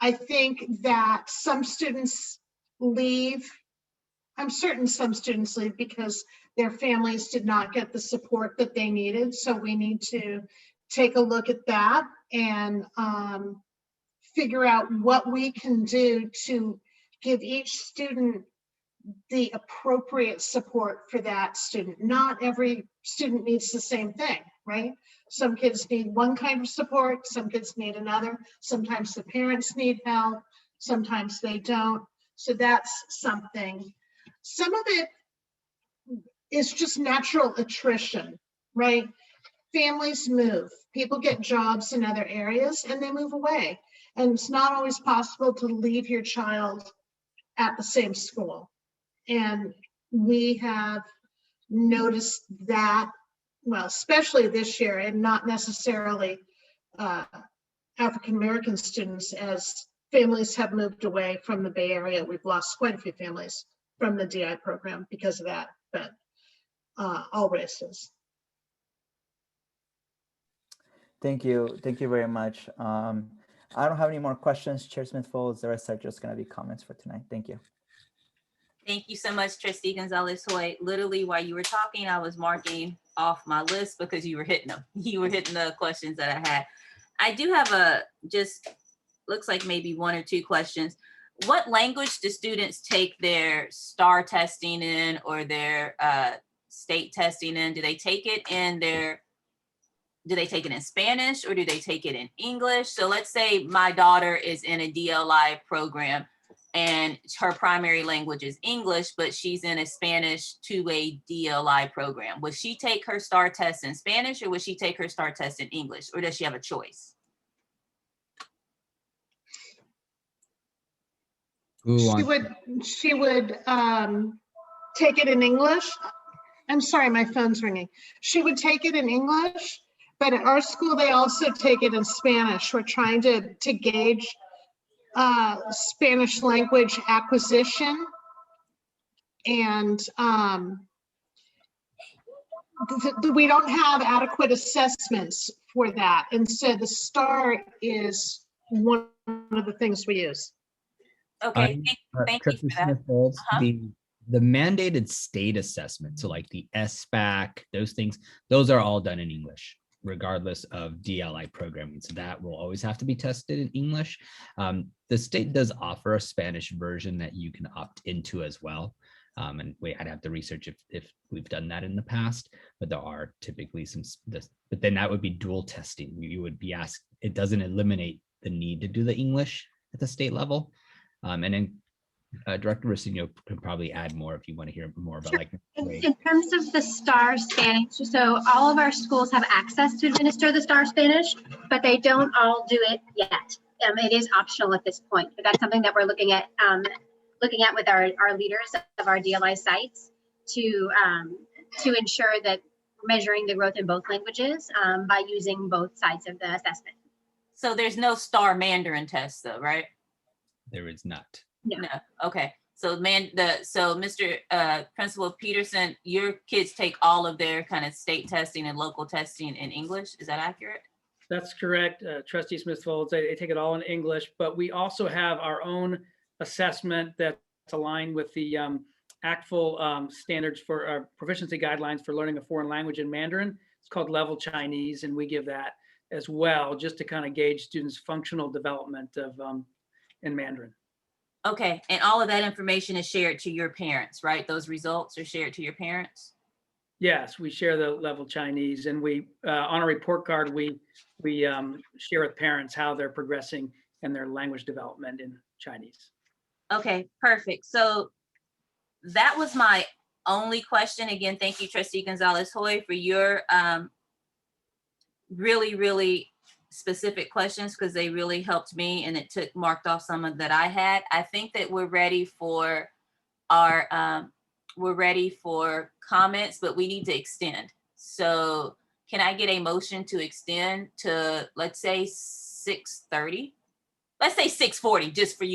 I think that some students leave. I'm certain some students leave because their families did not get the support that they needed. So we need to take a look at that and figure out what we can do to give each student the appropriate support for that student. Not every student needs the same thing, right? Some kids need one kind of support, some kids need another. Sometimes the parents need help, sometimes they don't. So that's something. Some of it is just natural attrition, right? Families move, people get jobs in other areas and they move away. And it's not always possible to leave your child at the same school. And we have noticed that, well, especially this year, and not necessarily African-American students, as families have moved away from the Bay Area. We've lost quite a few families from the DI program because of that, but all races. Thank you. Thank you very much. I don't have any more questions. Chair Smith-Folds, the rest are just going to be comments for tonight. Thank you. Thank you so much, Trustee Gonzalez-Hoy. Literally, while you were talking, I was marking off my list because you were hitting them. You were hitting the questions that I had. I do have just looks like maybe one or two questions. What language do students take their STAR testing in, or their state testing in? Do they take it in Spanish, or do they take it in English? So let's say my daughter is in a DLI program and her primary language is English, but she's in a Spanish 2A DLI program. Would she take her STAR test in Spanish, or would she take her STAR test in English, or does she have a choice? She would take it in English. I'm sorry, my phone's ringing. She would take it in English, but at our school, they also take it in Spanish. We're trying to gauge Spanish language acquisition. And we don't have adequate assessments for that. And so the STAR is one of the things we use. Okay, thank you for that. The mandated state assessment, so like the SBAC, those things, those are all done in English, regardless of DLI programming. So that will always have to be tested in English. The state does offer a Spanish version that you can opt into as well. And I'd have to research if we've done that in the past, but there are typically some, but then that would be dual testing. You would be asked, it doesn't eliminate the need to do the English at the state level. And then Director Rossino can probably add more if you want to hear more about like. In terms of the STAR Spanish, so all of our schools have access to administer the STAR Spanish, but they don't all do it yet. It is optional at this point, but that's something that we're looking at with our leaders of our DLI sites to ensure that we're measuring the growth in both languages by using both sides of the assessment. So there's no STAR Mandarin test though, right? There is not. No. Okay. So Mr. Principal Peterson, your kids take all of their kind of state testing and local testing in English. Is that accurate? That's correct. Trustee Smith-Folds, they take it all in English, but we also have our own assessment that's aligned with the ACTFL standards for proficiency guidelines for learning a foreign language in Mandarin. It's called Level Chinese, and we give that as well, just to kind of gauge students' functional development of in Mandarin. Okay, and all of that information is shared to your parents, right? Those results are shared to your parents? Yes, we share the Level Chinese, and we on a report card, we share with parents how they're progressing in their language development in Chinese. Okay, perfect. So that was my only question. Again, thank you, Trustee Gonzalez-Hoy, for your really, really specific questions, because they really helped me and it marked off some of that I had. I think that we're ready for our comments, but we need to extend. So can I get a motion to extend to, let's say 6:30? Let's say 6:40, just for,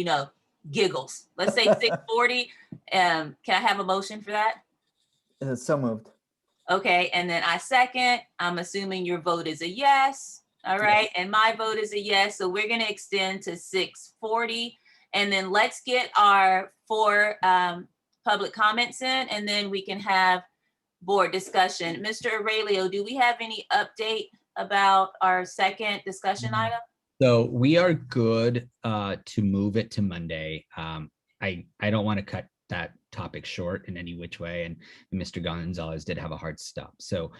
giggles. Let's say 6:40. Can I have a motion for that? So moved. Okay, and then I second. I'm assuming your vote is a yes. All right, yes. And my vote is a yes. So we're going to extend to 6:40, and then let's get our 4 public comments in, and then we can have board discussion. Mr. Aurelio, do we have any update about our second discussion item? So we are good to move it to Monday. I don't want to cut that topic short in any which way, and Mr. Gonzalez did have a hard stop. So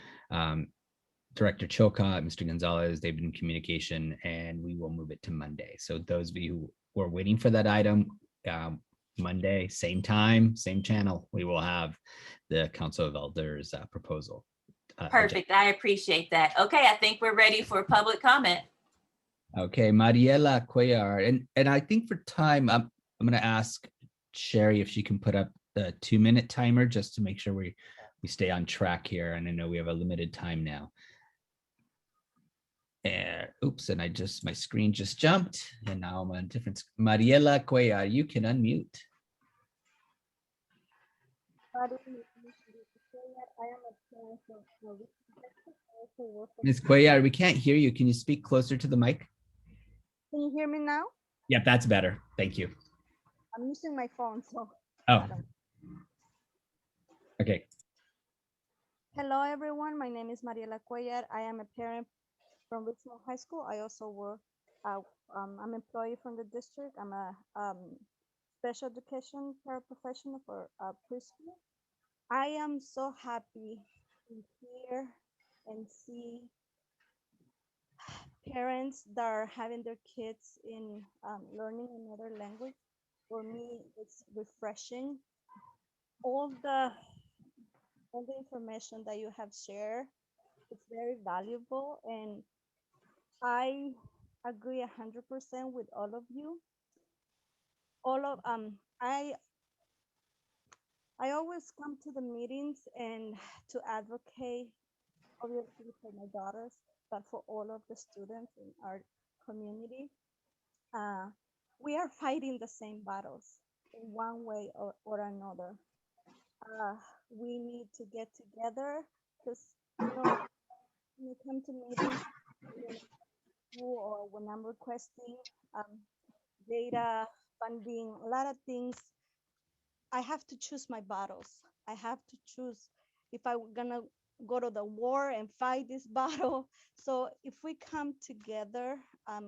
Director Chilcott, Mr. Gonzalez, they've been in communication, and we will move it to Monday. So those of you who were waiting for that item, Monday, same time, same channel, we will have the Council of Elders proposal. Perfect. I appreciate that. Okay, I think we're ready for public comment. Okay, Mariela Cuellar, and I think for time, I'm going to ask Sherry if she can put up the 2-minute timer just to make sure we stay on track here. And I know we have a limited time now. And oops, and my screen just jumped and now I'm on a different. Mariela Cuellar, you can unmute. Ms. Cuellar, we can't hear you. Can you speak closer to the mic? Can you hear me now? Yep, that's better. Thank you. I'm using my phone, so. Oh. Okay. Hello, everyone. My name is Mariela Cuellar. I am a parent from Richmond High School. I also work, I'm employee from the district. I'm a special education paraprofessional for preschool. I am so happy to hear and see parents that are having their kids in learning another language. For me, it's refreshing. All the information that you have shared, it's very valuable, and I agree 100% with all of you. I always come to the meetings and to advocate, obviously for my daughters, but for all of the students in our community. We are fighting the same battles in one way or another. We need to get together because, you know, when you come to meetings or when I'm requesting data, funding, a lot of things, I have to choose my battles. I have to choose if I'm gonna go to the war and fight this battle. So if we come together,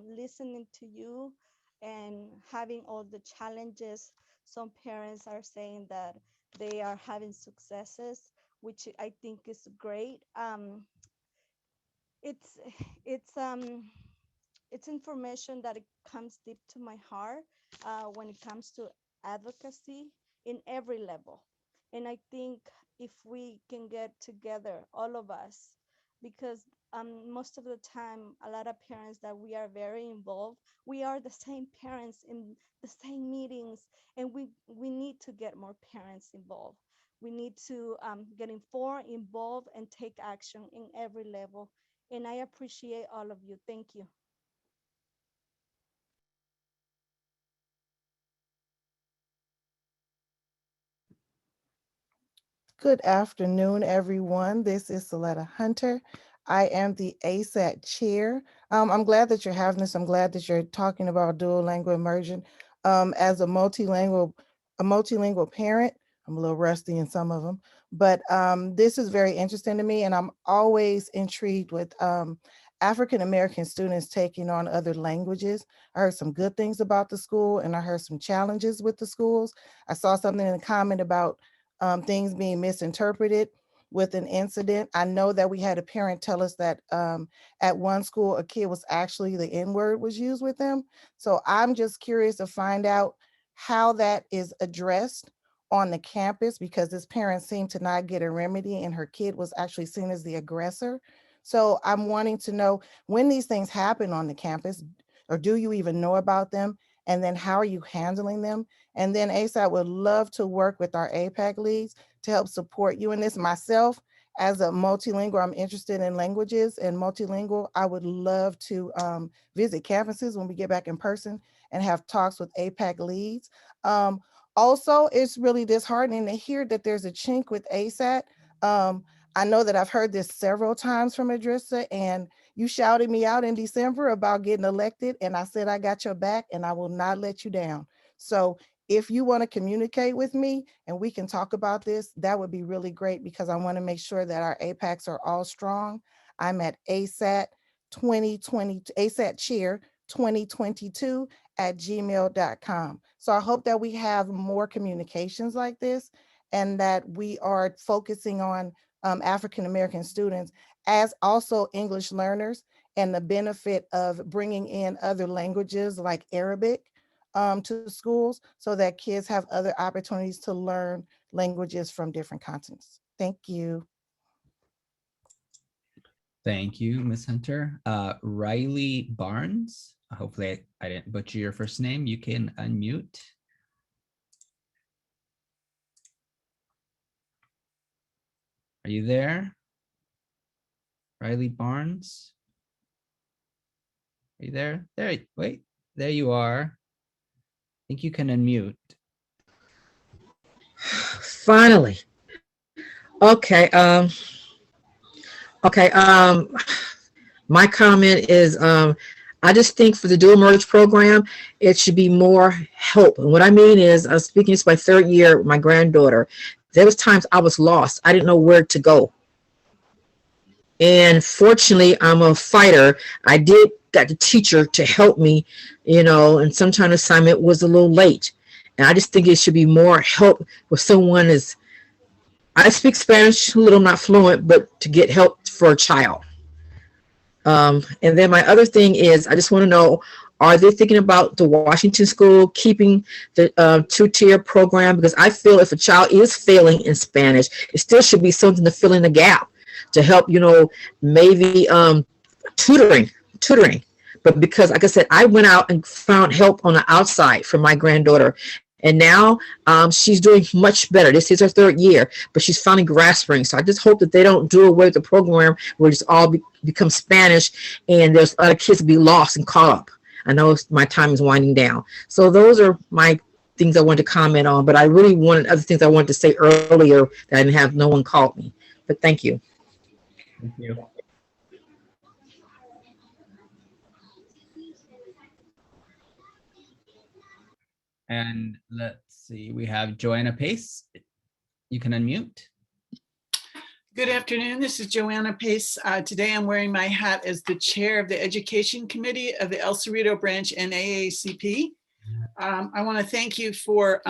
listening to you and having all the challenges, some parents are saying that they are having successes, which I think is great. It's it's information that it comes deep to my heart when it comes to advocacy in every level. And I think if we can get together, all of us, because most of the time, a lot of parents that we are very involved, we are the same parents in the same meetings, and we need to get more parents involved. We need to get informed, involved, and take action in every level. And I appreciate all of you. Thank you. Good afternoon, everyone. This is Soletta Hunter. I am the ASAT chair. I'm glad that you're having this. I'm glad that you're talking about dual language immersion. As a multilingual parent, I'm a little rusty in some of them, but this is very interesting to me, and I'm always intrigued with African-American students taking on other languages. I heard some good things about the school, and I heard some challenges with the schools. I saw something in the comment about things being misinterpreted with an incident. I know that we had a parent tell us that at one school, a kid was actually, the N-word was used with them. So I'm just curious to find out how that is addressed on the campus, because this parent seemed to not get a remedy and her kid was actually seen as the aggressor. So I'm wanting to know, when these things happen on the campus, or do you even know about them? And then how are you handling them? And then ASAP would love to work with our APAC leads to help support you in this. Myself, as a multilingual, I'm interested in languages and multilingual. I would love to visit campuses when we get back in person and have talks with APAC leads. Also, it's really disheartening to hear that there's a chink with ASAT. I know that I've heard this several times from Idrissa, and you shouted me out in December about getting elected, and I said I got your back and I will not let you down. So if you want to communicate with me and we can talk about this, that would be really great, because I want to make sure that our APACs are all strong. I'm at ASAT 2020, ASAT chair 2022 at gmail.com. So I hope that we have more communications like this, and that we are focusing on African-American students as also English learners, and the benefit of bringing in other languages like Arabic to schools, so that kids have other opportunities to learn languages from different continents. Thank you. Thank you, Ms. Hunter. Riley Barnes, hopefully I didn't butcher your first name. You can unmute. Are you there? Riley Barnes? Are you there? Wait, there you are. I think you can unmute. Finally. Okay. My comment is, I just think for the dual merge program, it should be more help. And what I mean is, I'm speaking, it's my third year with my granddaughter. There was times I was lost. I didn't know where to go. And fortunately, I'm a fighter. I did got the teacher to help me, and sometimes assignment was a little late. And I just think it should be more help with someone is, I speak Spanish a little, not fluent, but to get help for a child. And then my other thing is, I just want to know, are they thinking about the Washington school keeping the two-tier program? Because I feel if a child is failing in Spanish, it still should be something to fill in the gap to help, maybe tutoring. But because, like I said, I went out and found help on the outside for my granddaughter. And now she's doing much better. This is her third year, but she's finally grasping. So I just hope that they don't do away with the program where it's all become Spanish and there's other kids be lost and caught up. I know my time is winding down. So those are my things I wanted to comment on, but I really wanted other things I wanted to say earlier that I didn't have, no one called me. But thank you. Thank you. And let's see, we have Joanna Pace. You can unmute. Good afternoon. This is Joanna Pace. Today I'm wearing my hat as the chair of the Education Committee of the El Cerrito Branch NAACP. I want to thank you for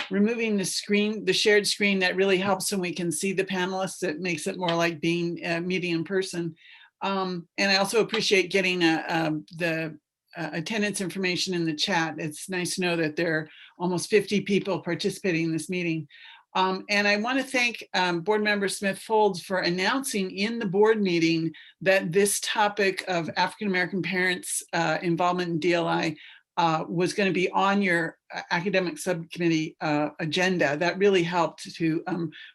removing the shared screen. That really helps when we can see the panelists. It makes it more like being meeting in person. And I also appreciate getting the attendance information in the chat. It's nice to know that there are almost 50 people participating in this meeting. And I want to thank Board Member Smith-Folds for announcing in the board meeting that this topic of African-American parents' involvement in DLI was going to be on your academic subcommittee agenda. That really helped to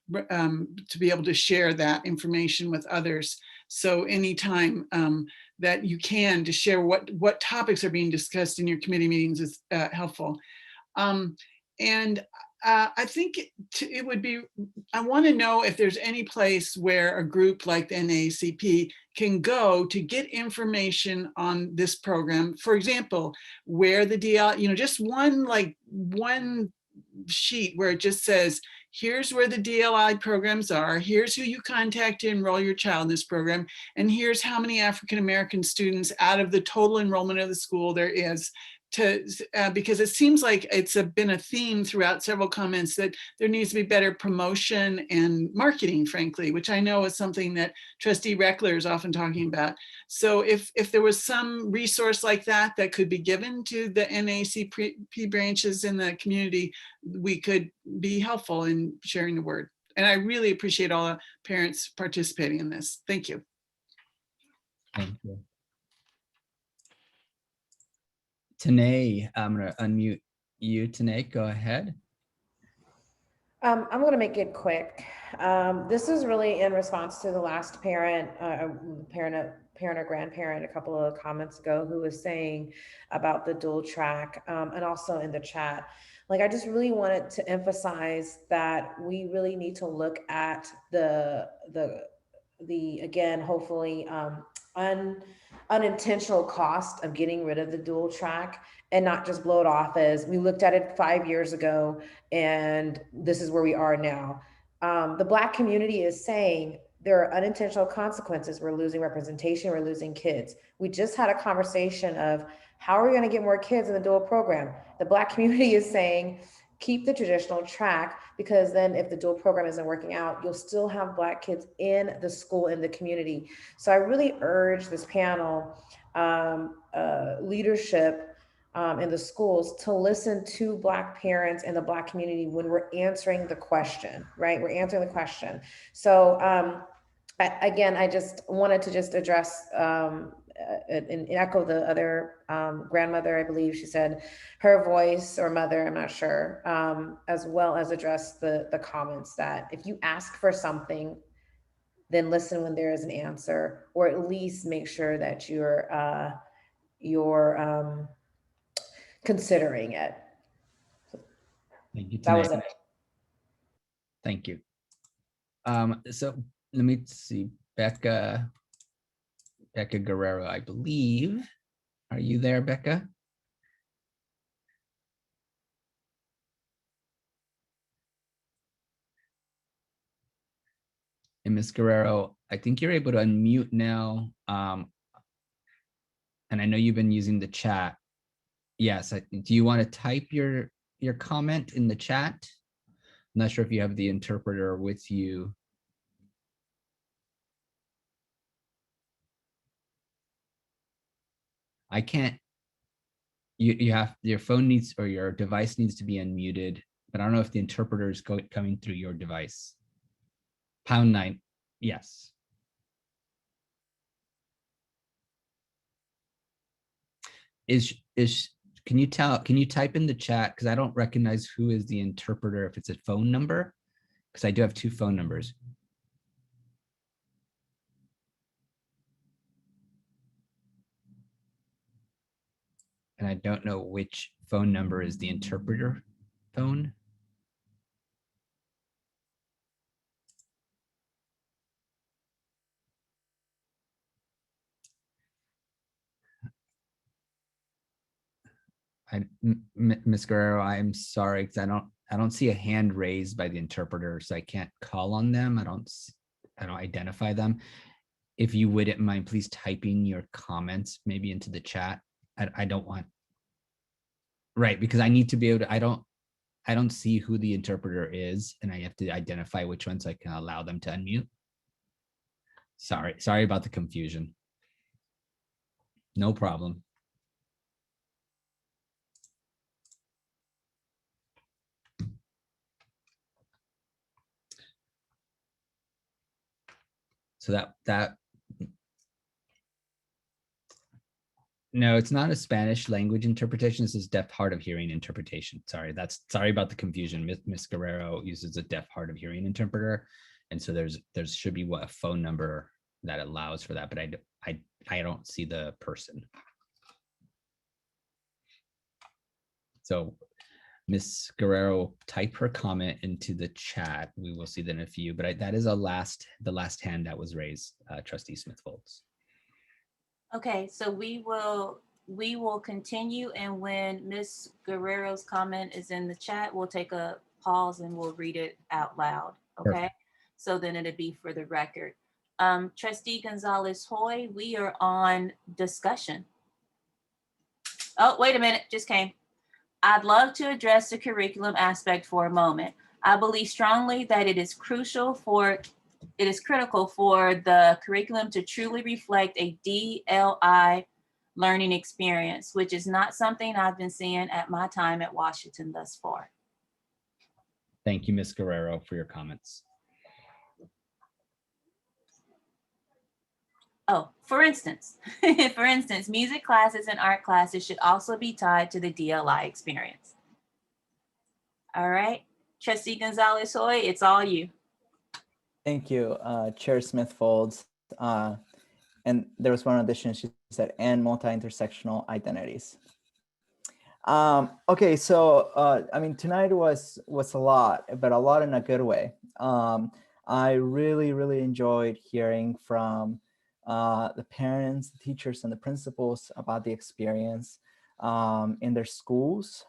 be able to share that information with others. So anytime that you can to share what topics are being discussed in your committee meetings is helpful. I think it would be, I want to know if there's any place where a group like the NAACP can go to get information on this program. For example, where the DL, just one sheet where it just says, here's where the DLI programs are, here's who you contact to enroll your child in this program, and here's how many African-American students out of the total enrollment of the school there is. Because it seems like it's been a theme throughout several comments that there needs to be better promotion and marketing, frankly, which I know is something that Trustee Reckler is often talking about. So if there was some resource like that that could be given to the NAACP branches in the community, we could be helpful in sharing the word. And I really appreciate all the parents participating in this. Thank you. Thank you. Tanae, I'm going to unmute you. Tanae, go ahead. I'm going to make it quick. This is really in response to the last parent or grandparent a couple of comments ago who was saying about the dual track, and also in the chat. Like, I just really wanted to emphasize that we really need to look at the again, hopefully unintentional cost of getting rid of the dual track and not just blow it off as we looked at it 5 years ago and this is where we are now. The Black community is saying there are unintentional consequences. We're losing representation, we're losing kids. We just had a conversation of how are we going to get more kids in the dual program? The Black community is saying keep the traditional track, because then if the dual program isn't working out, you'll still have Black kids in the school, in the community. So I really urge this panel, leadership in the schools, to listen to Black parents and the Black community when we're answering the question, right? We're answering the question. So again, I just wanted to just address and echo the other grandmother, I believe she said, her voice, or mother, I'm not sure, as well as address the comments that if you ask for something then listen when there is an answer, or at least make sure that you're considering it. Thank you, That was Tanae. it. Thank you. So let me see, Becca Guerrero, I believe. Are you there, Becca? And Ms. Guerrero, I think you're able to unmute now. And I know you've been using the chat. Yes, do you want to type your comment in the chat? I'm not sure if you have the interpreter with you. I can't, you have, your phone needs, or your device needs to be unmuted, but I don't know if the interpreter is coming through your device. #9, yes. Can you type in the chat? Because I don't recognize who is the interpreter, if it's a phone number, because I do have 2 phone numbers. And I don't know which phone number is the interpreter phone. Ms. Guerrero, I'm sorry, because I don't see a hand raised by the interpreter, so I can't call on them. I don't identify them. If you wouldn't mind, please typing your comments maybe into the chat. I don't want, right, because I need to be able to, I don't see who the interpreter is, and I have to identify which ones I can allow them to unmute. Sorry about the confusion. No problem. So that no, it's not a Spanish language interpretation. This is deaf hard of hearing interpretation. Sorry about the confusion. Miss Guerrero uses a deaf hard of hearing interpreter, and so there should be a phone number that allows for that, but I don't see the person. So Miss Guerrero, type her comment into the chat. We will see that in a few, but that is the last hand that was raised, Trustee Smith-Folds. Okay, so we will continue, and when Ms. Guerrero's comment is in the chat, we'll take a pause and we'll read it out loud. Okay, perfect. So then it'll be for the record. Trustee Gonzalez-Hoy, we are on discussion. Oh, wait a minute, just came. I'd love to address the curriculum aspect for a moment. I believe strongly that it is critical for the curriculum to truly reflect a DLI learning experience, which is not something I've been seeing at my time at Washington thus far. Thank you, Ms. Guerrero, for your comments. Oh, for instance, music classes and art classes should also be tied to the DLI experience. All right, Trustee Gonzalez-Hoy, it's all you. Thank you, Chair Smith-Folds. And there was one addition, she said, and multi-intersectional identities. Okay, so I mean, tonight was a lot, but a lot in a good way. I really enjoyed hearing from the parents, the teachers, and the principals about the experience in their schools.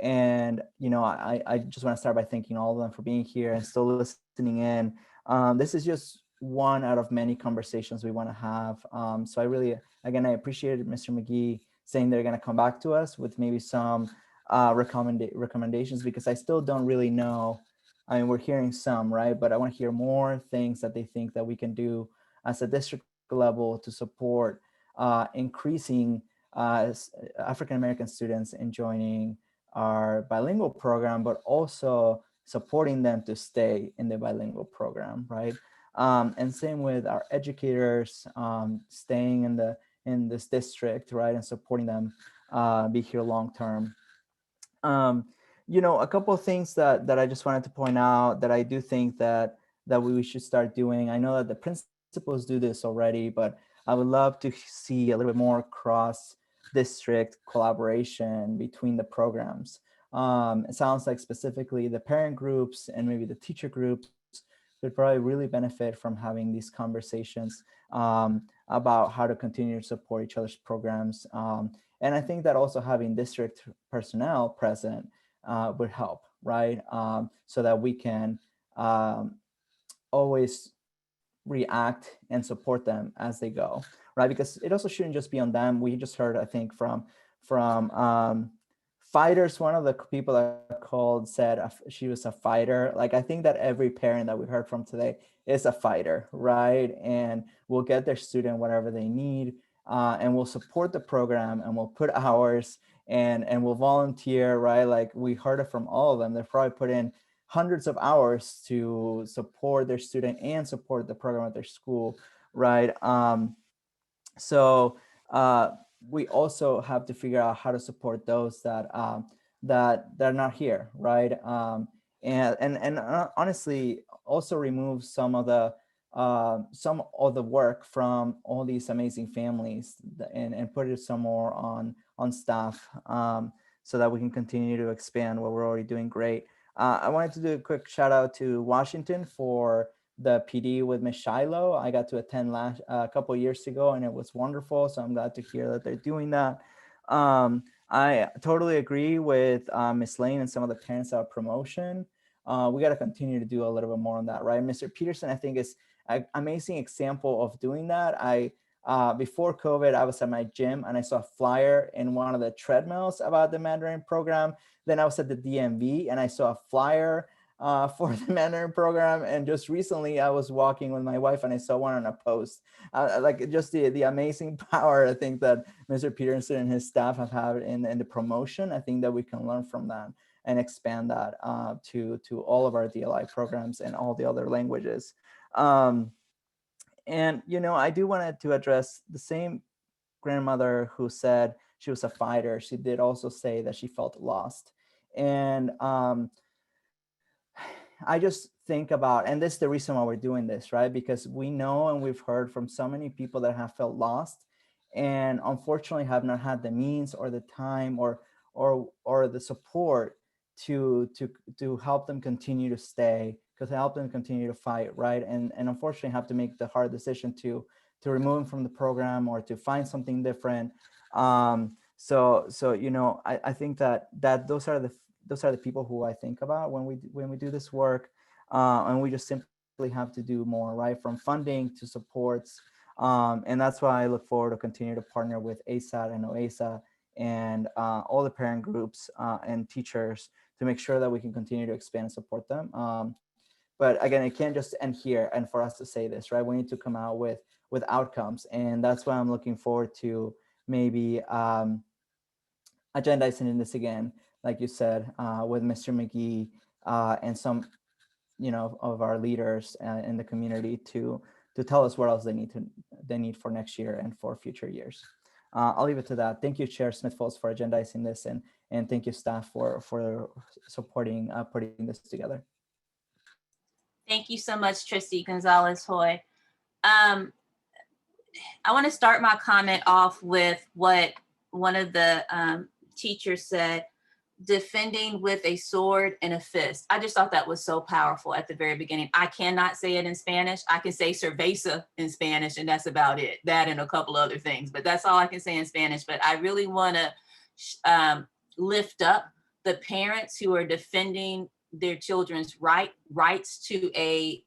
And, you know, I just want to start by thanking all of them for being here and still listening in. This is just one out of many conversations we want to have. So I really, again, I appreciated Mr. McGee saying they're going to come back to us with maybe some recommendations, because I still don't really know. I mean, we're hearing some, right? But I want to hear more things that they think that we can do as a district level to support increasing African-American students in joining our bilingual program, but also supporting them to stay in the bilingual program, right? And same with our educators staying in this district, right, and supporting them be here long term. You know, a couple of things that I just wanted to point out that I do think that that we should start doing. I know that the principals do this already, but I would love to see a little bit more cross-district collaboration between the programs. It sounds like specifically the parent groups and maybe the teacher groups would probably really benefit from having these conversations about how to continue to support each other's programs. And I think that also having district personnel present would help, right? So that we can always react and support them as they go, right? Because it also shouldn't just be on them. We just heard, I think, from fighters, one of the people that called said she was a fighter. Like, I think that every parent that we heard from today is a fighter, right? And will get their student whatever they need, and we'll support the program, and we'll put hours and we'll volunteer, right? Like, we heard it from all of them. They've probably put in hundreds of hours to support their student and support the program at their school, right? So we also have to figure out how to support those that are not here, right? And honestly, also remove some of the work from all these amazing families and put it some more on staff, so that we can continue to expand what we're already doing great. I wanted to do a quick shout out to Washington for the PD with Ms. Shiloh. I got to attend a couple of years ago, and it was wonderful. So I'm glad to hear that they're doing that. I totally agree with Ms. Lane and some of the parents about promotion. We got to continue to do a little bit more on that, right? Mr. Peterson, I think, is an amazing example of doing that. Before COVID, I was at my gym and I saw a flyer in one of the treadmills about the Mandarin program. Then I was at the DMV and I saw a flyer for the Mandarin program. And just recently I was walking with my wife and I saw one on a post. Like, just the amazing power, I think, that Mr. Peterson and his staff have had in the promotion. I think that we can learn from that and expand that to all of our DLI programs and all the other languages. And, I do want to address the same grandmother who said she was a fighter. She did also say that she felt lost. And I just think about, and this is the reason why we're doing this, right? Because we know and we've heard from so many people that have felt lost and unfortunately have not had the means or the time or the support to help them continue to stay, because help them continue to fight, right? And unfortunately have to make the hard decision to remove them from the program or to find something different. So I think that those are the people who I think about when we do this work, and we just simply have to do more, right? From funding to supports, and that's why I look forward to continue to partner with ASAT and OASA and all the parent groups and teachers to make sure that we can continue to expand and support them. But again, it can't just end here. And for us to say this, right, we need to come out with outcomes, and that's why I'm looking forward to maybe agendizing this again, like you said, with Mr. McGee and some, of our leaders in the community to tell us what else they need for next year and for future years. I'll leave it to that. Thank you, Chair Smith-Folds, for agendizing this, and thank you, staff, for supporting putting this together. Thank you so much, Trustee Gonzalez-Hoy. I want to start my comment off with what one of the teachers said, defending with a sword and a fist. I just thought that was so powerful at the very beginning. I cannot say it in Spanish. I can say cerveza in Spanish, and that's about it. That and a couple other things, but that's all I can say in Spanish. But I really want to lift up the parents who are defending their children's rights to a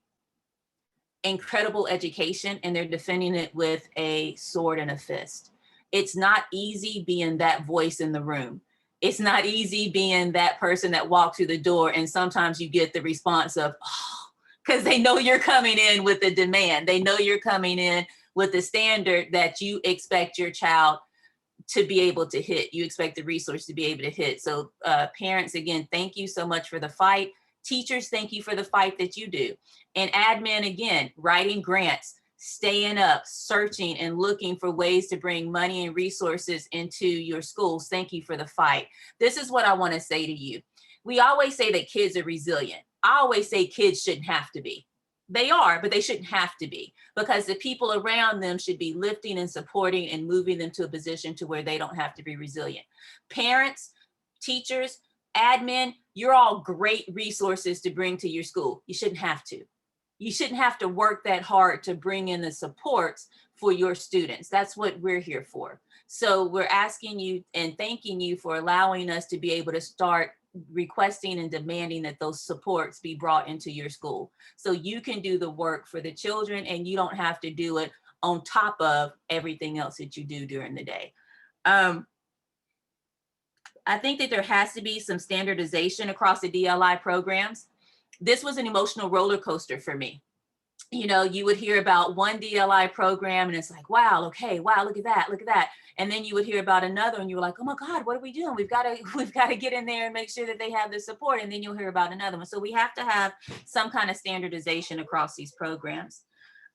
incredible education, and they're defending it with a sword and a fist. It's not easy being that voice in the room. It's not easy being that person that walks through the door, and sometimes you get the response of, oh, because they know you're coming in with a demand. They know you're coming in with the standard that you expect your child to be able to hit. You expect the resource to be able to hit. So parents, again, thank you so much for the fight. Teachers, thank you for the fight that you do. And admin, again, writing grants, staying up, searching and looking for ways to bring money and resources into your schools. Thank you for the fight. This is what I want to say to you. We always say that kids are resilient. I always say kids shouldn't have to be. They are, but they shouldn't have to be, because the people around them should be lifting and supporting and moving them to a position to where they don't have to be resilient. Parents, teachers, admin, you're all great resources to bring to your school. You shouldn't have to. You shouldn't have to work that hard to bring in the supports for your students. That's what we're here for. So we're asking you and thanking you for allowing us to be able to start requesting and demanding that those supports be brought into your school, so you can do the work for the children and you don't have to do it on top of everything else that you do during the day. I think that there has to be some standardization across the DLI programs. This was an emotional roller coaster for me. You know, you would hear about one DLI program and it's like, wow, okay, wow, look at that, look at that. And then you would hear about another and you were like, oh my God, what are we doing? We've got to get in there and make sure that they have the support. And then you'll hear about another one. So we have to have some kind of standardization across these programs.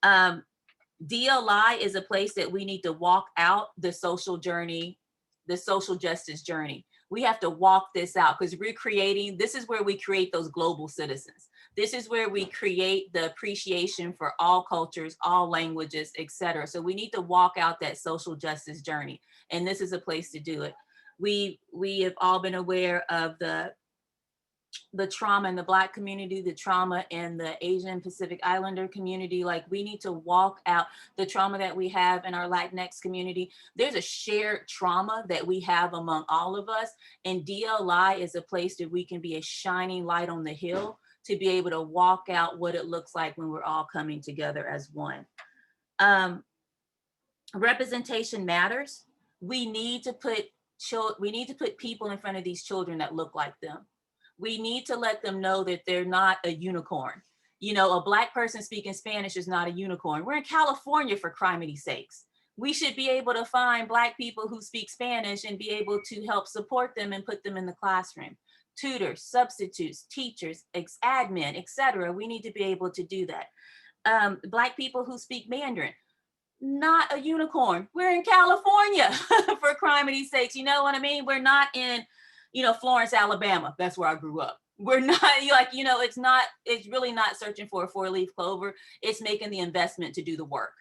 DLI is a place that we need to walk out the social journey, the social justice journey. We have to walk this out because this is where we create those global citizens. This is where we create the appreciation for all cultures, all languages, etc. So we need to walk out that social justice journey. And this is a place to do it. We have all been aware of the trauma in the Black community, the trauma in the Asian Pacific Islander community. Like, we need to walk out the trauma that we have in our Latinx community. There's a shared trauma that we have among all of us. And DLI is a place that we can be a shining light on the hill to be able to walk out what it looks like when we're all coming together as one. Representation matters. We need to put people in front of these children that look like them. We need to let them know that they're not a unicorn. You know, a Black person speaking Spanish is not a unicorn. We're in California, for criminy sakes. We should be able to find Black people who speak Spanish and be able to help support them and put them in the classroom. Tutors, substitutes, teachers, admin, etc. We need to be able to do that. Black people who speak Mandarin, not a unicorn. We're in California, for criminy sakes. You know what I mean? We're not in, you know, Florence, Alabama. That's where I grew up. We're not like, you know, it's really not searching for a 4-leaf clover. It's making the investment to do the work.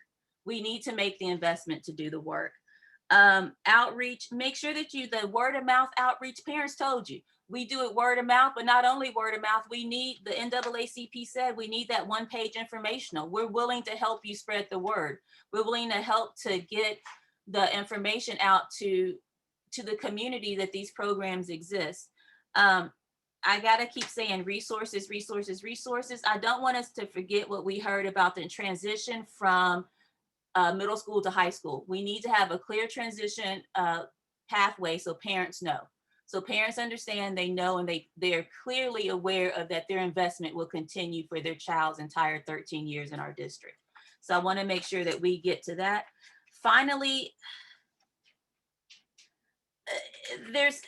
We need to make the investment to do the work. Outreach, make sure that the word of mouth outreach, parents told you, we do it word of mouth, but not only word of mouth, we need, the NAACP said, we need that 1-page informational. We're willing to help you spread the word. We're willing to help to get the information out to the community that these programs exist. I gotta keep saying resources, resources, resources. I don't want us to forget what we heard about the transition from middle school to high school. We need to have a clear transition pathway so parents know. So parents understand, they know, and they're clearly aware of that their investment will continue for their child's entire 13 years in our district. So I want to make sure that we get to that. Finally, there's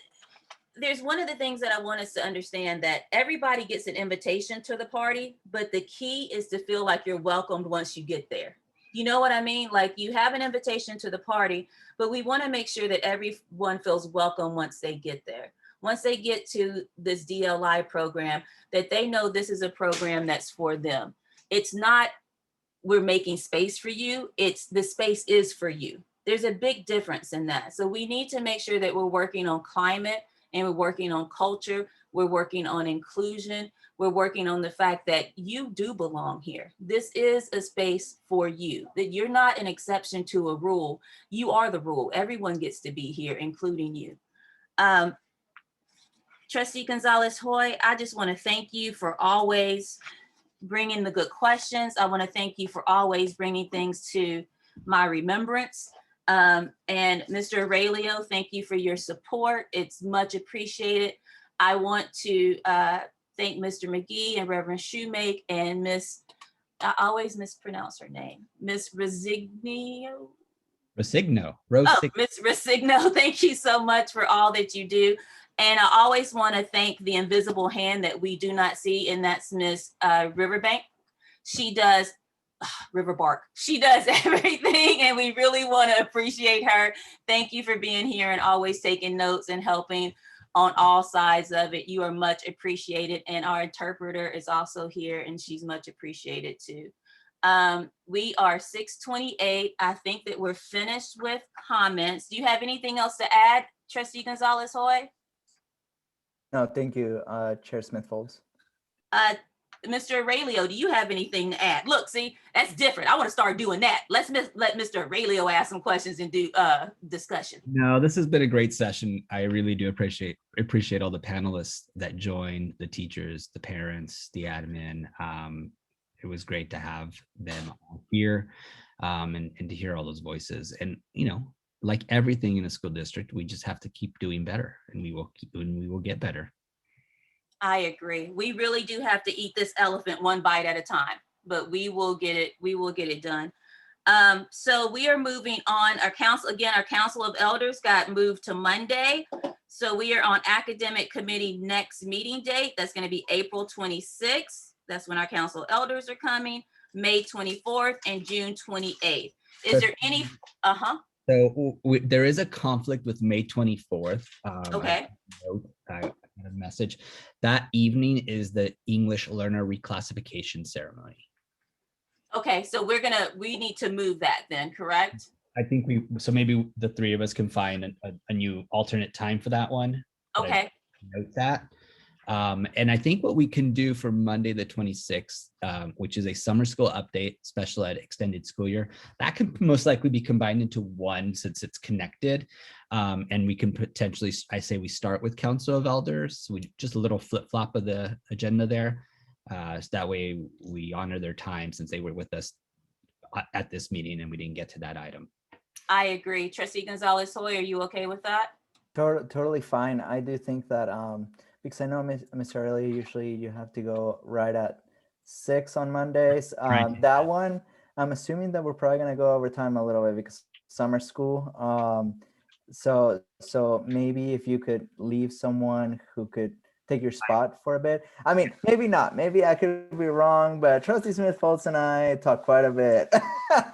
one of the things that I want us to understand, that everybody gets an invitation to the party, but the key is to feel like you're welcomed once you get there. You know what I mean? Like, you have an invitation to the party, but we want to make sure that everyone feels welcome once they get there. Once they get to this DLI program, that they know this is a program that's for them. It's not, we're making space for you. It's, the space is for you. There's a big difference in that. So we need to make sure that we're working on climate, and we're working on culture. We're working on inclusion. We're working on the fact that you do belong here. This is a space for you, that you're not an exception to a rule. You are the rule. Everyone gets to be here, including you. Trustee Gonzalez-Hoy, I just want to thank you for always bringing the good questions. I want to thank you for always bringing things to my remembrance. And Mr. Aurelio, thank you for your support. It's much appreciated. I want to thank Mr. McGee and Reverend Shoemake and I always mispronounce her name, Miss Resigno. Miss Resigno, thank you so much for all that you do. And I always want to thank the invisible hand that we do not see, and that's Miss Riverbank. She does Riverbark. She does everything, and we really want to appreciate her. Thank you for being here and always taking notes and helping on all sides of it. You are much appreciated, and our interpreter is also here, and she's much appreciated too. We are 6:28. I think that we're finished with comments. Do you have anything else to add, Trustee Gonzalez-Hoy? No, thank you, Chair Smith-Folds. Mr. Aurelio, do you have anything to add? Look, see, that's different. I want to start doing that. Let's let Mr. Aurelio ask some questions and do discussion. No, this has been a great session. I really do appreciate all the panelists that joined, the teachers, the parents, the admin. It was great to have them all here and to hear all those voices. And, you know, like everything in a school district, we just have to keep doing better, and we will get better. I agree. We really do have to eat this elephant one bite at a time, but we will get it. We will get it done. So we are moving on. Our Council of Elders got moved to Monday. So we are on academic committee next meeting date. That's going to be April 26th. That's when our Council of Elders are coming, May 24th and June 28th. Is there any, So there is a conflict with May 24th. Okay. I got a message. That evening is the English learner reclassification ceremony. Okay, so we need to move that then, correct? I think so maybe the three of us can find a new alternate time for that one. Okay. Note that. And I think what we can do for Monday, the 26th, which is a summer school update, special ed extended school year, that could most likely be combined into one since it's connected. And we can potentially, I say we start with Council of Elders. So just a little flip flop of the agenda there. So that way we honor their time since they were with us at this meeting and we didn't get to that item. I agree. Trustee Gonzalez-Hoy, are you okay with that? Totally fine. I do think that because I know Mr. Early, usually you have to go right at 6 on Mondays. Right. That one, I'm assuming that we're probably gonna go over time a little bit because summer school. So maybe if you could leave someone who could take your spot for a bit. I mean, maybe not. Maybe I could be wrong, but Trustee Smith-Folds and I talk quite a bit.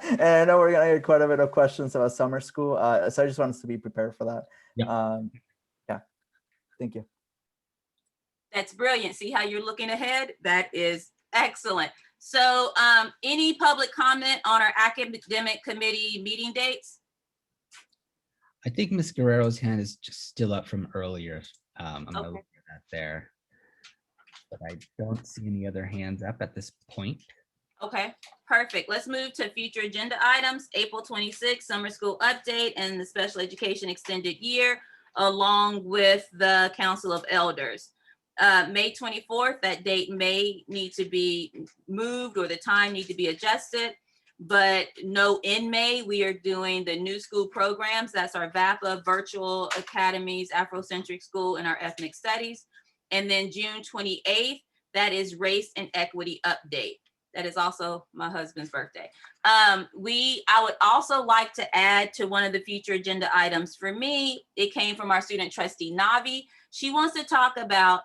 And I know we're gonna get quite a bit of questions about summer school. So I just want us to be prepared for that. Yeah. Yeah. Thank you. That's brilliant. See how you're looking ahead? That is excellent. So any public comment on our academic committee meeting dates? I think Ms. Guerrero's hand is just still up from earlier. I'm gonna look at that there. But I don't see any other hands up at this point. Okay, perfect. Let's move to future agenda items. April 26th, summer school update and the special education extended year, along with the Council of Elders. May 24th, that date may need to be moved or the time need to be adjusted, but no, in May, we are doing the new school programs. That's our VAPA, Virtual Academies, Afrocentric School, and our Ethnic Studies. And then June 28th, that is Race and Equity Update. That is also my husband's birthday. I would also like to add to one of the future agenda items. For me, it came from our student trustee, Navi. She wants to talk about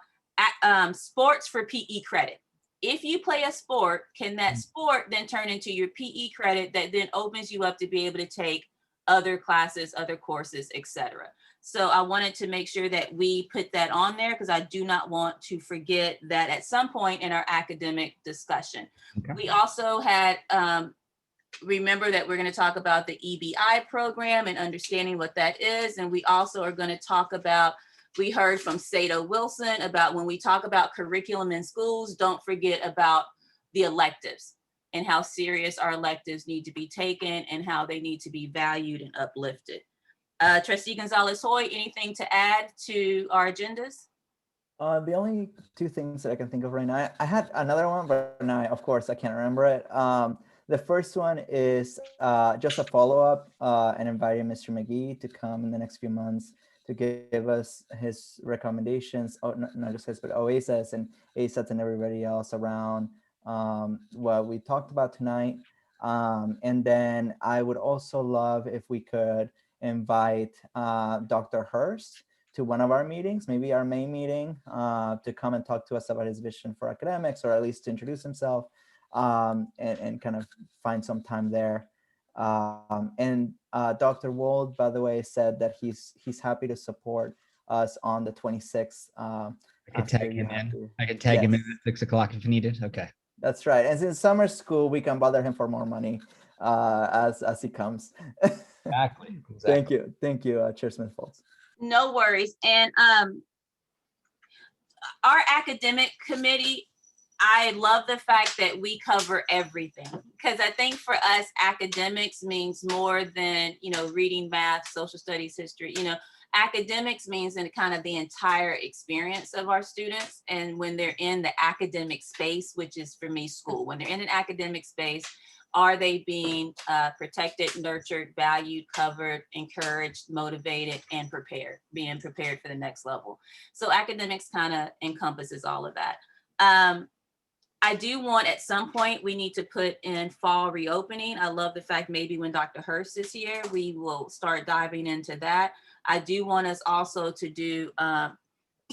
sports for PE credit. If you play a sport, can that sport then turn into your PE credit that then opens you up to be able to take other classes, other courses, etc. So I wanted to make sure that we put that on there because I do not want to forget that at some point in our academic discussion. Okay. We also had, remember that we're going to talk about the EBI program and understanding what that is. And we also are going to talk about, we heard from Sato Wilson about when we talk about curriculum in schools, don't forget about the electives and how serious our electives need to be taken and how they need to be valued and uplifted. Trustee Gonzalez-Hoy, anything to add to our agendas? The only two things that I can think of right now, I had another one, but now, of course, I can't remember it. The first one is just a follow-up and inviting Mr. McGee to come in the next few months to give us his recommendations, not just his, but OASAS and ASATs and everybody else around what we talked about tonight. And then I would also love if we could invite Dr. Hurst to one of our meetings, maybe our May meeting, to come and talk to us about his vision for academics, or at least to introduce himself and kind of find some time there. And Dr. Wold, by the way, said that he's happy to support us on the 26th. I could after tag you him have in. to- I could tag him in Yes. at 6 o'clock if needed. Okay. That's right. And since summer school, we can bother him for more money as he comes. Exactly. Thank you, Chair Smith-Foltz. No worries. And our academic committee, I love the fact that we cover everything, because I think for us, academics means more than, reading, math, social studies, history. Academics means in kind of the entire experience of our students. And when they're in the academic space, which is for me, school, when they're in an academic space, are they being protected, nurtured, valued, covered, encouraged, motivated, and prepared, being prepared for the next level? So academics kind of encompasses all of that. I do want, at some point, we need to put in fall reopening. I love the fact maybe when Dr. Hurst is here, we will start diving into that. I do want us also to do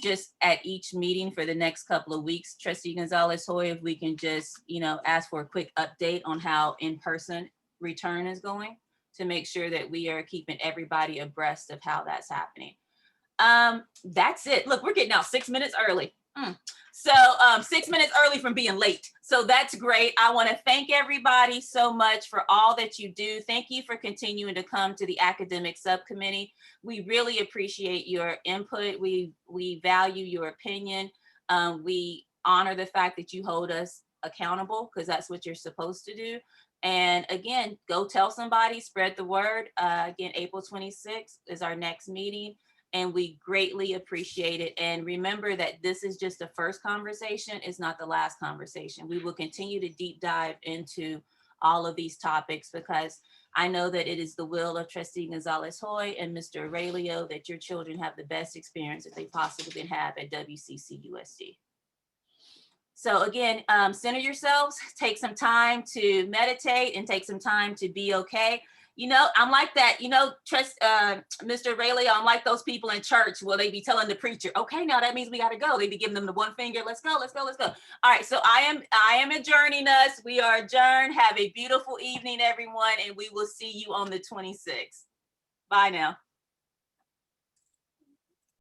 just at each meeting for the next couple of weeks, Trustee Gonzalez-Hoy, if we can just, ask for a quick update on how in-person return is going, to make sure that we are keeping everybody abreast of how that's happening. That's it. Look, we're getting out 6 minutes early. So 6 minutes early from being late. So that's great. I want to thank everybody so much for all that you do. Thank you for continuing to come to the academic subcommittee. We really appreciate your input. We value your opinion. We honor the fact that you hold us accountable, because that's what you're supposed to do. And again, go tell somebody, spread the word. Again, April 26th is our next meeting, and we greatly appreciate it. And remember that this is just the first conversation. It's not the last conversation. We will continue to deep dive into all of these topics, because I know that it is the will of Trustee Gonzalez-Hoy and Mr. Aurelio that your children have the best experience that they possibly can have at WCCUSD. So again, center yourselves, take some time to meditate and take some time to be okay. I'm like that, Mr. Aurelio, I'm like those people in church where they be telling the preacher, okay, now that means we got to go. They be giving them the one finger. Let's go, let's go, let's go. All right. So I am adjourning us. We are adjourned. Have a beautiful evening, everyone. And we will see you on the 26th. Bye now.